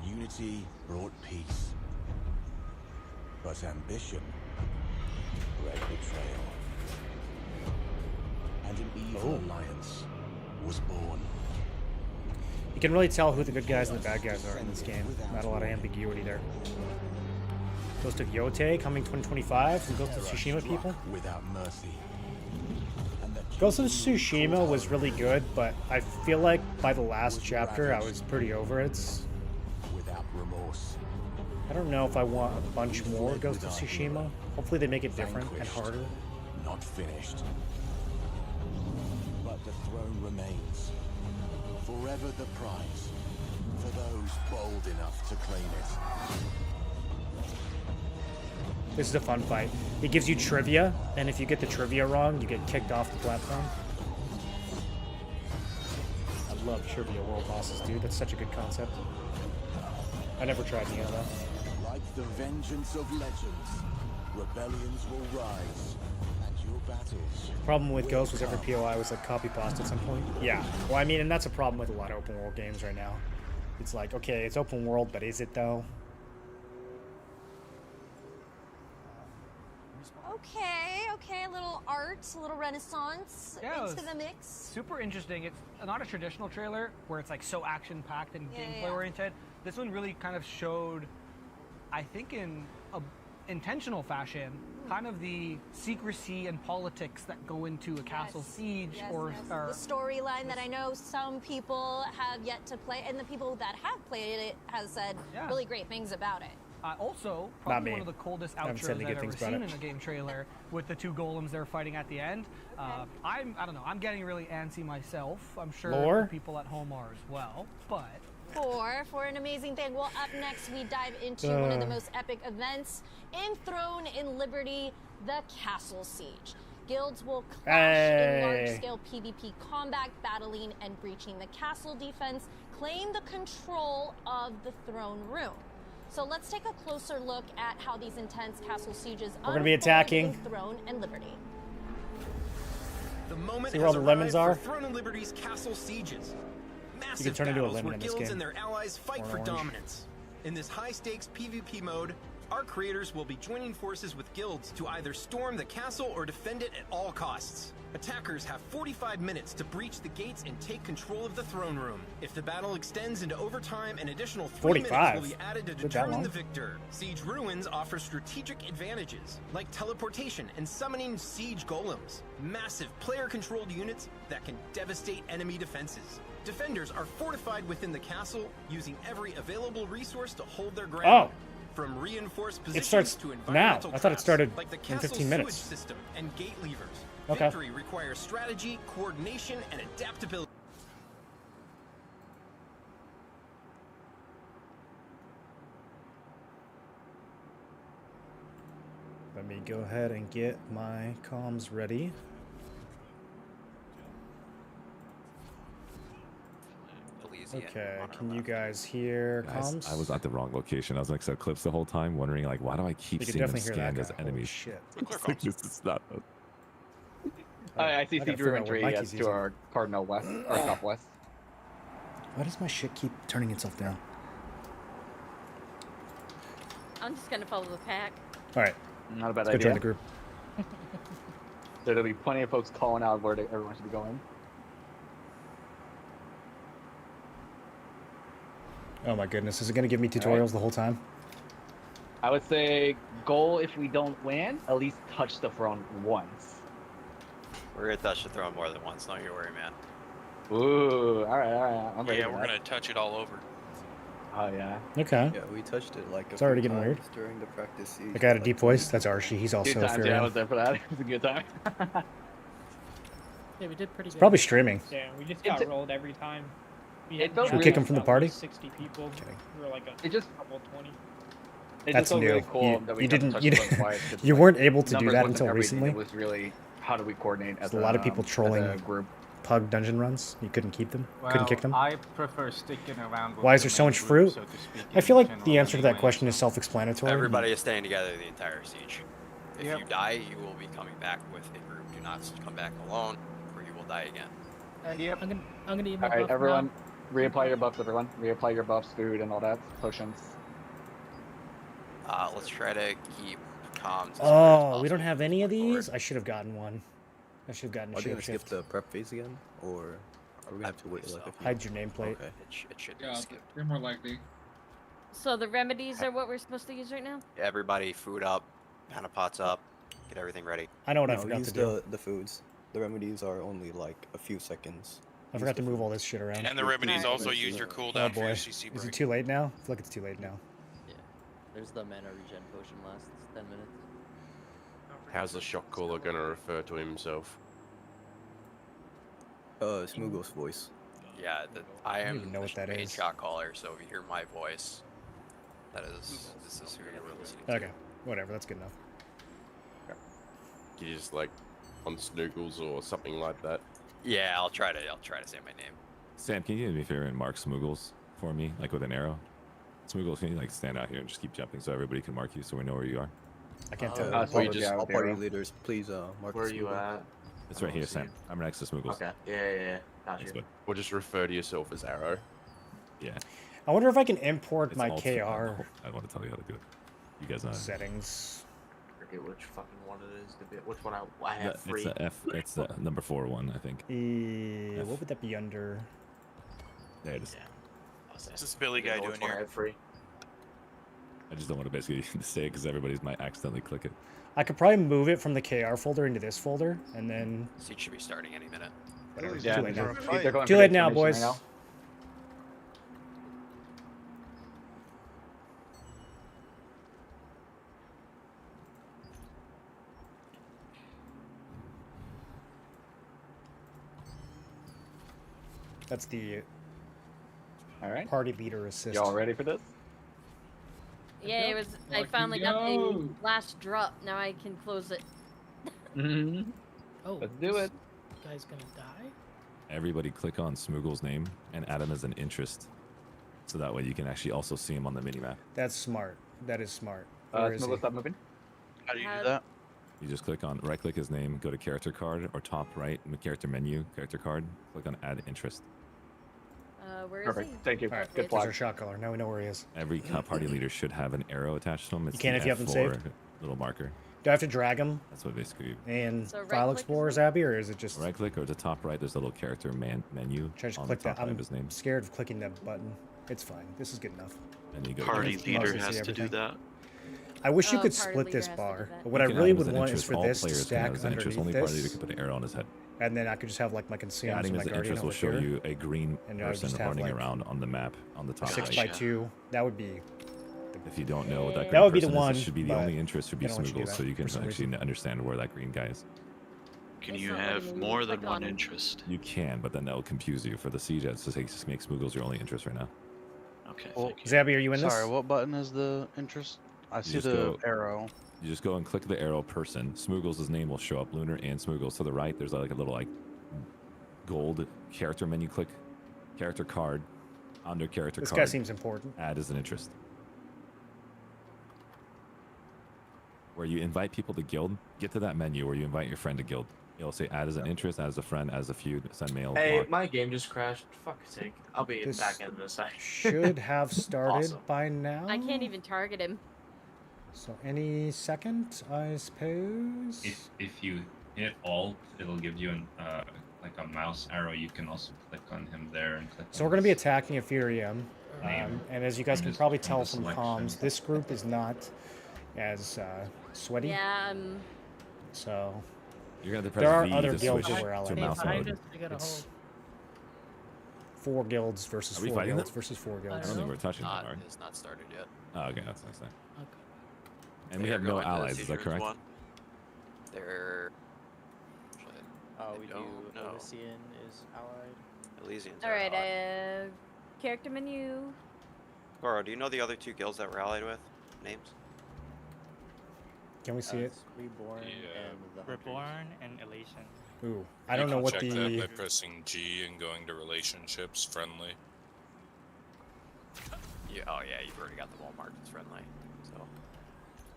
Unity brought peace. But ambition bred betrayal. And an evil alliance was born. You can really tell who the good guys and the bad guys are in this game. Not a lot of ambiguity there. Ghost of Yote coming 2025. Some Ghost of Tsushima people. Without mercy. Ghost of Tsushima was really good, but I feel like by the last chapter I was pretty over it. Without remorse. I don't know if I want a bunch more Ghost of Tsushima. Hopefully they make it different and harder. Not finished. But the throne remains. Forever the prize. For those bold enough to claim it. This is a fun fight. It gives you trivia, and if you get the trivia wrong, you get kicked off the platform. I love trivia world bosses, dude. That's such a good concept. I never tried Neo though. Like the vengeance of legends, rebellions will rise, and your battles. Problem with Ghost was every POI was like copy paste at some point. Yeah. Well, I mean, and that's a problem with a lot of open world games right now. It's like, okay, it's open world, but is it though? Okay, a little art, a little renaissance into the mix. Super interesting. It's not a traditional trailer where it's like so action-packed and gameplay-oriented. This one really kind of showed, I think in a intentional fashion, kind of the secrecy and politics that go into a castle siege or the storyline that I know some people have yet to play, and the people that have played it has said really great things about it. Also, probably one of the coldest outros I've ever seen in a game trailer with the 2 golems they're fighting at the end. I don't know, I'm getting really antsy myself. I'm sure the people at home are as well, but... For an amazing thing. Well, up next, we dive into one of the most epic events in Throne in Liberty, the Castle Siege. Guilds will clash in large-scale PvP combat, battling and breaching the castle defense, claim the control of the throne room. So let's take a closer look at how these intense castle sieges We're going to be attacking in Throne and Liberty. The moment See where all the lemons are? for Throne and Liberty's castle sieges. massive turn into a battles lemon where in this guilds game. and their allies fight Or for orange. dominance. In this high-stakes PvP mode, our creators will be joining forces with guilds to either storm the castle or defend it at all costs. Attackers have 45 minutes to breach the gates and take control of the throne room. If the battle extends into overtime, an additional 3 minutes 45? will be added to Is it that determine long? the victor. Siege Ruins offers strategic advantages, like teleportation and summoning siege golems, massive player-controlled units that can devastate enemy defenses. Defenders are fortified within the castle, using every available resource to hold their ground. Oh. From reinforced It positions starts to now. environmental I thought it traps, started like the in castle's 15 minutes. sewage system and gate levers. Okay. Victory requires strategy, coordination, and adaptability. Let me go ahead and get my comms ready. Okay, can you guys hear Guys, comms? I was at the wrong location. I was like, so clips the whole time, wondering like, why do I keep You can seeing them definitely hear that scanned as guy. Holy enemies? shit. It's like, this is not. I see I gotta Siege figure out Ruin what 3 mic to he's using. our Cardinal West, or Southwest. Why does my shit keep turning itself down? I'm just gonna follow the pack. All right. Not a bad Let's go idea. join the group. There'll be plenty of folks calling out where everyone should be going. Oh my goodness, is it gonna give me tutorials the whole time? I would say goal if we don't win, at least touch the throne once. We're gonna touch the throne more than once, don't you worry, man. Ooh, alright, I'm ready Yeah, for we're that. gonna touch it all over. Oh yeah. Okay. Yeah, we touched it like It's already getting weird. during the practice siege. I got a deep voice. That's Archie. He's also 2 times, Furion. yeah, I was there for that. It was a good time. Yeah, we did pretty good. Probably streaming. Yeah, we just got rolled every time. It felt Should we really kick him from the about party? 60 people. We were like a It just couple 20. It That's just felt new. really cool that we You got to didn't. touch You, the throne didn't twice, 'cause, you like, weren't able to do numbers that wasn't until everything. recently. It was really how do we coordinate as There's a lot of people trolling as a group. pug dungeon runs. You couldn't keep them. Couldn't kick them. I prefer sticking around with Why is the there so main much group, fruit? so to speak, I feel in like the general answer to that anyway. question is self-explanatory. Everybody is staying together the entire siege. If Yep. you die, you will be coming back with a group. Do not come back alone, or you will die again. Yep. I'm gonna eat my Alright, buff everyone, now. reapply your buffs, everyone. Reapply your buffs, food, and all that. Potions. Let's try to keep comms. as Oh, we don't have any of these? I should have gotten one. I should have gotten a Are they gonna skip shapeshift. the prep phase again, or are we gonna have to wait like a few? Hide your nameplate. Okay. It should Yeah, be skipped. they're more likely. So the remedies are what we're supposed to use right now? Everybody, food up, mana pots up, get everything ready. I know what I No, forgot use to do. the foods. The remedies are only like a few seconds. I forgot to move all this shit around. And the remedies also use your Oh cooldown for boy. your CC Is break. it too late now? I feel like it's too late now. There's the mana regen potion lasts 10 minutes. How's the shock caller gonna refer to himself? Smoogle's voice. Yeah, I don't am even know what that the main is. shot caller, so if you hear my voice, this is who you're listening to. Okay, whatever. That's good enough. You just like on Snoogles or something like that. Yeah, I'll try to say my name. Sam, can you do me a favor and mark Smoogles for me, like with an arrow? Smoogles, can you like stand out here and just keep jumping so everybody can mark you so we know where you are? I can't tell. All party leaders, please mark. Where the are you Smoogle. at? It's right here, Sam. I'm next to Smoogles. Okay. Yeah. Gotcha. That's good. Or just refer to yourself as Arrow. Yeah. I wonder if I can import It's my alt- KR I want to tell you how to do it. You guys know. settings. I forget which fucking one it is. Which one I have It's free. the F. It's the number 4 one, I think. What would that be under? There it is. What's this Billy guy doing Which one I here? have free. I just don't want to basically say it because everybody's might accidentally click it. I could probably move it from the KR folder into this folder, and then. Siege should be starting any minute. Whatever. Yeah, Too late now. they're going Too for late now, information boys. right That's the All right. party leader assist. Y'all ready for this? Yeah, it was. I finally got the last drop. Now I can close it. Mm-hmm. Oh, Let's do it. You guys gonna die? Everybody click on Smoogle's name and add him as an interest. So that way you can actually also see him on the minimap. That's smart. That is smart. Where is he? Smoogle, stop moving. How do you do that? You just click on, right click his name, go to character card, or top right in the character menu, character card, click on add interest. Where is Perfect. he? Thank you. All right, Good there's flag. our shot caller. Now we know where he is. Every party leader should have an arrow attached to them. It's You can the if you have them F4 saved. little marker. Do I have to drag him That's what basically. and So right file click is explorers, Abby, or is it just? Right click or the top right, there's a little character menu Should I just on click the top that? right I'm of his name. scared of clicking that button. It's fine. This is good enough. And you go to Party You can leader mostly see has to do everything. that. I wish you Oh, could party split leader this has to do bar. that. But what You I can really add him as would an want is interest. for All this to players can stack have as an interest. underneath Only party leader this, can put an arrow on his head. and then I could just have like my consumed Adding and my as an guardian interest will over show here. you a green And I would person just have, running like, around on the map on the top 6 right. by 2. That would be. If you don't know what that green That would be the person is, one, it should be the but only interest should be I don't want you to do Smoogles, that so you can for some actually reason. understand where that green guy is. Can It's you not have letting me more than click one on him. interest? You can, but then that will confuse you. For the siege, it's just make Smoogles your only interest right now. Okay. Well, Thank you. Zabby, are you in this? sorry, what button is the interest? I see just the go- arrow. You just go and click the arrow person. Smoogles' name will show up. Lunar and Smoogles to the right. There's like a little like gold character menu. Click character card. Under character This card. guy seems important. Add as an interest. Where you invite people to guild, get to that menu where you invite your friend to guild. It'll say add as an interest, add as a friend, add as a feud, send mail. Hey, block. my game just crashed. Fuck's sake. I'll be This back in a sec. Should have started Awesome. by now. I can't even target him. So any second, I suppose. If you hit Alt, it'll give you an like a mouse arrow. You can also click on him there and click. So on we're going to be his attacking Ethereum. name. And as you guys can Just probably from tell the from selection. comms, this group is not as sweaty. Yeah, So You're gonna have to there press are V other to guilds switch that we're to allied mouse with. mode. It's 4 guilds versus Are we 4 fighting guilds them? versus 4 I guilds. don't think we're touching them, Not, are we? it's not started yet. Oh, okay, that's nice. Then. And They we are have no going to allies, is that Seizures correct? 1. They're. Oh, I we do. don't know. Elysian is allied. Elysians All are right. allied. Character menu. Goro, do you know the other 2 guilds that we're allied with? Names? Can we see it? Reborn and the Hunters. Reborn and Elation. Ooh, I don't know what check the. that by pressing G and going to relationships, friendly. Yeah, oh yeah, you've already got the wall marked as friendly. So.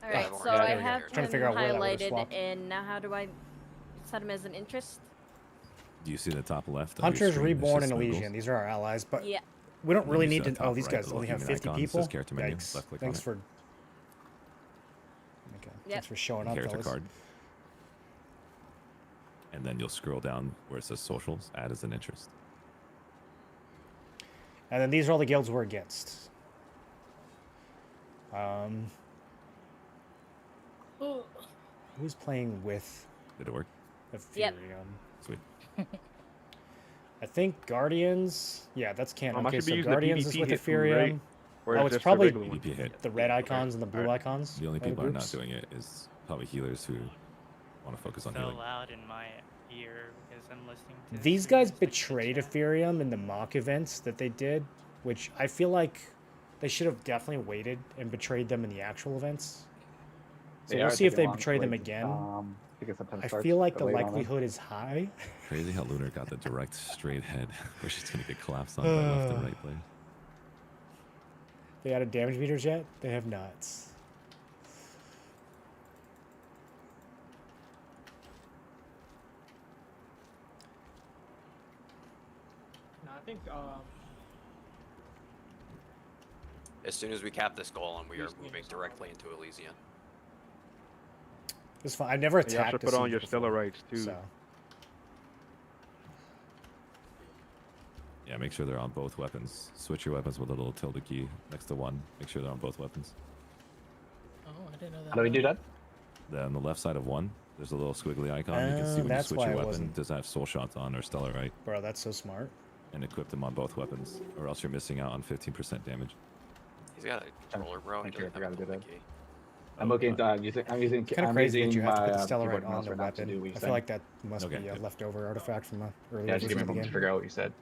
All right. Yeah, So there we I go. have Trying him to figure out where that would've highlighted, swapped. and now how do I set him as an interest? Do you see the top left? of your Hunters, screen? It's Reborn, just and Smoogles. Elysian. These are our allies, but Yeah. we don't And really you see need to. on top Oh, these right, guys the only little have human 50 icon, it people. says character menu. Yikes. Left click Thanks on for. it. Okay. Yep. Thanks for showing up, Character fellas. card. And then you'll scroll down where it says socials, add as an interest. And then these are all the guilds we're against. Who's playing with Did it work? Ethereum? Yep. Sweet. I think Guardians. Yeah, that's canon. I Okay, should be so using the Guardians is PvP with hit food, Ethereum. right? Or Oh, just it's the probably regular one? PvP hit. the red icons and the blue icons. The only are the people who are not groups. doing it is probably healers who want to focus on So healing. loud in my ear because I'm listening to. These guys betrayed Ethereum in the mock events that they did, which I feel like they should have definitely waited and betrayed them in the actual events. So They we'll are see if taking they long betray them wait. again. I guess sometimes I starts feel like the late on them. likelihood is high. Crazy how Lunar got the direct straight head where she's going to get collapsed on by left and right players. They added damage meters yet? They have not. No, I think As soon as we cap this goal, and we are moving directly into Elysian. It's fine. I never You have attacked. to a put on siege your before, stellar rights too. So. Yeah, make sure they're on both weapons. Switch your weapons with a little tilde key next to one. Make sure they're on both weapons. Oh, I didn't know that. How do we do that? Then on the left side of one, there's a little squiggly icon. You can see when you that's switch why your I weapon, wasn't- does it have soul shots on or stellar right? Bro, that's so smart. And equip them on both weapons, or else you're missing out on 15% damage. He's got a controller, bro. He Thank you, I doesn't have forgot a to do tilde that. key. I'm looking. I'm using. Kind of I'm crazy that using you have to my, put the stellar keyboard right and on mouse the right now to weapon. do what you I said. feel like that must Okay, be a good. leftover artifact from a earlier Yeah, just give version me a of the moment to game. figure out what you said.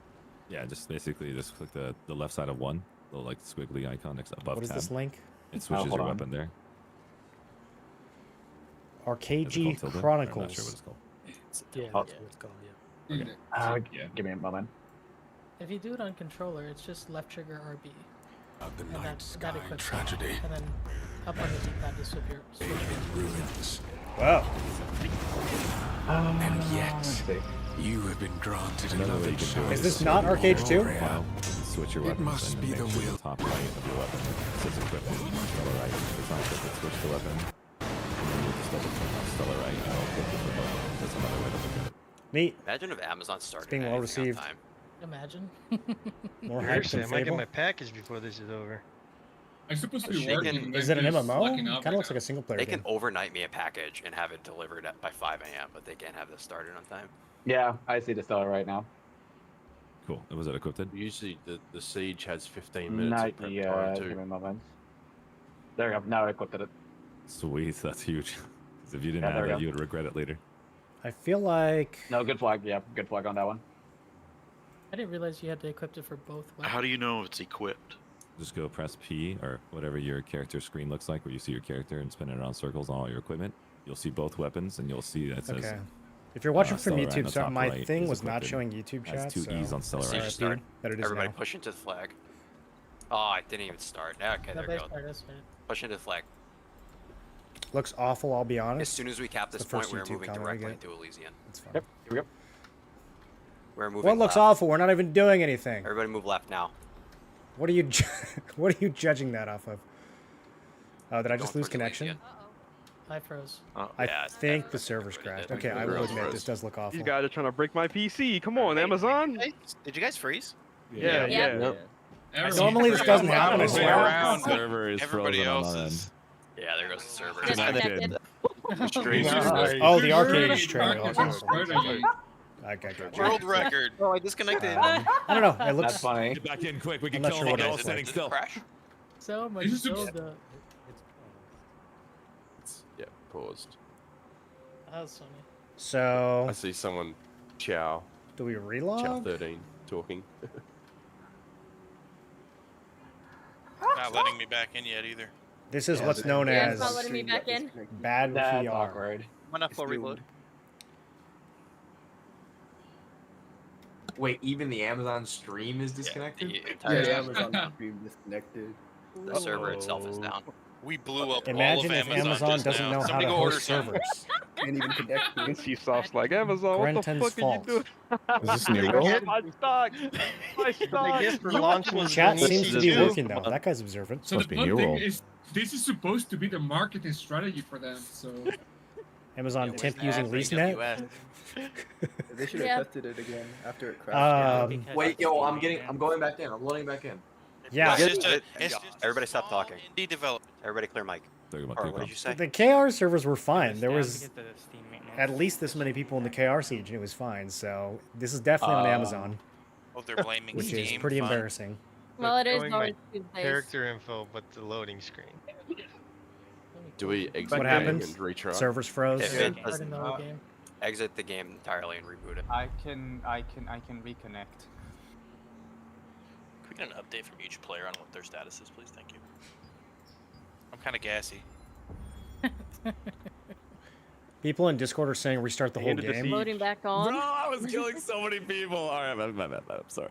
Yeah, just basically just click the left side of one, little like squiggly icon next above What is tab. this link? It switches hold your on. weapon there. Is it called RKG tilde? I'm not sure Chronicles. what it's called. Yeah, Oh. that's what it's called. Yeah. Okay. Give me a moment. If you do it on controller, it's just left trigger RB. The And night that sky equips it. tragedy And then up on the D-pad to switch your ruins. Wow. And let's yet, see. you have been granted Another way another you can do it chance. Is this not Arcade 2? Wow. You can switch your weapons. must and be make the sure will. the top right of your weapon says equipment. Stellar right. If it's not equipped, switch the weapon. And then you just double click on stellar right and it'll equip it for both. That's another way to look at it. Neat. Imagine if Amazon started being well anything on received. time. Imagine. More hype Seriously, than I might get Fable. my package before this is over. I'm supposed to be They working. can- but Is it an I'm just MMO? slacking Kind off of right looks now. like a single player They game. can overnight me a package and have it delivered by 5 a.m., but they can't have this started on time. Yeah, I see the stellar right now. Cool. Was it equipped? Usually the siege has 15 minutes Not of prep yet. time Give too. me a moment. There we go. Now I equipped it. Sweet. That's huge. 'Cause if you didn't Yeah, there have we it, go. you would regret it later. I feel like No, good flag. Yeah, good flag on that one. I didn't realize you had to equip it for both weapons. How do you know if it's equipped? Just go press P or whatever your character screen looks like, where you see your character and spin it around circles on all your equipment. You'll see both weapons, and you'll see that says. okay. If you're watching from Stellar right on YouTube, the so top my right thing is was not equipped showing YouTube has chat. two so E's on stellar Siege right. RIP, start. that it is Everybody now. push into the flag. Oh, I didn't even start. Okay, there we go. Push into the flag. Looks awful, I'll be As honest. soon as we cap It's this the point, first we're YouTube moving comment I directly get. into Elysian. It's fine. Yep, here we go. We're moving What looks left. awful? We're not even doing anything. Everybody move left now. What are you what are you judging that off of? Oh, did I just Going lose towards connection? Elysian. I froze. I think the server's crashed. Okay, I will admit this does look awful. These guys are trying to break my PC. Come on, Amazon. Did you guys freeze? Yeah. Normally this doesn't happen, I swear. Around. Server is Everybody frozen on else my end. is. Yeah, there goes the server. Connected. Oh, the arcade is trailing. I got you. World record. Oh, I disconnected. I don't know. It looks. That's funny. Get back in quick. We I'm can not kill sure them what all else standing is. still. Crash. So much This is soda. Yeah, paused. That was funny. So. I see someone Chow Do we relog? 13 talking. Not letting me back in yet either. This is what's known Yeah, as it's not letting me back in. bad That's PR. awkward. One up for reload. Wait, even the Amazon stream is disconnected? The entire Yeah, time. Amazon stream disconnected. The server itself is down. We blew up Imagine all if of Amazon, Amazon just doesn't now. know how Somebody to go order host some. servers. Can't even connect to it. Csoft's like, Amazon, what the Brenton's fuck fault. are you doing? Is this Newb? My stock. My stock. for launching Chat was seems to be too. working though. That guy's observant. So Must the be fun new thing role. is, this is supposed to be the marketing strategy for them. So Amazon Where's temp the using ad for LeaseNet. AWS? They should have Yeah. tested it again after it crashed. Wait, yo, I'm going back in. I'm loading back in. Yeah. It's just a, it's just Everybody stop talking. indie development. Everybody clear mic. Talking about Or Q-Com. what did you say? The KR servers were fine. There Yeah, was to get the Steam maintenance. at least this many people in the KR siege, and it was fine. So this is definitely on Amazon, Oh, they're blaming which Steam. is pretty Fun. embarrassing. Well, it is Showing my always Tuesdays. Character info, but the loading screen. Do we exit What the happens? game and retry? Servers froze. If Yeah, it does starting the whole game. exit the game entirely and reboot it. I can reconnect. Can we get an update from each player on what their status is, please? Thank you. I'm kind of gassy. People in Discord are saying restart the whole End of the game. siege. Loading back on. Bro, I was killing so many people. All right, my bad. I'm sorry.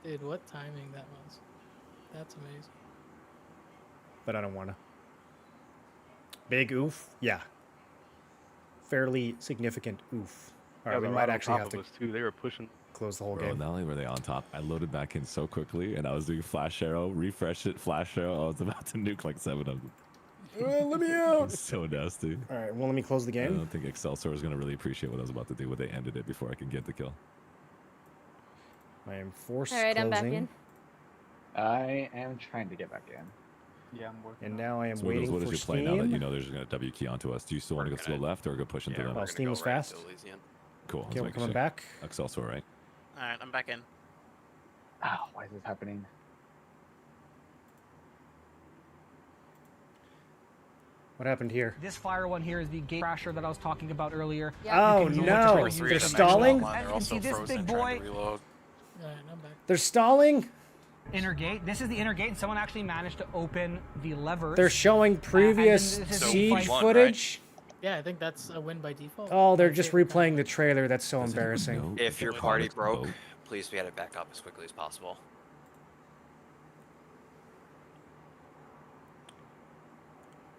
Dude, what timing that was. That's amazing. But I don't want to. Big oof? Yeah. Fairly significant oof. All right, we might actually have to too. They were pushing. close the whole Bro, game. not only were they on top, I loaded back in so quickly, and I was doing flash arrow, refresh it, flash arrow. I was about to nuke like 7 of them. Let me out! It's so nasty. All right, well, let me close the I game. don't think Excelsior was gonna really appreciate what I was about to do when they ended it before I could get the kill. I am forced All right, I'm back closing. in. I am trying to get back in. Yeah, I'm working. And now I am So waiting what for is your play now that Steam. you know there's gonna W key onto us? Do you still want to go to the left or go push into Yeah, them? we're Oh, gonna Steam go is right fast. to Elysian. Cool. I was Okay, we're making coming sure. back. Excelsior, right? Alright, I'm back in. Oh, why is this happening? What happened here? This fire one here is the gate crasher that I was talking about earlier. Oh You can use it no! to They're use it. stalling? As you can see, this big boy, Alright, I'm back. They're stalling? inner gate. This is the inner gate, and someone actually managed to open the levers. They're showing previous this is siege fight. footage? Yeah, I think that's a win by default. Oh, they're just replaying the trailer. That's so embarrassing. If your party broke, please get it back up as quickly as possible.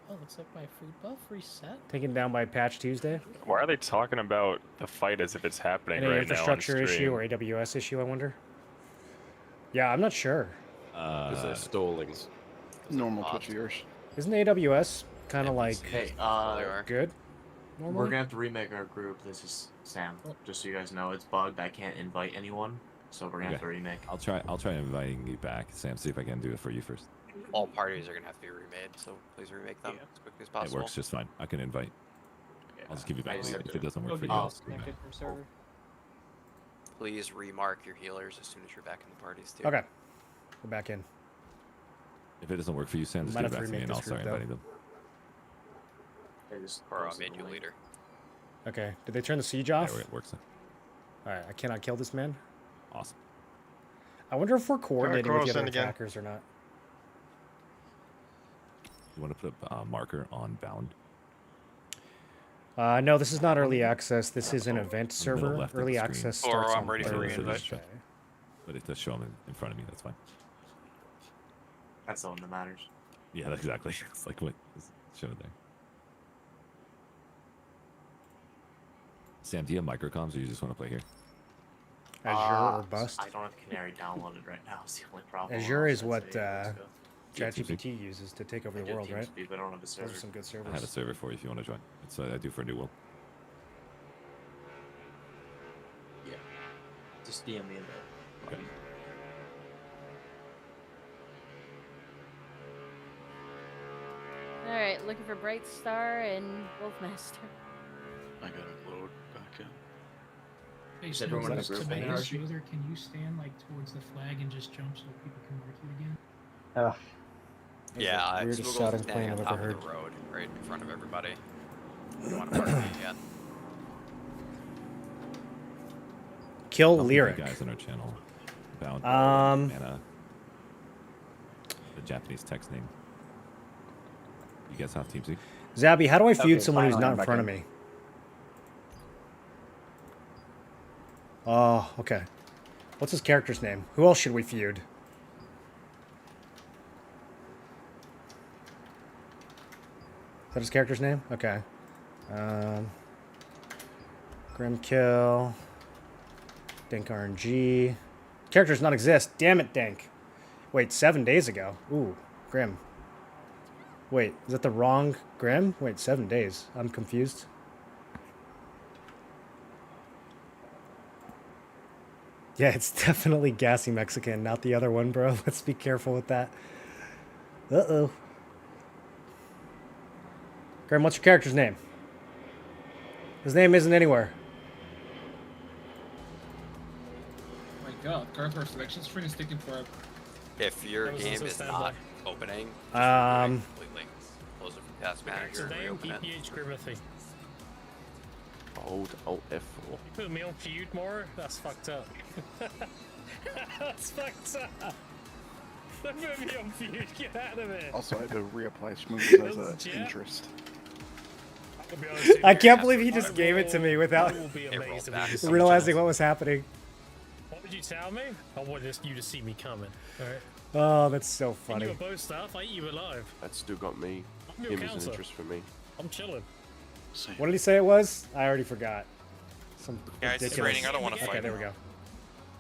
Oh, looks like my food buff reset. Taken down by Patch Tuesday. Why are they talking about the fight as if it's happening Any right infrastructure now on issue stream? or AWS issue, I wonder? Yeah, I'm not sure. Because they're stalling. Normal Twitch viewers. Isn't AWS kind of like Hey, good? We're Normally? gonna have to remake our group. This is Sam. Just so you guys know, it's bugged. I can't invite anyone, so we're gonna have to remake. I'll try inviting you back, Sam. See if I can do it for you first. All parties are gonna have to be remade, so please remake them as quickly as It possible. works just fine. I can invite. I'll just give you back. just If have it doesn't work for you, Oh. I'll just remake. Please remark your healers as soon as you're back in the parties too. Okay. We're back in. If it doesn't work for you, Sam, just Might give it have back to to me, and remake I'll this start group, inviting them. Or I'll make you leader. Okay. Did they turn the siege off? Yeah, it works. Alright, I cannot kill this man. Awesome. I wonder if we're coordinating with the Carlson other again. attackers or not. You want to put a marker on bound? No, this is not early access. This is an event On the middle server. left of the Early screen. access Or starts I'm on ready for Thursday. reinvite. But it does show them in front of me. That's fine. That's the one that matters. Yeah, exactly. It's like what is shown there. Sam, do you have microcoms, or you just want to play here? Azure or bust? I don't have Canary downloaded right now. It's the only problem. Azure is I'll what say it, let's go. ChatGPT uses to take over I the do world, right? TeamSpeak, but I don't have a Those server. are some good servers. I have a server for you if you want to join. It's what I do for New World. Yeah. Just DM me in there. Okay. All right, looking for Bright Star and Wolfmaster. I gotta load back in. Hey, Is everyone in the Smoother, group to in make there, it Archie? smoother, can you stand like towards the flag and just jump so people can mark you again? Yeah, weirdest Smoogle's shouting standing plane on I've top ever of the road, right in front of everybody. You don't want to mark me yet. Kill Help Lyric. the guys on our channel. Bound. Anna. The Japanese text name. You guys have TeamSpeak? Zabby, how do I feud Okay, someone who's finally, not I'm in back front of in. me? Oh, okay. What's his character's name? Who else should we feud? Is that his character's name? Okay. Grim Kill. Dink RNG. Character does not exist. Damn it, Dink. Wait, 7 days ago. Ooh, Grim. Wait, is that the wrong Grim? Wait, 7 days. I'm confused. Yeah, it's definitely Gassy Mexican, not the other one, bro. Let's be careful with that. Uh-oh. Grim, what's your character's name? His name isn't anywhere. Oh my god, Garthor's selection screen is taking forever. If your That was game also is standby. not opening, just completely close it from Task Manager and reopen it. PPH Grimothy. Hold Alt F4. You put me on feud more? That's fucked up. That's fucked up. They put me on feud, get out of it. Also, I had to reapply Smooth as a Yeah. interest. I'll be honest with I you, can't believe he just gave it to me without I will be amazed if you just realizing what was happening. What did you tell me? I wanted you to see me coming. Alright. Oh, that's so And funny. you were both stuff, I eat you alive. That's still got me. I'm your Him as an counselor. interest for me. I'm chilling. What did he say it was? I already forgot. Some Guys, it's ridiculous. raining. I don't want to Okay, fight. there we go.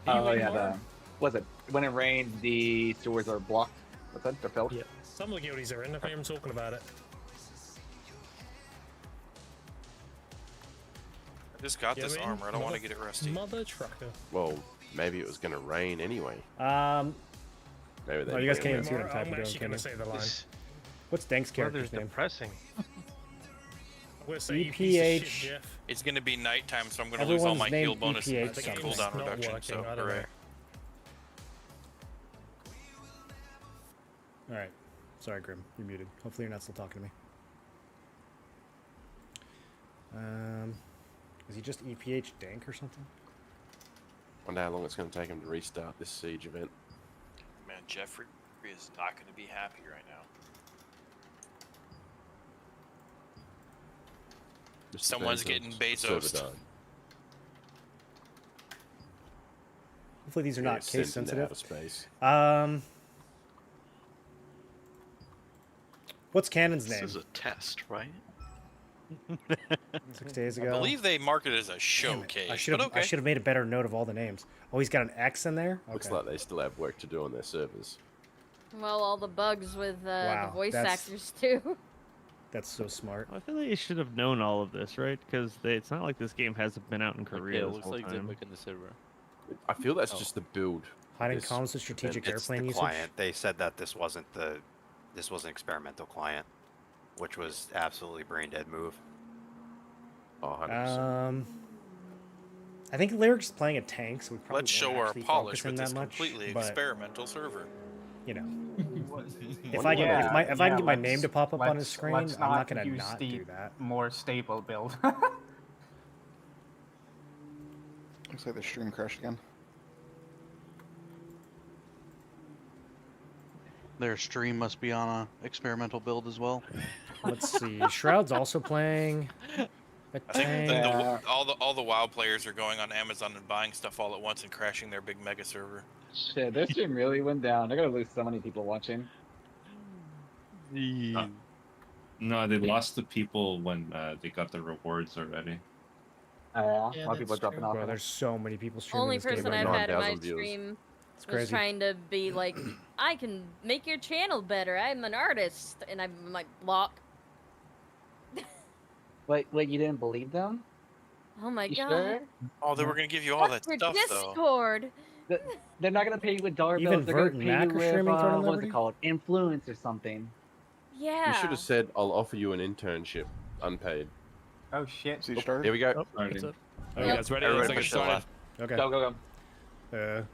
Oh yeah, the was it when it rains the sewers are blocked? What's that? They're filled. Yeah. Some of the guildies are in. I hear them talking about it. I just got Yeah, this I mean, armor. I don't want to get it rusty. Mother trucker. Well, maybe it was going to rain anyway. Maybe they Oh, you guys bring can't it even see out. what I'm typing. I'm actually Can gonna you? say the line. What's Dank's character's name? depressing. I'm gonna say you piece of shit, EPH. Jeff. It's going to be nighttime, so I'm going to lose all Everyone's my heal named bonus EPH and something. cooldown Not reduction. working, So, I don't hooray. know. All right. Sorry, Grim. You're muted. Hopefully you're not still talking to me. Is he just EPH Dank or something? Wonder how long it's going to take him to restart this siege event. Man, Jeffrey is not going to be happy right now. Just Someone's depends getting on the Bezos. server died. Hopefully these are Yeah, not sent case into sensitive. outer space. What's Cannon's name? This is a test, right? 6 days I ago. believe they mark it as a Damn it. showcase. I should but have. okay. I should have made a better note of all the names. Oh, he's got an X in there. Looks Okay. like they still have work to do on their servers. Well, all the bugs with the Wow, voice that's- actors too. That's so smart. I feel like they should have known all of this, right? Because it's not like this game hasn't been out in Korea Yeah, it this looks whole like they're time. making the server. I feel that's just the build. Hiding this comms with strategic It's airplane the usage. client. They said that this was an experimental client, which was absolutely brain dead move. Oh, 100%. I think Lyric's playing a tank, so we probably Let's won't show our actually polish focus in with that this much, completely but, experimental server. You know, if I can, if I can get my name to pop up on his let's screen, I'm not gonna use not the do that. more stable build. Looks like the stream crashed again. Their stream must be on a experimental build as well. Let's see. Shroud's also playing. A I think tank. all the WoW players are going on Amazon and buying stuff all at once and crashing their big mega server. Shit, this stream really went down. They're gonna lose so many people watching. No, they lost the people when they got the rewards already. Yeah, a lot of people are that's dropping true. off. Bro, there's so many people streaming Only this game person right I've now. had in my 9,000 viewers. stream It's was crazy. trying to be like, I can make your channel better. I'm an artist, and I'm like, block. Wait, you didn't believe them? Oh my You god. sure? Oh, they were gonna give you all What's that your stuff though. Discord? They're not gonna pay you with dollar Even bills. They're Vert gonna and pay Mac you are with streaming Throne of what's Liberty? it called? Influence or something. Yeah. You should have said, "I'll offer you an internship, unpaid." Oh shit. See, you started? Here we go. What's up? Okay, Yep. That's ready. Everybody Let's push get to the started. left. Okay. Go.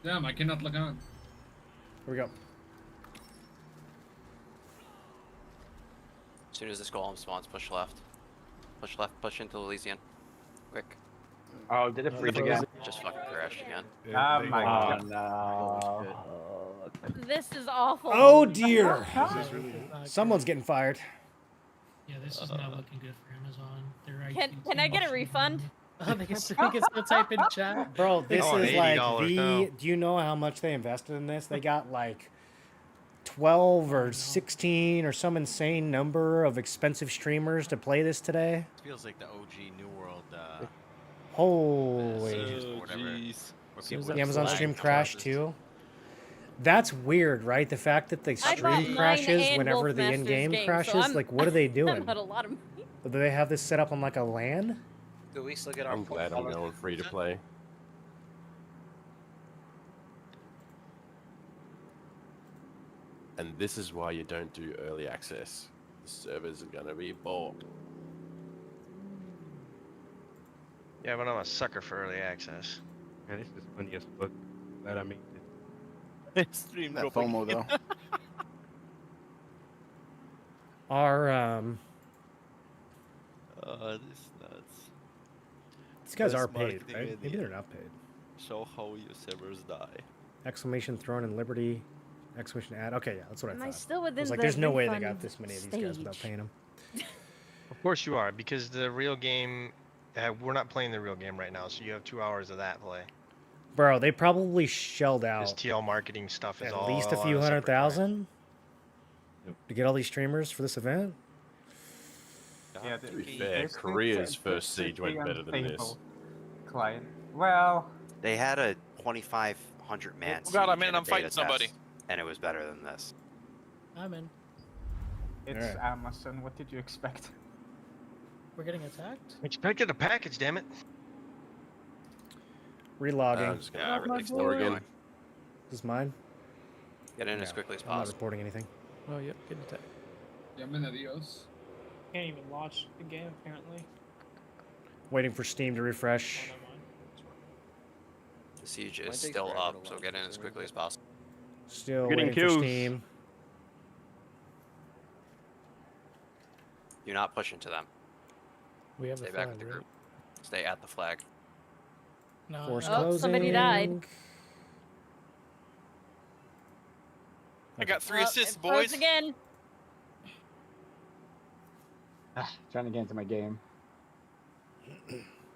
Damn, I cannot log on. Here we go. As soon as this golem spawns, push left. Push left, push into Elysian. Quick. Oh, did it freeze again? Just fucking crashed again. Oh my Oh god. no. This is awful. Oh dear. Not Someone's good. getting fired. Yeah, this is not looking good for Amazon. Their IT Can I get a team- refund? Oh, they can still type in chat. Bro, this want is like $80 the. now. Do you know how much they invested in this? They got like 12 or 16 or some insane number of expensive streamers to play this today. Feels like the OG New World. Holy. or whatever. Where people The would Amazon flag stream the crashed houses. too. That's weird, right? The fact that the I bought stream mine crashes and whenever the Wolfmaster's in-game game, so crashes. I'm- Like, what are they I'm doing? at a lot of. Do they have this set up on like a LAN? Do we still get our I'm glad I'm going free to play. And this is why you don't do early access. The servers are gonna be bought. Yeah, but I'm a sucker for early access. Man, this is funny as fuck. Glad I made it. Stream That dropping. FOMO though. Our This is nuts. these guys Best are paid, marketing right? Maybe idea. they're not paid. Show how your servers die. Exclamation Throne and Liberty. Exclamation ad. Okay, yeah, that's what I Am thought. I still I within was like, the there's no way they got refund this many of these guys without stage? paying them. Of course you are, because the real game. We're not playing the real game right now, so you have 2 hours of that play. Bro, they probably shelled This out TL marketing stuff is at all least a on few separate hundred thousand to get all these streamers for this event. Yeah, To be fair, Korea's first siege went better than this. Client. Well, They had a 2,500 man. Oh god, I'm siege in. and a I'm fighting beta somebody. test, and it was better than this. I'm in. it's Alright. Amazon. What did you expect? We're getting attacked. Expected a package, damn it. Relogging. I'm just Yeah, gonna really explore explore again. This is mine. Get in as Yeah, quickly as I'm not possible. reporting anything. Oh, yep, getting attacked. Llamen a Dios. Can't even launch the game apparently. Waiting for Steam to refresh. The siege Might is take still forever up, to so launch get in this as thing, quickly right? as possible. Still Getting waiting for queues. Steam. Do not push into them. We have Stay a back flag, with the right? group. Stay at the flag. No. Force Oh, closing. somebody died. I got 3 Oh, assists, it froze boys. again. Trying to get into my game.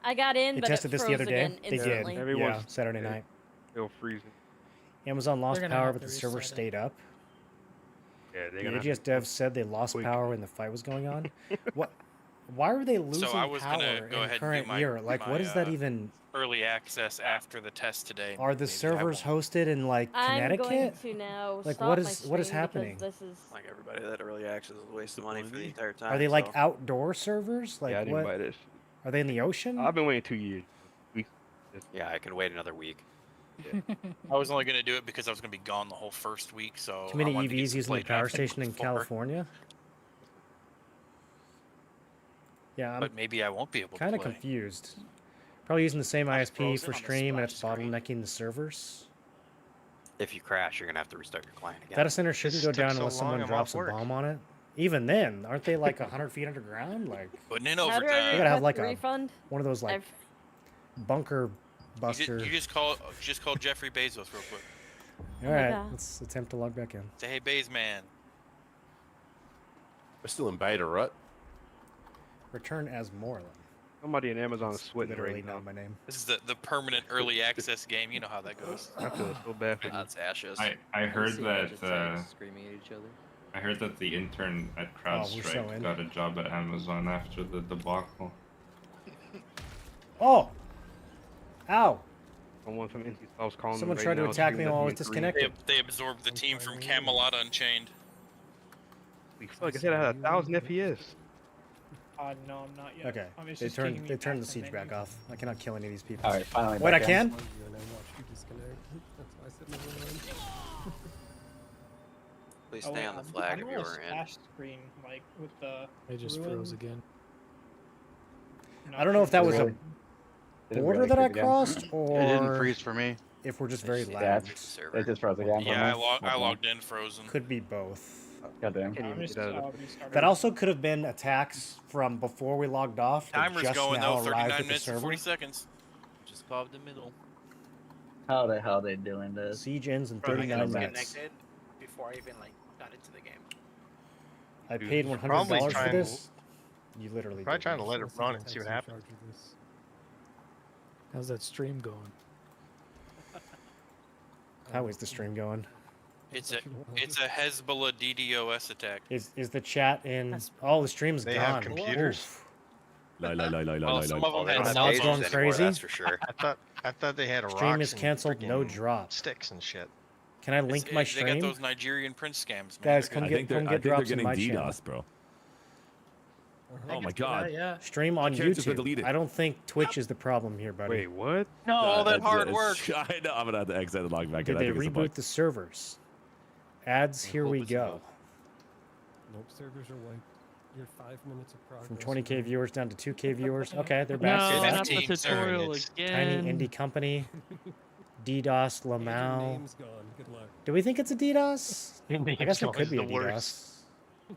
I got in, They but tested it this froze the other day. again They instantly. did. Everyone's- Yeah, Saturday night. Still freezing. Amazon lost They're gonna power, have but to the server reset it. stayed up. Yeah, they're The gonna. AGS dev said they lost quick. power when the fight was going on. What? Why are they losing So I was power gonna go in ahead current and do my, year? Like, what my, is that even? early access after the test today. Are the Maybe I servers won't. hosted in like I'm going Connecticut? to now Like, stop what my is stream happening? because this is. Like everybody that early access is a waste of money for the entire time. Are they like so. outdoor servers? Like Yeah, I didn't what? buy this. Are they in the ocean? I've been waiting 2 years. Yeah, I can wait another week. I was only gonna do it because I was gonna be gone the whole first week, so Too many I wanted to get EVs some using the play time power station in before. California? Yeah, I'm But maybe I won't be able to kind of play. confused. Probably using the same ISP frozen for on the stream and it's splash screen. bottlenecking the servers. If you crash, you're gonna have to restart your client again. Data center shouldn't This go took down so unless long, someone I'm drops off a work. bomb on it. Even then, aren't they like 100 feet underground? Like, Putting in How do I overtime. you gotta have like request a refund? one of those like bunker buster. You just call Jeffrey Bezos real quick. All right, God. let's attempt to log back in. Say, hey, Baze man. We're still in beta, right? Return as Moreland. Somebody in Amazon is sweating Literally right now. not my name. This is the permanent early access game. You know how that goes. I feel so bad for you. That's ashes. I heard that screaming at each other. I heard that the intern at we're so CrowdStrike in. got a job at Amazon after the debacle. Oh! Ow! Someone from NC South's calling Someone me right tried to now, attack screaming me while I at was in disconnected. They absorbed the team from Camelot Unchained. green. Like I said, I had 1,000 FPS. No, I'm not yet. Okay, I mean, it's they just kicking turned me the back siege to back menu. off. I cannot kill any of these people. Alright, finally Wait, I back in. can? Please Oh, stay wait, on the I'm flag if on you a were in. splash screen, like with the. It just ruin. froze again. I don't know if that was a Did it border really that I freeze again? crossed or It didn't freeze for me. if we're just very Yeah, lagged. it just froze again. Yeah, I logged in frozen. Could be both. Goddamn. I'm just restarted. That also could have been attacks from before we logged off. that Timer's just going now though. arrived 39 at the minutes and server. 40 seconds. Just carve the middle. How the hell they doing this? Siege ends in Bro, I 39 was minutes. connected before I even got into the game. I paid Probably $100 for trying- this. You literally Probably did. trying to let it run and see what happens. How's that stream going? How is the stream going? It's a Hezbollah DDoS attack. Is the chat in? Oh, the stream's They gone. have computers. Oof. Well, some of them They had don't cell Mod's have going pages crazy. That's for sure. I thought they had a Stream rocks is and canceled. No freaking drop. sticks and shit. Can I link my They stream? got those Nigerian prince scams, man. Guys, They're come good. get I think drops they're in getting my channel. DDoS, bro. Oh my god. Yeah. Stream on Characters were YouTube. deleted. I don't think Twitch is the problem here, buddy. Wait, what? No, all that hard work. I know. I'm gonna have to exit and log back in. Did I they think it's a reboot bug. the servers? Ads, here we go. Nope, servers are wiped. You're 5 minutes of progress. From 20k viewers down to 2k viewers. Okay, they're No, back. not the 15 tutorial seconds. Tiny again. indie company. DDoS And your Lamau. name's gone. Good luck. Do we think it's a DDoS? I guess it could be a the worst. DDoS.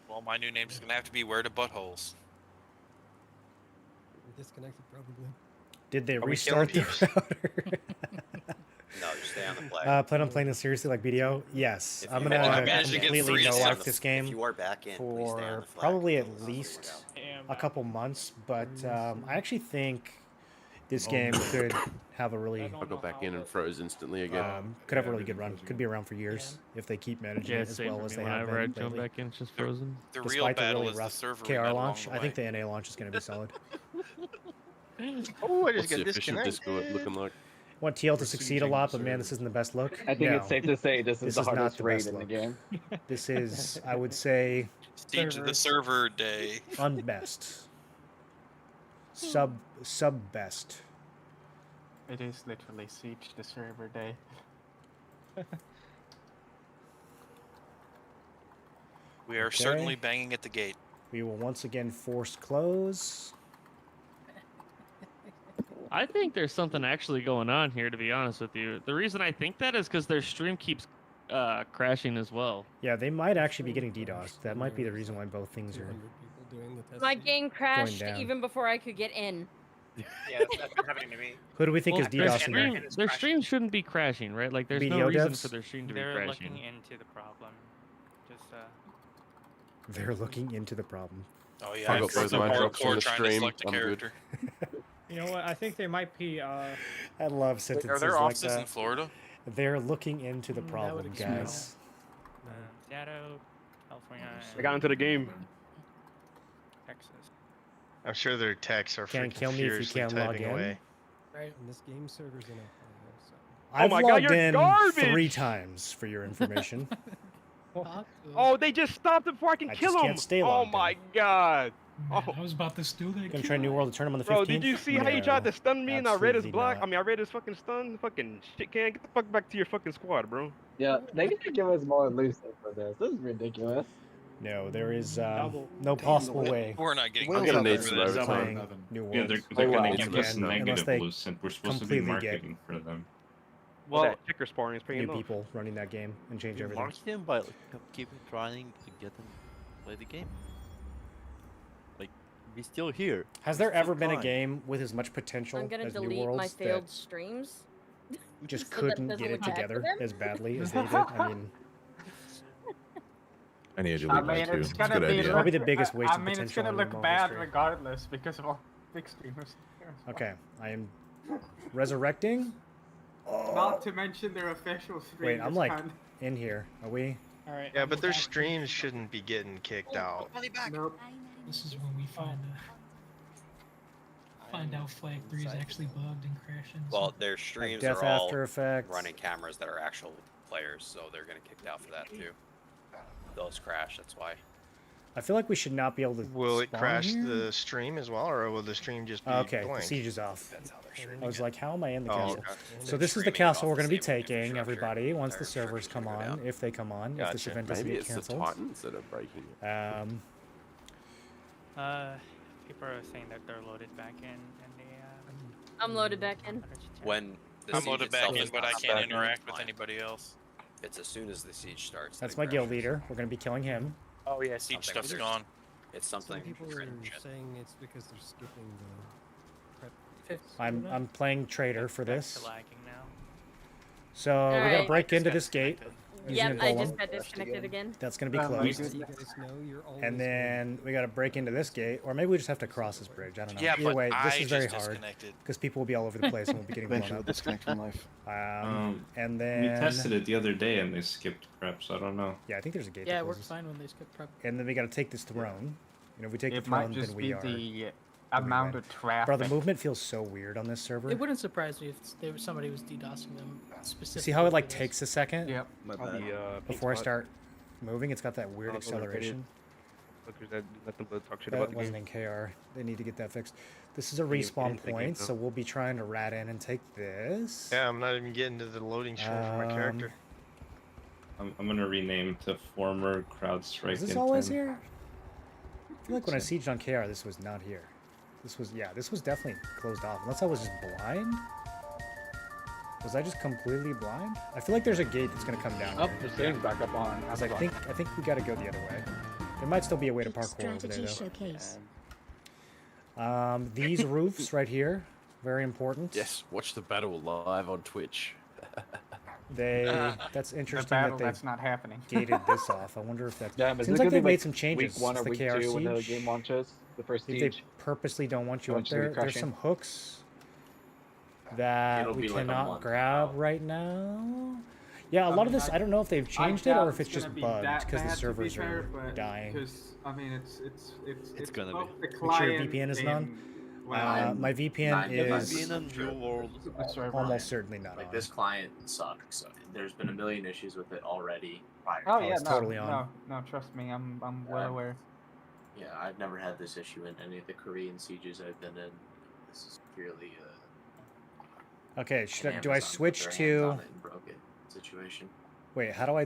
Well, my new name's gonna have to be Where to Buttholes. You're disconnected, probably. Did they we restart the killing router? No, just stay on the flag. Plan on playing this seriously like BDO? Yes. If I'm you gonna manage to get completely three, no stay on life the- this if game you are back in, please stay on for the flag probably at until this is least sorted out. a couple months, but I actually think this game could have a really I'll go back in and froze instantly again. could have a really good run. Could be around for years if they keep managing Yeah, it as same well for as me. they have Whenever I been jump lately. back in, it's just frozen. The real Despite the battle really is the rough server we KR met along launch, the I think way. the NA launch is going to be solid. Oh, I What's just the got official disconnected. Discord looking like? Want TL to succeed a lot, but man, this isn't the best look. I think No, it's safe to say this is the not hardest the raid best in the look. game. This is, I would say, Siege of the server day. unbest. Sub best. It is literally siege the server day. We are Okay. certainly banging at the gate. We will once again force close. I think there's something actually going on here, to be honest with you. The reason I think that is because their stream keeps crashing as well. Yeah, they might actually be getting DDoS. That might be the reason why both things are. My game crashed down. even before I could get in. Yeah, that's been happening to me. Who do we think is their DDoS in there? stream, their stream shouldn't be crashing, right? Like, there's no BDO reason devs? for their stream to be They're crashing. looking into the problem. Just They're looking into the problem. Oh yeah, I'll I'm go play frozen my drops on hardcore the trying to stream. select a I'm good. character. you know what? I think they might be. I love sentences Are there like offices in that. Florida? They're looking into the That would problem, explain guys. Seattle, California. I got into the game. I'm sure their techs are Can't freaking kill me if you furiously can't log typing in. away. Right. And this game server's in a so. I've my God, logged you're in garbage! 3 times for your information. Oh, they just stopped him before I can I kill just him. can't stay Oh logged my God. Man, I was about to steal that. Gonna try New World to turn him on the 15th. Bro, did you see how you tried to stun me and I read his absolutely block? not. I mean, I read his fucking stun. Fucking shit, can get the fuck back to your fucking squad, bro. Yeah, they need to give us more lucid for this. This is ridiculous. No, there is no possible way. We're not getting I'm gonna need for some this. overtime. Playing New Yeah, World. they're gonna Wait, give us again, unless negative they lucent. We're supposed to be completely get marketing for them. Well, that checker sparring is paying new off. people running that game and change You everything. mark them by like, keeping trying to get them to play the game. Like, we're still here. Has We're there still ever been a trying. game with as much potential I'm gonna as New delete Worlds my that failed streams. just so that couldn't doesn't get it look bad for together them. as badly as they did? I mean, I need to I delete mine mean, too. it's It's a gonna good be idea. Probably the biggest waste I of mean, it's potential gonna in look mobile bad history. regardless because of all big streamers. okay, I am resurrecting. Not to mention their official streamers. Wait, I'm like in here. Are we? All right. Yeah, but their streams shouldn't be getting kicked out. Nope. This is when we find out Flag 3 is actually bugged and crashing. Well, their streams Death are all After Effects. running cameras that are actual players, so they're gonna kick out for that too. Those crash. That's why. I feel like we should not be able to. Will it spawn crash here? the stream as well, or will the stream just be Okay, the blank? siege is off. That's how they're streaming. I was like, how am I in the Oh, castle? okay. So They're this is the streaming castle off we're going to the be same taking, infrastructure. everybody, once the Their servers come infrastructure's on, gonna go if they come on, if this Gotcha. event doesn't Maybe get it's the cancelled. Titans that are breaking it. People are saying that they're loaded back in, and they. I'm loaded back in. When the I'm siege loaded back itself in, is but not I starting can't on the interact with client. anybody else. It's as soon as the siege starts. That's that my it guild crashes. leader. We're going to be killing him. Oh yeah, siege Something stuff's there's- gone. It's Some something. people are shit. saying it's because they're skipping the prep. I'm playing traitor for this. Lagging now. So we got to Alright. break into this gate. using Yep, a I golem. just got disconnected again. That's going to be You closed. guys know you're always And then we got to break into this gate, or maybe we just have to cross this bridge. I don't know. Yeah, Either but way, this I is very just hard disconnected. because people will be all over the place and we'll be getting blown Eventually up. disconnect from life. And We then tested it the other day and they skipped prep, so I don't know. yeah, I think there's a gate. Yeah, that it works closes. fine when they skip prep. And then we got to take this throne. You know, if we take It the might throne, just then be we are. the amount of traffic. Bro, the movement feels so weird on this server. It wouldn't surprise me if somebody was DDoSing them specifically. See how it like for this. takes a second Yep. My On bad. the, before I spot. start moving? It's got that weird Oh, those are faded. acceleration. Look, there's nothing but talk shit about That the wasn't game. in KR. They need to get that fixed. This is a Can you respawn edit the game, point, though? so we'll be trying to rat in and take this. Yeah, I'm not even getting to the loading screen for my character. I'm gonna rename to former CrowdStrike. Is this intern. always here? I feel like when I sieged on KR, this was not here. This was, yeah, this was definitely closed off. Unless I was just blind? Was I just completely blind? I feel like there's a gate that's gonna come down. Oh, here. the stream's back up on. I was like, I think we gotta go the other way. There might still be a way to parkour over there, though. Showcase. These roofs right here, very important. Yes, watch the battle live on Twitch. That's The interesting battle that that's they not happening. gated this off. I wonder if that's. Damn, is Seems this like gonna they be made some changes. Week 1 or since week the KR 2 when the siege. game launches? The first If siege? they purposely don't want you Going up to be there, there's crashing. some hooks that It'll we be like a cannot month grab out. right now. Yeah, a lot of this, I don't know if they've changed it or if it's just bugged because the servers are dying. Because I mean, it's gonna both be. the Make sure your client VPN is and, on. well, My VPN is Being on New World. the server. almost certainly not Like on. this client sucks. There's been a million issues with it already. Prior. Oh Oh, yeah, it's no, totally on. no, trust me, I'm well aware. Yeah, I've never had this issue in any of the Korean sieges I've been in. This is purely Okay, an do I Amazon switch put their hands on to? it and broke it situation. Wait, how do I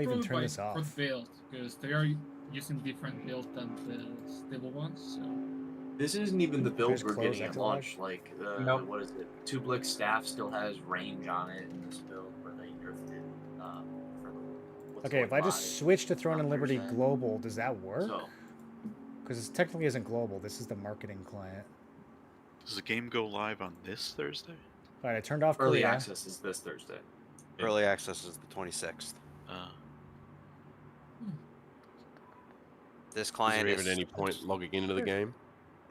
even turn this off? build because they are using different builds than the stable ones. So This isn't even the build Just we're close getting at exit launch. Like, Nope. what is it? Tublick staff still has range on it in this build where they nerfed it. What's Okay, if I going just switch to Throne and Liberty 100%. Global, does that work? So, Because it technically isn't global. This is the marketing client. Does the game go live on this Thursday? All right, I turned off early Korea. access is this Thursday. Early access is the 26th. This Is client there is even any point logging into the game?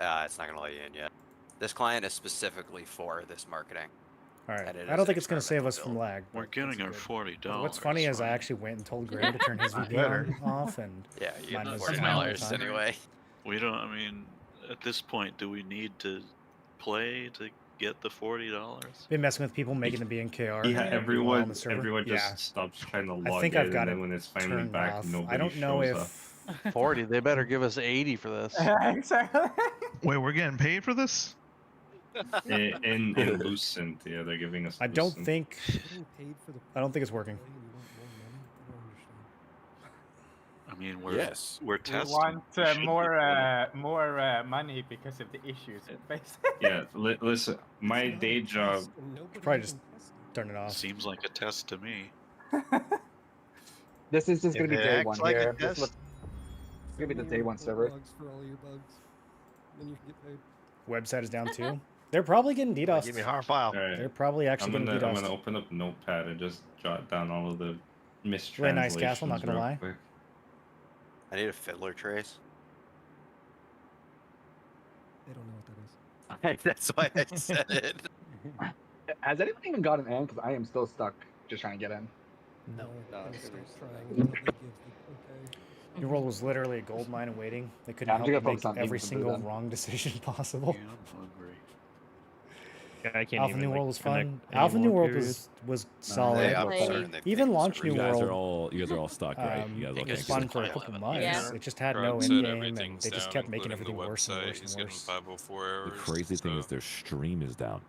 It's not gonna let you in yet. This client is specifically for this marketing. All right. and it I is don't think an it's going to save us experimental from lag. We're but getting that's our good. $40. What's funny is I right? actually went and told Graham to turn his Better. VPN off, and Yeah, you mine get was $40 on all the time. anyway. We don't. I mean, At this point, do we need to play to get the $40? Been messing with people making the BNKR. Yeah, on the server. everyone Yeah. just stops trying to I log think in, I've got and it then when it's finally turned back, off. nobody I don't know shows if 40. They better give us 80 for this. Exactly. Wait, we're getting paid for this? in Lucent, yeah, they're giving us. I don't Lucent. think. Getting paid for the I don't think it's working. play and you want more money? I don't understand. I mean, we're Yes. we're We testing. want We should be playing. more money because of the issues we face. Yeah, listen, my day job. Probably just turn it off. Seems like a test to me. This is just If gonna be it day acts one like a here. This test- looks. It's gonna be the Give day me one report server. logs for all your bugs. Then you can get paid. Website is down too. They're probably getting DDoS. Give me a hard file. All right. They're probably actually I'm getting gonna DDoS. open up Notepad and just jot down all of the mistranslations. Really nice castle, not gonna real lie. quick. I need a fiddler trace. They don't know what that is. That's why I said it. Has anyone even gotten in? Because I am still stuck just trying to get in. No, no, I'm it's still gonna be trying until they give the okay. Your world was literally a gold mine in waiting. They couldn't Yeah, I'm help just you gonna make focus on every being single then. wrong decision possible. Yeah, I'm hungry. Yeah, I can't Alpha even, New like, World was connect fun. Alpha New anymore, World period. was They solid. I'm Played. certain they Even paid launch the New You guys World. are all stuck, right? You guys all It can't was get fun in. for a couple months. Yeah. It just had no Drugs end said game, and everything's they just down, kept making including everything the worse and website. worse He's and getting worse. 504 The errors. crazy thing is their stream is down.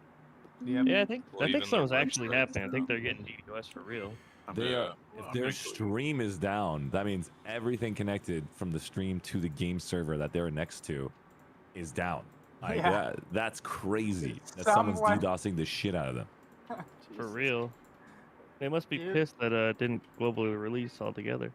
Yep. Yeah, I think Well, even their something's actually website's happening. I think they're getting DDoS for real. They are, well, if their I'm stream is down, that means everything connected from the stream to the game server that they're next to is down. Like Yeah. that's crazy. That someone's Someone- DDoSing the shit out of them. For real. They must be Dude. pissed that didn't globally release altogether.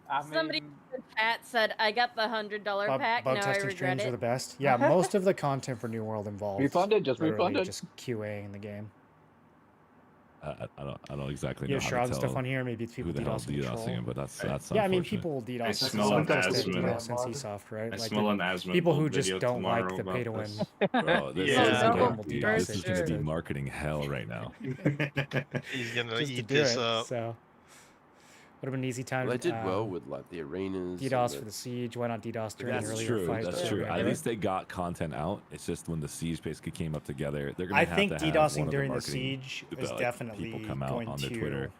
I Somebody mean, in chat said, "I got the $100 pack. Bug Now I testing regret streams are the it." best. Yeah, most of the content for New World involves Refunded, just literally refunded. just QAing the game. I don't exactly You know have how Shroud to and tell stuff on here. Maybe it's people who the hell's DDoSing DDoSing Control. them, but that's Yeah, I mean, unfortunate. people will I DDoS. smell an just Asmon. DDoS NC-Soft, right? I Like smell the an Asmon people who build just video don't like tomorrow the pay to about win. this. Bro, this Yeah. is gonna Normal be, DDoS this is gonna be sure. marketing hell right now. He's gonna Just to eat do this it. up. So would have been an easy time. Well, they did well with like the arenas. and DDoS for the siege. Why not DDoS during the That's earlier true. fight? That's Yeah, true. yeah, At yeah. least they got content out. It's just when the siege basically came up together, they're gonna I have think to have DDoSing one of during the marketing, siege like, is definitely people come out going on their to Twitter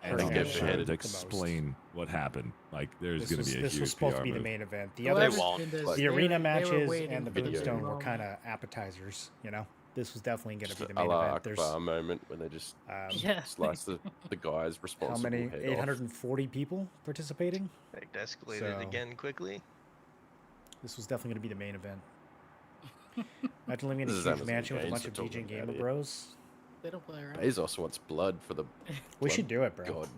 and hurt get Asmon beheaded. the explain what happened. Like there's This gonna was, be a this huge was supposed PR to be the move. main event. The Whoever others, won't. did this, Like, the they arena were matches waiting and the for the Brimstone were moment. kind of appetizers. You know, this was definitely going to be Just the a main la event. There's Akbar moment when they just Yeah. slice the guys how responsible many? head off. 840 people participating. It escalated So- again quickly. This was definitely going to be the main event. Imagine living in a This is huge Amazon mansion with a Games bunch we're of talking DJ Gamer about here. bros. They don't play around. Bezos wants blood for the. We should do it, bro. God.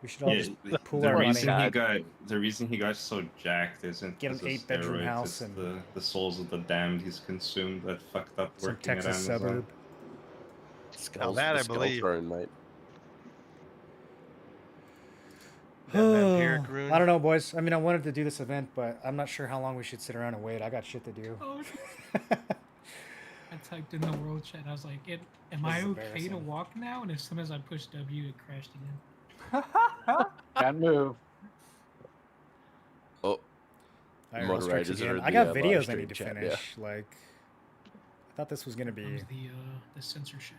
We should all Yeah, just pool the our reason money. the reason he got so jacked isn't Get an because of 8-bedroom steroids, house it's and the souls of the damned he's consumed that fucked up Some working Texas at Amazon. suburb. Skulls that for the I skull believe. throne, mate. That vampiric rune. I don't know, boys. I mean, I wanted to do this event, but I'm not sure how long we should sit around and wait. I got shit to do. Oh, I typed in the world chat. I was like, "Am I is okay to embarrassing. walk now?" And as soon as I pushed W, it crashed again. Can't move. Oh, Alright, strikes moderators again. are in I got the, live videos I stream need to chat, finish. Like, I thought this was gonna be. That was the censorship.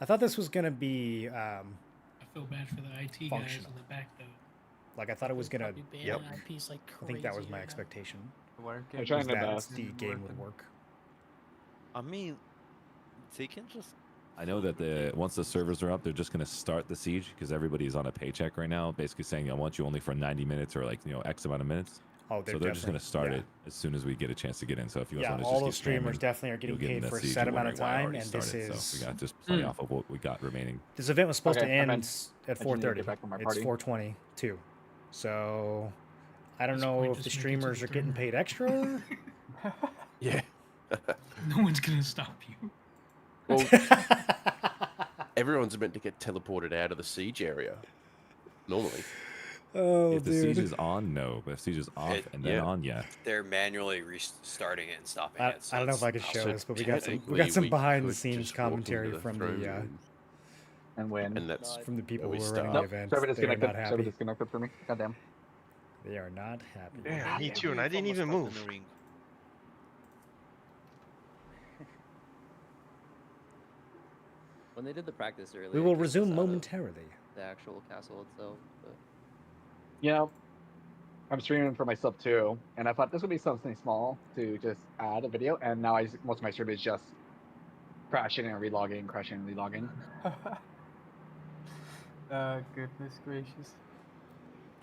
I thought this was gonna be. I feel bad for the IT guys Functional. in the back though. Like I thought it was gonna. Probably banning Yep. IPs like I think that was crazy my right now. expectation. Working. I'm trying Was my that best. the game would work. I mean, they can just. I know that once the servers are up, they're just going to start the siege because everybody's on a paycheck right now, basically saying, I want you only for 90 minutes or like, X amount of minutes. Oh, So they're just going to start it as soon as we get a chance to get in. So if you guys Yeah, want to all just those keep streamers spamming, definitely are getting you'll get in paid that for a siege set and amount of wondering why I time, already and this started. is. So we got just play off of what we got remaining. This event was supposed Okay, to I end meant- at I need to 4:30. get back on my It's party. 4:22. So I don't This know might if the just make it to streamers the are getting tournament. paid extra. Yeah. No one's gonna stop you. Well, everyone's meant to get teleported out of the siege area. Normally. Oh, If the siege is on, no. But if siege is off It- and then yeah. on, yeah. They're manually restarting it and stopping I it. So don't know if I it's can show also- this, but we got technically, some we behind the could scenes just walk into commentary the from throne the room And win. and that's from the people we who were start. running the Nope. event. Server They are disconnected. not Server happy. disconnected for me. Goddamn. They are not happy. Yeah, me too, and I didn't even move. When they did the practice earlier, We will it kicked us resume out of momentarily. The actual castle itself. But... You know, I'm streaming for myself too, and I thought this would be something small to just add a video, and now most of my stream is just crashing and relogging, crashing and relogging. Goodness gracious.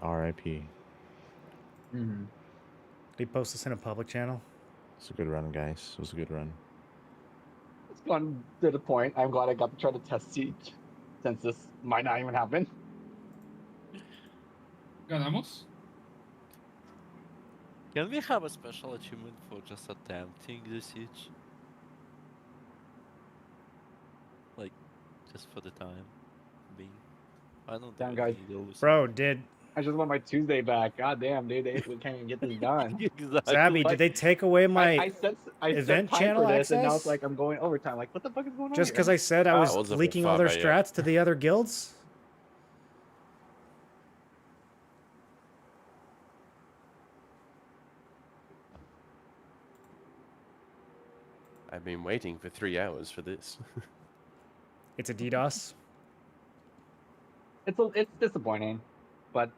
R.I.P. Mm-hmm. They post this in a public channel. It's a good run, guys. It was a good run. It's gone to the point. I'm glad I got to try to test Siege, since this might not even happen. Ganamos? Can we have a special achievement for just attempting the siege? Like, just for the time being. I don't Damn, think guys. we need to lose. Bro, did I just want my Tuesday back. God damn, dude, we can't even get this done. Exactly. Zabby, did they take away my I set event time channel for this, access? and now it's like I'm going overtime. Like, what the fuck is going on? Just here? because I said I was wasn't leaking far all their by yet. strats to the other guilds? I've been waiting for 3 hours for this. It's a DDoS. It's disappointing, but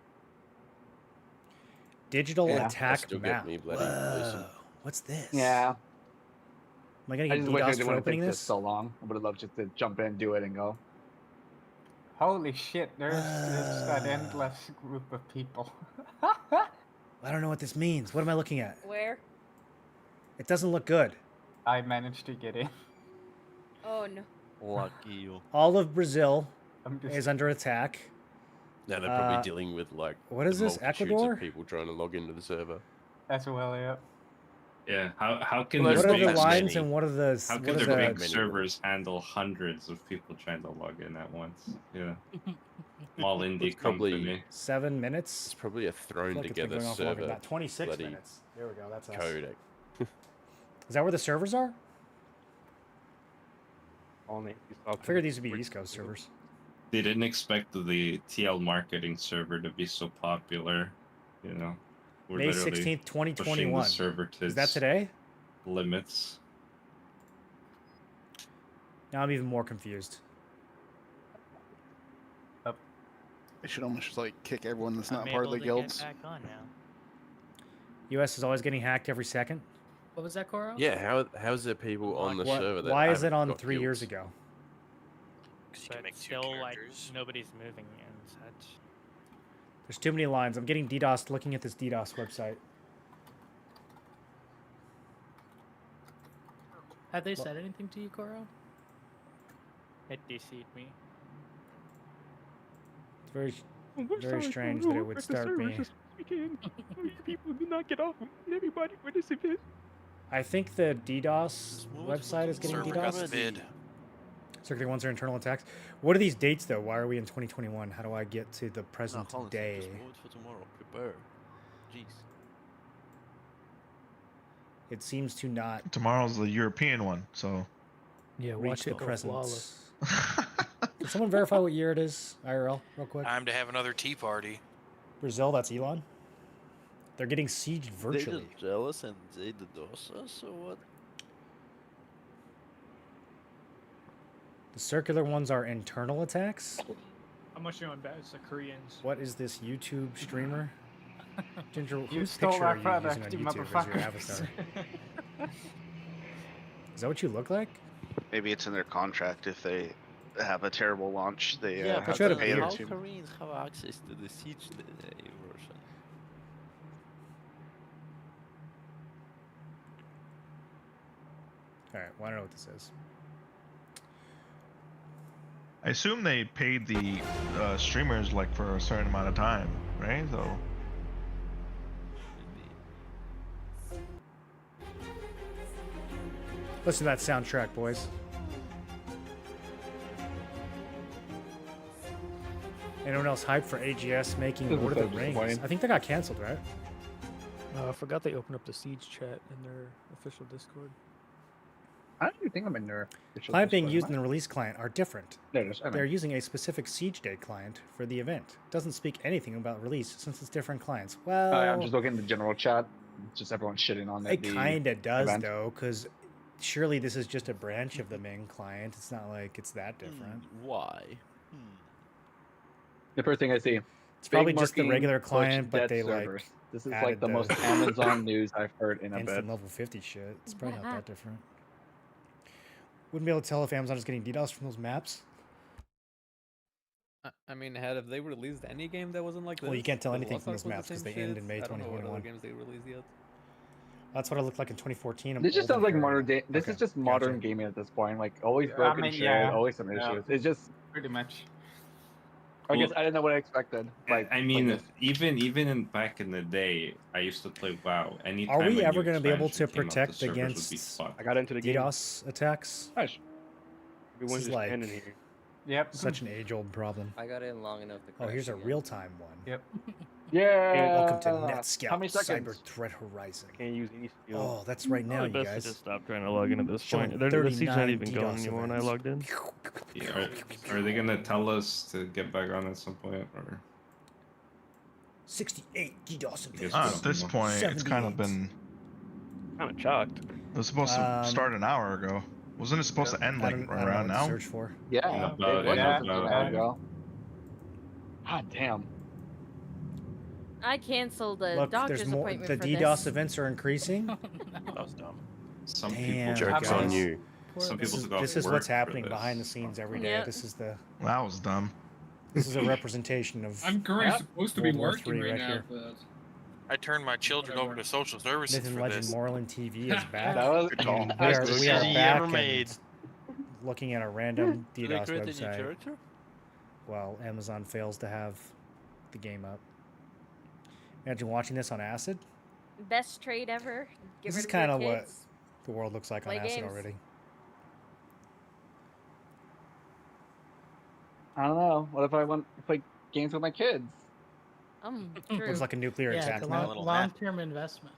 Digital Yeah. attack Still map. get me bloody listen. Whoa. What's this? yeah. Am I gonna I get just wish I DDoS didn't for want to opening take this this? so long. I would have loved just to jump in, do it, and go. Holy shit, there's that endless group of people. I don't know what this means. What am I looking at? Where? It doesn't look good. I managed to get in. Oh no. Lucky you. All of Brazil I'm just... is under attack. Now they're probably dealing with like what is the this, multitudes Ecuador? of people trying to log into the server. As well, yeah. Yeah, how can Well, these What are the big, lines and what are the how what can are their the big servers handle hundreds of people trying to log in at once? Yeah. Small indie It's probably- company. 7 minutes? It's probably a I thrown feel like it's been together going on for longer server. than that. 26 bloody minutes. There we go. That's us. codec. Is that where the servers are? Only I figured these would be East Coast servers. They didn't expect the TL marketing server to be so popular, you know. We're May literally 16th, pushing 2021. the server to Is that its today? limits. Now I'm even more confused. They should almost just like kick everyone that's not part of the guilds. Back on now. US is always getting hacked every second. What was that, Coro? Yeah, how's there people on the server that Why is it haven't on got 3 years guilds? ago? But still, like, nobody's moving and such. There's too many lines. I'm getting DDoSed looking at this DDoS website. Have they said anything to you, Coro? It deceived me. It's very strange that it would start me. People do not get off. Everybody for this event. I think the DDoS website is getting Server got DDoSed. bid. Circular ones are internal attacks. What are these dates though? Why are we in 2021? How do I get to the present Holland, day? just vote for tomorrow. Prepare. Jeez. It seems to not Tomorrow's the European one, so. Yeah, reach watch the it go present. flawless. Can someone verify what year it is, IRL, real quick? Time to have another tea party. Brazil, that's Elon. They're getting sieged They virtually. just jealous and they DDoS us or what? The circular ones are internal attacks. How much you on bad? It's the Koreans. What is this YouTube streamer? Ginger, You whose stole picture our are you using product, on you YouTube as your motherfuckers. avatar? Is that what you look like? Maybe it's in their contract if they have a terrible launch, they Yeah, have but to then pay how them how to. Koreans have access to the siege version? Alright, well, I don't know what this is. I assume they paid the streamers like for a certain amount of time, right? So Listen to that soundtrack, boys. Anyone else hyped for AGS making This is Lord of so the Rings? disappointing. I think they got canceled, right? I forgot they opened up the Siege chat in their official Discord. I don't even think I'm in there. Client being used in the release client are different. There it is. I know. They're using a specific siege day client for the event. Doesn't speak anything about release since it's different clients. Well, I'm just looking at the general chat. It's just everyone shitting on it the kind of does event. though, because surely this is just a branch of the main client. It's not like it's that different. Why? The first thing I see. It's probably big just the marketing regular push client, but dead they servers. like This is added like the most Amazon news I've heard in a bit. instant level 50 shit. It's probably not that different. Wouldn't be able to tell if Amazon is getting DDoS from those maps. I mean, have they released any game that wasn't like this? Well, you can't tell Because anything from Lost those Ark maps was because the they same end in May shit. I don't know what other 2021. games they released yet. That's what it looked like in 2014. I'm This just old sounds like and modern hairy. day. This Okay, is just modern gotcha. gaming at this point. Like always I broken mean, shit, yeah, always some yeah. issues. It's just Pretty much. I guess I didn't know what I expected. Like I like mean, this. even back in the day, I used to play WoW. Anytime Are we a ever new going to be able expansion to came out, the protect servers would be against fucked. I got into the game. DDoS attacks? Nice. Everyone's is just like- ending here. Yep. Such an age-old problem. I got in long enough to Oh, crash here's a again. real-time one. Yep. Yeah. Welcome to How NetScout many Cyber seconds? Threat Horizon. Can't use any skill. Oh, that's right now, Probably you best guys. to just stop trying to log in at this Showing point. The siege not 39 even going DDoS anymore when I events. logged in. Yeah, are they gonna tell us to get back on at some point, or? 68 DDoS events. At this point, it's kind of 78. been. Kind of shocked. It was supposed to start an hour ago. Wasn't it supposed to end I like don't know around what to now? search for. Yeah. Yeah, it was yeah, just a while ago. God damn. I canceled a Look, doctor's there's more. appointment The for DDoS this. events are increasing. That was dumb. Some Damn, people Joke's on you. Some This people is, took off this is work what's for happening this. behind the scenes every day. Yeah. This is the. That was dumb. This is a representation of. I'm currently supposed to be World War working III right right now, here. but I turned my children over to social services Myth and for Legend this. Moreland TV is back. That was And we are, Best we are decision you back ever and made. looking at a random Did they DDoS create a new website. character? While Amazon fails to have the game up. Imagine watching this on acid. Best trade ever. Get This rid is of kind your of what kids. the world looks like on Play acid games. already. I don't know. What if I want to play games with my kids? True. Looks like a nuclear Yeah, attack it's a map. long-term investment.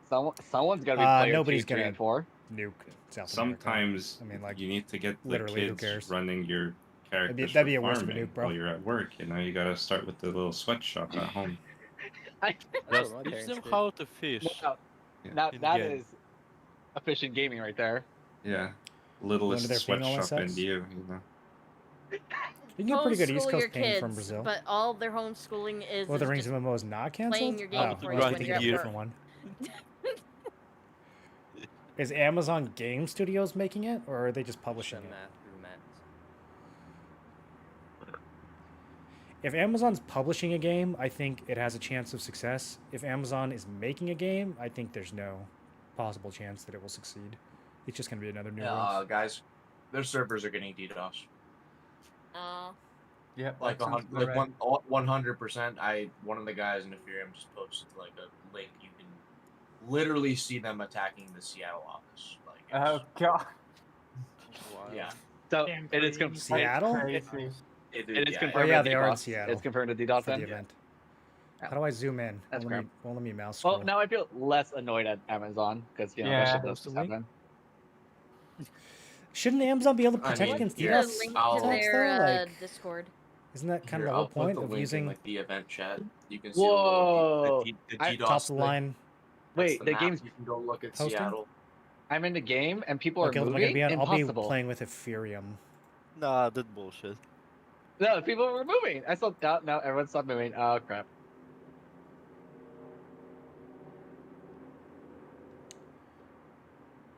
Someone's got to be playing nobody's 2, 3, gonna and 4. Nuke South America. Sometimes I mean, like, you need to get the literally, who kids cares? running your characters that'd be for a worse of a farming nuke, bro. while you're at work. You know, you gotta start with the little sweatshop at home. Just teach them how to fish. Now in that game. is efficient gaming right there. Yeah, littlest they're being all sweatshop in insects? you know. You can get pretty good East Homeschool your Coast paying kids, from Brazil. but all their homeschooling is. Well, the is Rings just of MMO is not canceled? playing your game Oh, before I you was when thinking you're of at a work. different one. Is Amazon Game Studios making it, or are they just publishing it? If Amazon's publishing a game, I think it has a chance of success. If Amazon is making a game, I think there's no possible chance that it will succeed. It's just going to be another new release. Guys, their servers are getting DDoS. Yep. Like, that sounds about right. 100%. One of the guys in Ethereum just posted like a link. You can literally see them attacking the Seattle office. Like, Oh god. yeah. So Damn it is crazy. Seattle? Crazy. It is yeah, confirmed. Oh, yeah, that they are in DDoS. Seattle It's confirmed to DDoS for the then. event. How do I zoom in? That's Won't let me mouse scroll. Well, now I feel less annoyed at Amazon because that Yeah. shit does just happen. Shouldn't Amazon be able to I protect mean, against yeah. DDoS Link I'll- to attacks, their though? Like, Discord. isn't that kind Here, of the I'll whole put point the of link using in, like, the event chat. You can see Whoa! the I- DDoS. top of the line? Wait, the map. game's You can go look at hosting? Seattle. I'm in the game and people Okay, are what am I moving. gonna be on? I'll be Impossible. playing with Ethereum. Nah, that's bullshit. No, people were moving. I saw now everyone stopped moving. Oh crap.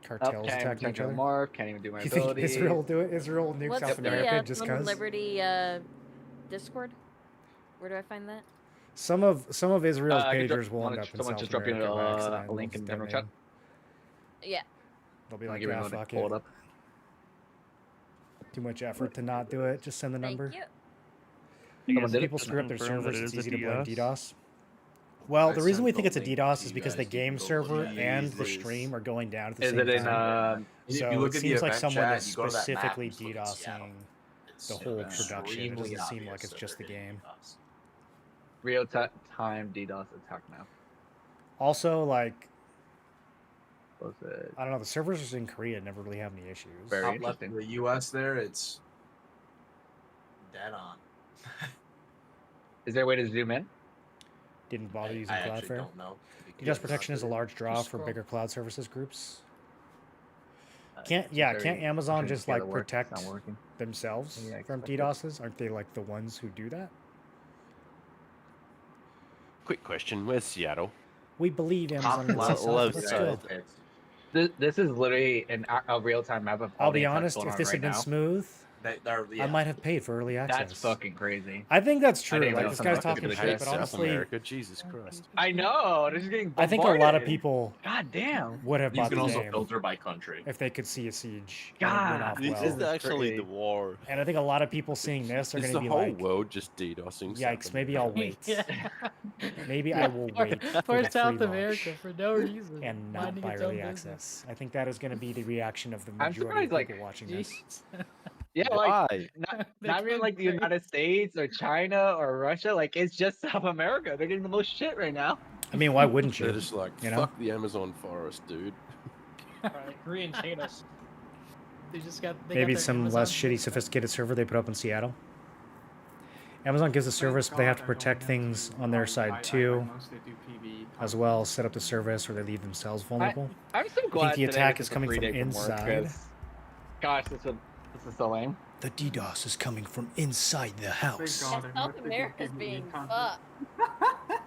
Cartels can't attacking even each check other. my mark. Can't even do my You think ability. Israel will do it? Israel will nuke What's South the America just Roman because? Liberty Discord? Where do I find that? Some of Israel's I can pagers will end up in someone South just drop you America by accident. a link in the They'll general just chat. Yeah. They'll be I'll like, give you yeah, one to fuck pull it. it up. Too much effort to not do it. Just send the number. Thank you. Because did it? people screw up their Confirm that servers, it it's is a easy to blame DDoS? DDoS. Well, I the reason we sent think the it's a link DDoS to is you because the guys. You game can go server look. and the Please. stream are going down at the Is same it in time. If So you look it at the seems like event someone chat, is you go to that map specifically and just look at Seattle. DDoSing It's the whole production. It extremely doesn't seem obvious like it's that just the they're getting game. DDoS. Real time DDoS attack now. Also, like, Was it? I don't know. The servers in Korea never really have any issues. Very Top left interesting. in the U.S. there, it's dead on. Is there a way to zoom in? Didn't bother using I actually Cloudflare. don't know. DDoS protection is a large draw for bigger cloud services groups. Can't Amazon just like protect themselves from DDoSes? Aren't they like the ones who do that? Quick question: where's Seattle? We believe Amazon Love but side. still. This is literally a real-time map of all I'll the be attacks honest, going if on this right had been now. smooth, I might have paid for early access. That's fucking crazy. I think that's true. didn't Like know this something guy's like that talking could be shit, the but case. honestly, America, Jesus Christ. I know. This is getting. I think a lot of bombarded. people God damn. would have You bought can the also game filter by country. if they could see a siege. God, and it went off This well. is actually the war. And I think a lot of people seeing this are Is going the to be whole like, world just DDoSing? "Yikes! Maybe I'll wait. Maybe I will wait For for the South free America launch for no reason. and not minding buy its own early business. access." I think that is going to be the reaction of the I'm majority of surprised, people like, watching this. Yeah, Why? like not even like the United States or China or Russia. Like it's just South America. They're getting the most shit right now. I mean, why wouldn't you? They're just like, You know? fuck the Amazon forest, dude. Koreans hate us. They just got Maybe some less shitty, sophisticated server they put up in Seattle. Amazon gives a service, but they have to protect things on their side too, as well. Set up the service, or they leave themselves vulnerable. I'm so I glad think the today attack this is a coming free from day work, inside. 'cause, gosh, this is so lame. The DDoS is coming from inside the house. South America's being fucked. I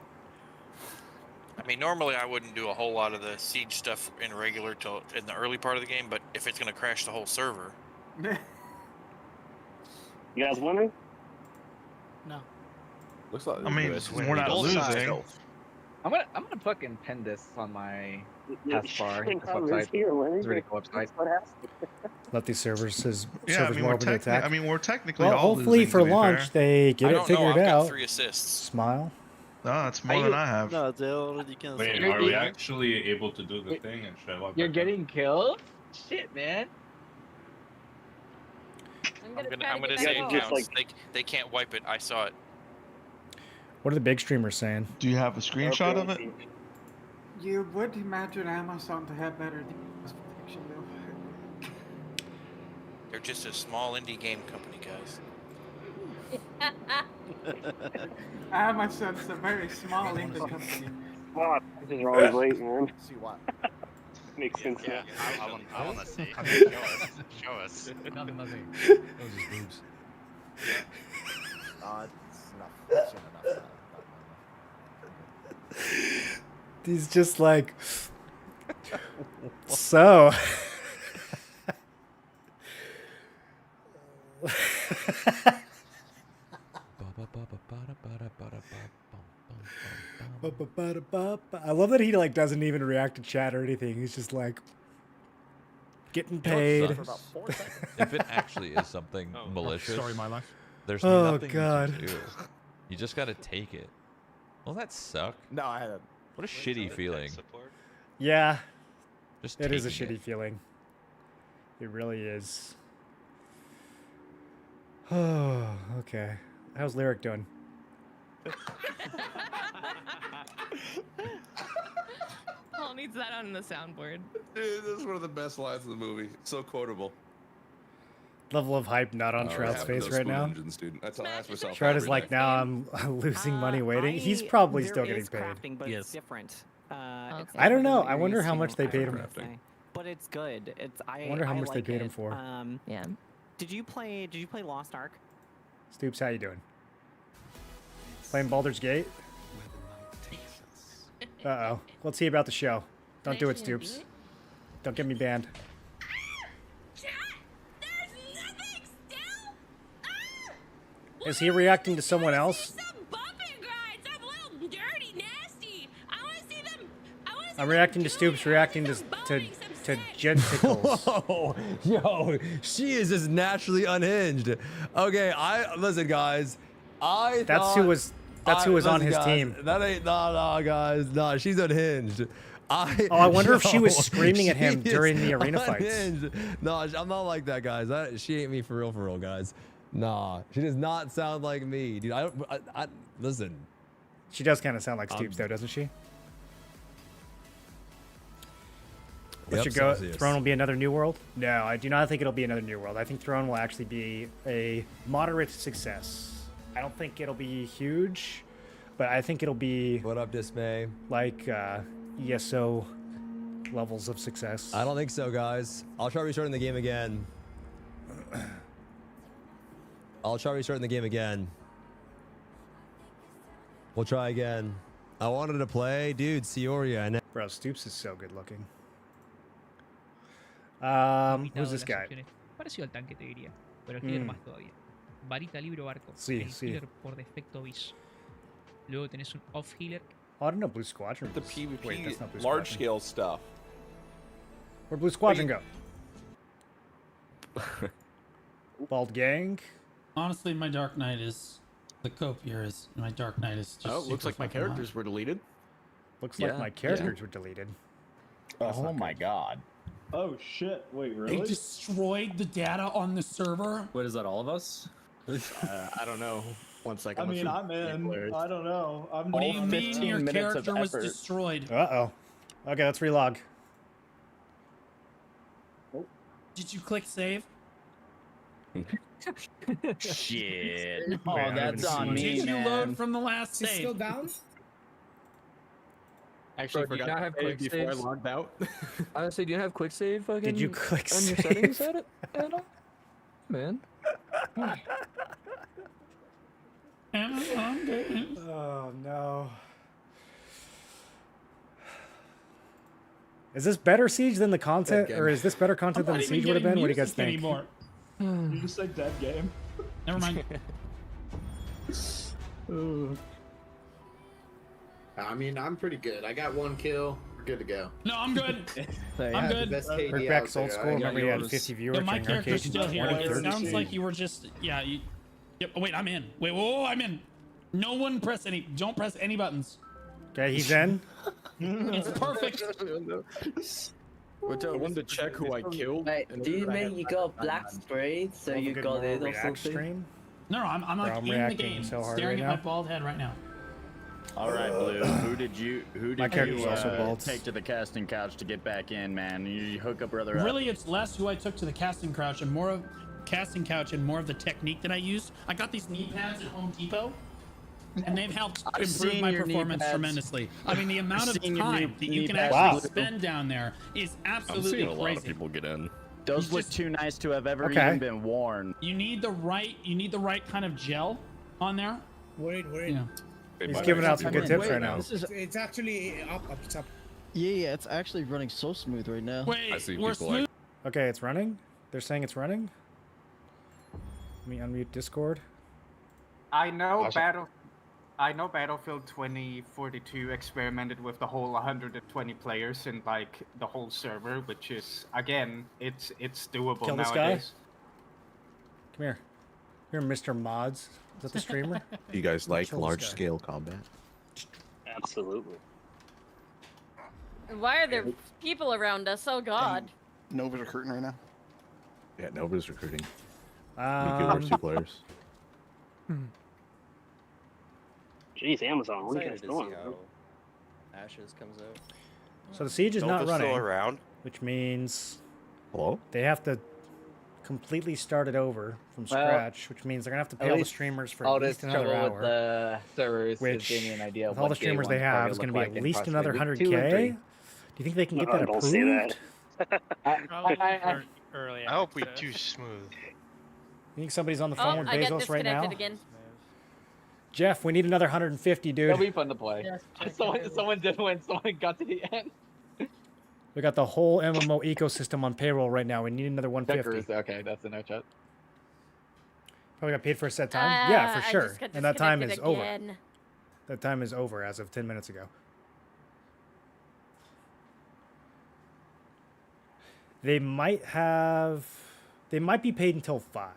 mean, normally I wouldn't do a whole lot of the siege stuff in regular till in the early part of the game, but if it's gonna crash the whole server, You guys winning? No. Looks like I mean, US is we're not DDoSing losing. itself. I'm gonna fucking pin this on my Yeah, taskbar. sure, This I'm website. here, winning. It's a really cool website. That's what happened. Let these servers Yeah, I servers mean, more we're open to attack. we're technically Well, all hopefully losing, for to be launch fair. they get I it don't know. figured I've got out. 3 assists. Smile. No, that's more than I have. No, they already cancelled. Wait, are we actually able to do the thing and shut up? You're getting killed? Shit, man. I'm gonna say it counts. They can't wipe it. I saw it. What are the big streamers saying? Do you have a screenshot of it? You would imagine Amazon to have better DDoS protection, though. They're just a small indie game company, guys. Amazon's a very small indie company. Wow, this is always late, man. See what? Makes sense. Yeah, now. I want to see. Show us. Nothing. Those are boobs. It's enough. Soon enough. He's just like, so. I love that he like doesn't even react to chat or anything. He's just like getting paid. If it actually is something malicious, Story of my life. there's Oh, nothing God. you can do. You just gotta take it. Well, that suck. No, I had a. What a shitty feeling. Yeah, Just it is a taking shitty feeling. It really is. Oh, okay. How's Lyric doing? Paul needs that on the soundboard. Dude, this is one of the best lines of the movie. So quotable. Level of hype not on What Shroud's happened to face those right now. engines, dude? That's how I ask myself. Shroud is every like, day. now I'm losing money waiting. He's probably still there getting is paid. crafting, but it's different. It's I don't know. different I wonder areas, how you much know, they I paid would him. say. But it's good. It's I wonder how much they like paid him it. for. Yeah. Did you play Lost Ark? Stoops, how you doing? Playing Baldur's Gate? Uh-oh. Let's see about the show. Don't do it, Stoops. Don't get me banned. Is he reacting to someone else? I'm reacting to Stoops, reacting to genticles. Whoa, yo, she is just naturally unhinged. Okay, listen, guys. That's who was on his team. That ain't guys. Nah, she's unhinged. I wonder if she was screaming at him during the arena fights. Unhinged. No, I'm not like that, guys. She ain't me for real, guys. Nah, she does not sound like me, dude. I listen. She does kind of sound like Stoops, though, doesn't she? What's Yep, your go? Celsius. Throne will be another New World? No, I do not think it'll be another New World. I think Throne will actually be a moderate success. I don't think it'll be huge, but I think it'll be... What up, Dismay? Like ESO levels of success. I don't think so, guys. I'll try restarting the game again. We'll try again. I wanted to play. Dude, Cioria. I know. Bro, Stoops is so good looking. Who's this guy? Parecido al tanque, te diría, pero el healer más todavía. Varita, libro, barco. Sí, el sí. healer por defecto bis. Luego tenés un off healer. Oh, I don't know Blue Squadron. The was- PvP Wait, that's not Blue large Squadron. scale stuff. Where'd Blue Squadron go? Bald Gang? Honestly, my Dark Knight is the copier is my Dark Knight is just. Oh, looks super like my fucking characters hot. were deleted. Looks like my characters were deleted. Oh my god. Oh shit! Wait, They destroyed the data on the server. What is that? All of us? I don't know. 1 second. I mean, I'm in. I don't know. I'm. What do you mean your character was destroyed? Uh-oh. Okay, let's relog. Did you click save? Shit. Wait, I Oh, haven't that's on seen me, Did you man. load from the last Is he save? still down? Actually, Bro, do you forgot not have to save quick before saves? I logged out. Honestly, do you have quick save fucking Did you click on your save? settings at all? Man. Oh, no. Is this better Siege than the content, or is this better content than the Siege would have been? What do you guys think? Anymore. You just say dead game. Never mind. I mean, I'm pretty good. I got 1 kill. We're good to go. No, I'm good. I I'm have the good. best KD Rick out Back's old there. school. I got Remember he had yours. 50 viewers Yeah, my during character's arcade still here. It 2013. sounds like you were just Yep. Oh, wait, I'm in. Wait, whoa, I'm in. No one press any. Don't press any buttons. Okay, he's in. It's perfect. I wanted to check who I killed. Wait, do you mean you got black spray so you got it or React something? stream? No, I'm Bro, like I'm in the reacting game, so hard staring right at my now. bald head right now. All right, Blue. Who did you My character's also bald. take to the casting couch to get back in, man? You hook a brother up. Really, it's less who I took to the casting couch and more of the technique that I used. I got these knee pads at Home Depot, and they've helped I've improve seen my your knee performance pads. tremendously. I mean, the amount I've of seen your time that you knee can pads. actually Wow. spend down there is I'm absolutely seeing a lot crazy. of people get in. Those Those look too nice to have ever Okay. even been worn. You need the right kind of gel on there. Wait. Yeah. He's giving out some good tips right now. It's actually up, it's up. Yeah, it's actually running so smooth right now. Wait, we're smooth. Okay, it's running. They're saying it's running. Let me unmute Discord. I know Battlefield 2042 experimented with the whole 120 players and like the whole server, which is again, it's doable Kill this nowadays. guy. Come here. Here, Mr. Mods. Is that the streamer? You guys like Kill this large guy. scale combat? Absolutely. Why are there people around us? Oh God. Nova's recruiting right now. Yeah, nobody's recruiting. We kill our 2 players. Jeez, Amazon, what are you guys Excited to see doing? how Ashes comes out. So the siege is not Delta's running. still around? Which means Hello? they have to completely start it over from Well, scratch, which means they're gonna have to pay at all the least streamers for all at this least another trouble hour. with the servers which, is giving me an idea with of all the what day streamers they one's have, probably is going to look be like at in least possibly another week 2 or 3. 100K. Do you think they can get that don't approved? say that. Early I hope we do smooth. You think somebody's on the phone Oh, with I got Bezos right now? disconnected again. Jeff, we need another 150, dude. It'll be fun to play. Someone did when someone got to the end. We got the whole MMO ecosystem on payroll right now. We need another 150. Checkers, okay, that's in our chat. Probably got paid for a set time. Yeah, for I sure. just got And that time is disconnected over. again. That time is over as of 10 minutes ago. They might be paid until 5.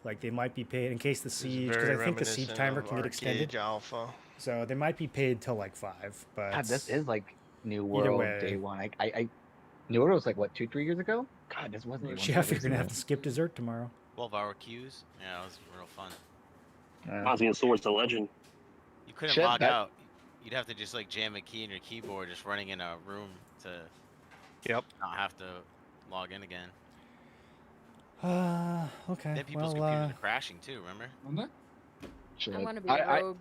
Like they might be paid in case the siege, because I think the siege timer can get extended. Alpha. So they might be paid till like 5. But God, this is like New either World way- day one. I New World was like what 2-3 years ago. God, this wasn't even. Jeff, you're gonna have to skip dessert tomorrow. 12-hour queues. Yeah, it was real fun. Reminds me of Swords to Legend. You couldn't Shit, log that- out. You'd have to just like jam a key in your keyboard, just running in a room to Yep. Not have to log in again. Okay. Then people's Well, computers are crashing too. Remember? Shit. I want to be a rogue.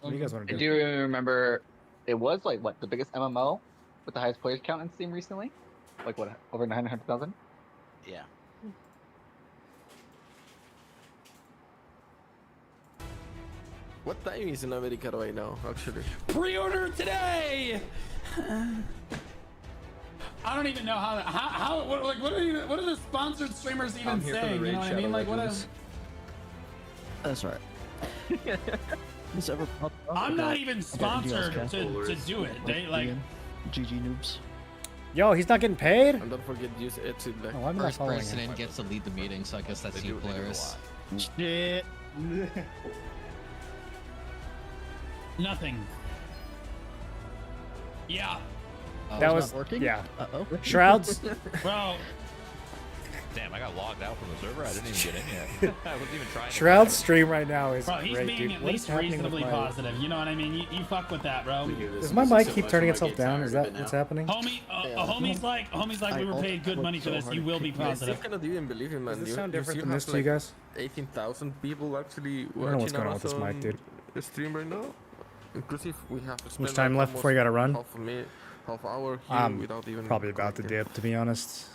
what do you guys want I to do do? remember it was like what the biggest MMO with the highest players count in Steam recently, like what over 900,000. Yeah. What time is in America right now, actually? Pre-order today. I don't even know how what are the sponsored streamers even saying? You know what I mean? Like what is? That's right. This ever popped up? I'm not even Okay, sponsored you guys to do it. They like. GG noobs. Yo, he's not getting paid? And don't forget to use it to like. Oh, I'm not First following person him. in gets to lead the meeting, so I guess that's you players. Shit. Nothing. Yeah. That was working? yeah. Uh-oh. Shrouds. Bro. Damn, I got logged out from the server. I didn't even get in yet. I wasn't even trying. Shroud's stream right now is Bro, he's great, being dude. at What least is happening with reasonably my- positive. You know what I mean? You fuck with that, bro. Does my mic keep turning itself down? Is that what's happening? Homie, homie's like we were paid good money for this. You will be positive. I cannot even believe it, man. Does this You- sound you different still than this have, to you like, guys? 18,000 people actually I don't know what's watching going on with this us mic, dude. the stream right now. Inclusive, we have to spend Much time like left before you gotta run? half hour here I'm without even probably about to connecting. dip, to be honest.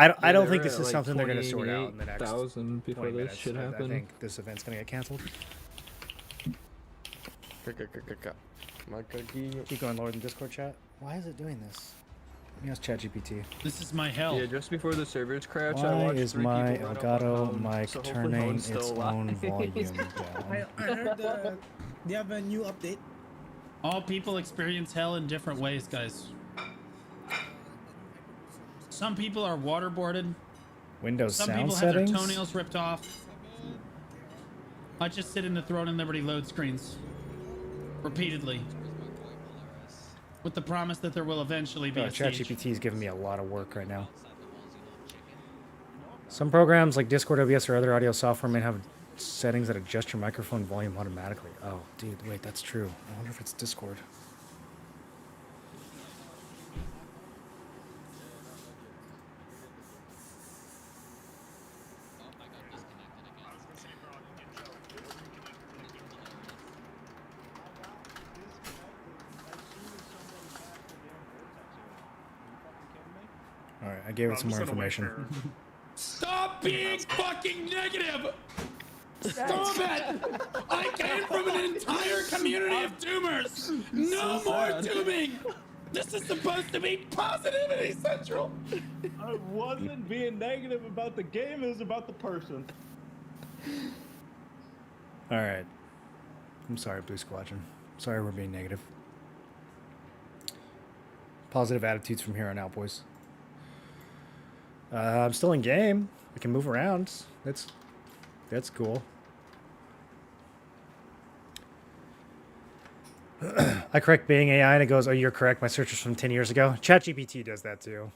I don't think there this were, is like, something they're gonna sort out in the next 28,000 before 20 this minutes. shit I happened. think this event's gonna get canceled. Keep going lower than Discord chat. Why is it doing this? Let me ask ChatGPT. This is my hell. Yeah, just before the servers crash, I Why watched is 3 my people run up Elgato on mic so hopefully turning Hone's still its alive. own volume down? I heard they have a new update. All people experience hell in different ways, guys. Some people are waterboarded. Windows Some sound people settings. have their toenails ripped off. I just sit in the Throne and Liberty load screens repeatedly, with the promise that there will eventually be a siege. ChatGPT is giving me a lot of work right now. Some programs like Discord, OBS, or other audio software may have settings that adjust your microphone volume automatically. Oh, dude, wait, that's true. I wonder if it's Discord. All right, I gave it some more information. Stop being fucking negative! Stop it! I came from an entire community of doomers! No more dooming! This is supposed to be positivity central! I wasn't being negative about the game, it was about the person. All right. I'm sorry, Blue Squadron. Sorry we're being negative. Positive attitudes from here on out, boys. I'm still in game. I can move around. That's cool. I correct Bing AI and it goes, "Oh, you're correct. My search was from 10 years ago." ChatGPT does that too.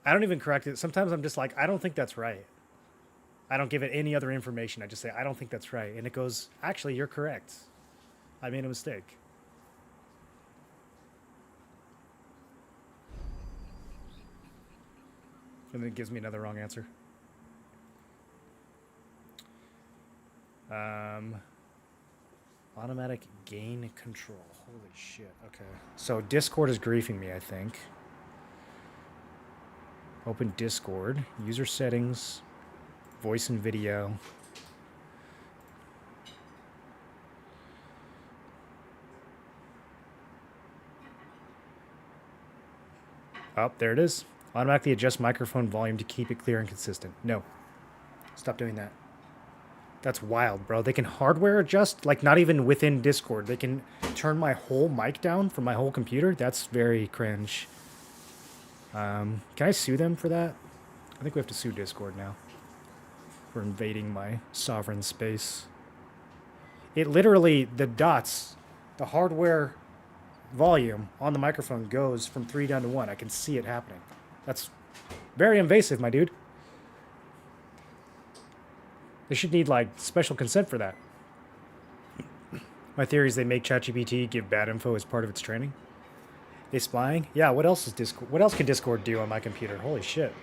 I don't even correct it. Sometimes I'm just like, I don't think that's right. I don't give it any other information. I just say, I don't think that's right. And it goes, actually, you're correct. I made a mistake. And then it gives me another wrong answer. Automatic gain control. Holy shit. Okay. So Discord is griefing me, I think. Open Discord. User settings. Voice and video. Oh, there it is. Automatically adjust microphone volume to keep it clear and consistent. No. Stop doing that. That's wild, bro. They can hardware adjust, like not even within Discord. They can turn my whole mic down from my whole computer. That's very cringe. Can I sue them for that? I think we have to sue Discord now for invading my sovereign space. It literally, the dots, the hardware volume on the microphone goes from 3 down to 1. I can see it happening. That's very invasive, my dude. They should need like special consent for that. My theory is they make ChatGPT give bad info as part of its training. They spying? Yeah. What else is Discord? What else can Discord do on my computer? Holy shit.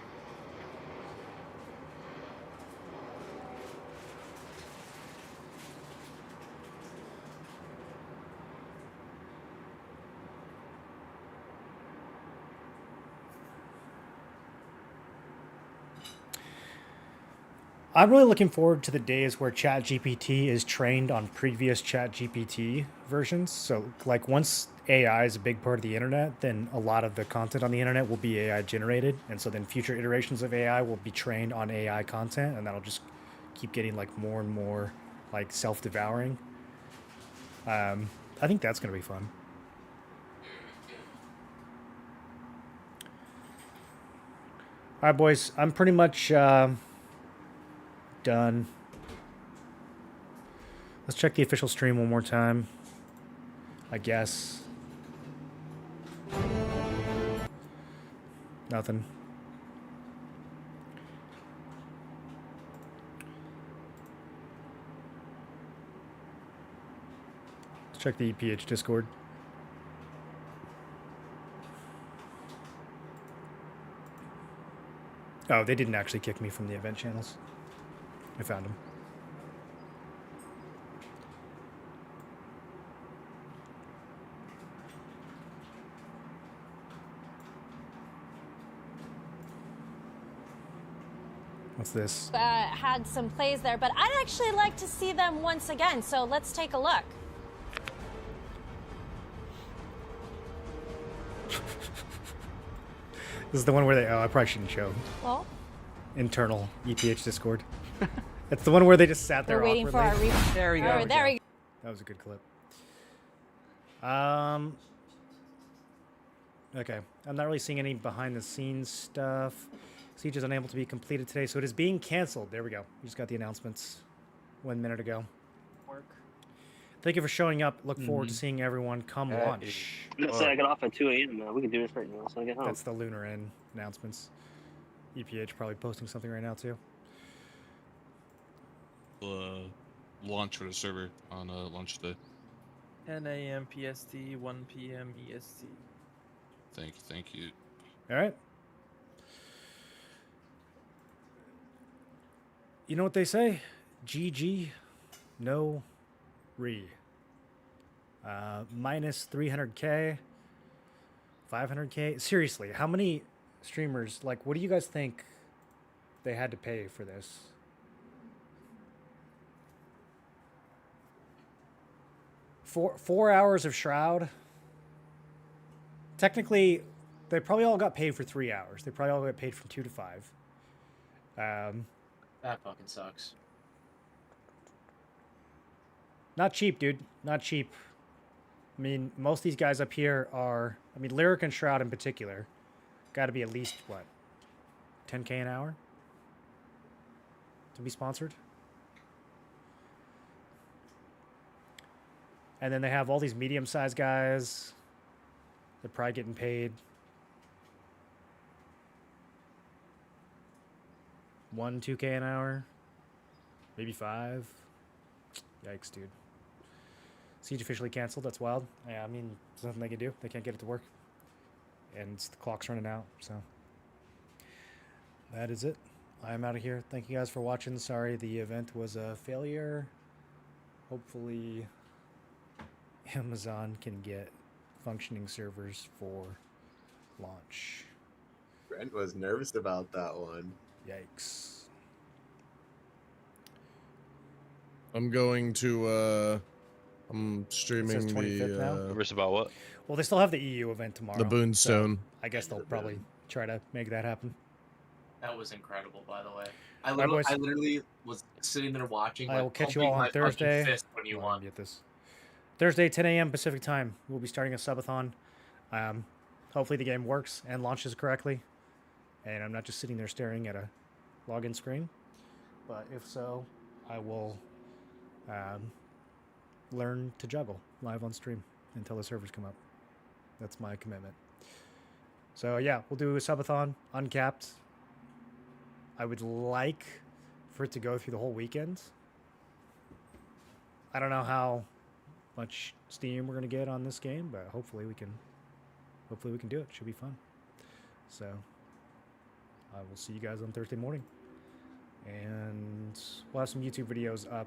I'm really looking forward to the days where ChatGPT is trained on previous ChatGPT versions. So, like, once AI is a big part of the internet, then a lot of the content on the internet will be AI generated. And so then future iterations of AI will be trained on AI content, and that'll just keep getting, like, more and more, like, self-devouring. I think that's going to be fun. All right, boys. I'm pretty much... done. Let's check the official stream one more time. I guess. Nothing. Let's check the EPH Discord. Oh, they didn't actually kick me from the event channels. I found him. What's this? Had some plays there, but I'd actually like to see them once again, so let's take a look. This is the one where they... Oh, I probably shouldn't show. Well? Internal EPH Discord. It's the one where they just sat there We're waiting awkwardly. for our There we go. Oh, there we go. That was a good clip. Okay. I'm not really seeing any behind the scenes stuff. Siege is unable to be completed today, so it is being canceled. There we go. We just got the announcements 1 minute ago. Thank you for showing up. Look forward to seeing everyone come launch. I'm gonna say I got off at 2 a.m. We can do this right now, so I get home. That's the Lunar N announcements. EPH probably posting something right now too. Launch for the server on launch day. 10 a.m. PST, 1 p.m. EST. Thank you. All right. You know what they say? GG, no re. Minus 300K, 500K. Seriously, how many streamers, like, what do you guys think they had to pay for this? Four hours of Shroud. Technically, they probably all got paid for 3 hours. They probably all got paid from 2 to 5. That fucking sucks. Not cheap, dude. Not cheap. I mean, most of these guys up here are... I mean, Lyric and Shroud in particular. Got to be at least, what? 10K an hour? To be sponsored? And then they have all these medium-sized guys. They're probably getting paid 2K an hour. Maybe 5. Yikes, dude. Siege officially canceled. That's wild. Yeah, I mean, there's nothing they can do. They can't get it to work. And the clock's running out, so. That is it. I'm out of here. Thank you guys for watching. Sorry the event was a failure. Hopefully Amazon can get functioning servers for launch. Brent was nervous about that one. Yikes. I'm going to, I'm streaming It says 25th now? Nervous about what? Well, they still have the EU event tomorrow. The Boonstone. So I guess they'll probably try to make that happen. That was incredible, by the way. I literally was sitting there watching. I will catch you all on Thursday. When you want. Get this. Thursday, 10 a.m. Pacific time. We'll be starting a subathon. Hopefully the game works and launches correctly. And I'm not just sitting there staring at a login screen. But if so, I will learn to juggle live on stream until the servers come up. That's my commitment. So yeah, we'll do a subathon, uncapped. I would like for it to go through the whole weekend. I don't know how much steam we're gonna get on this game, but hopefully we can do it. Should be fun. So I will see you guys on Thursday morning, and we'll have some YouTube videos up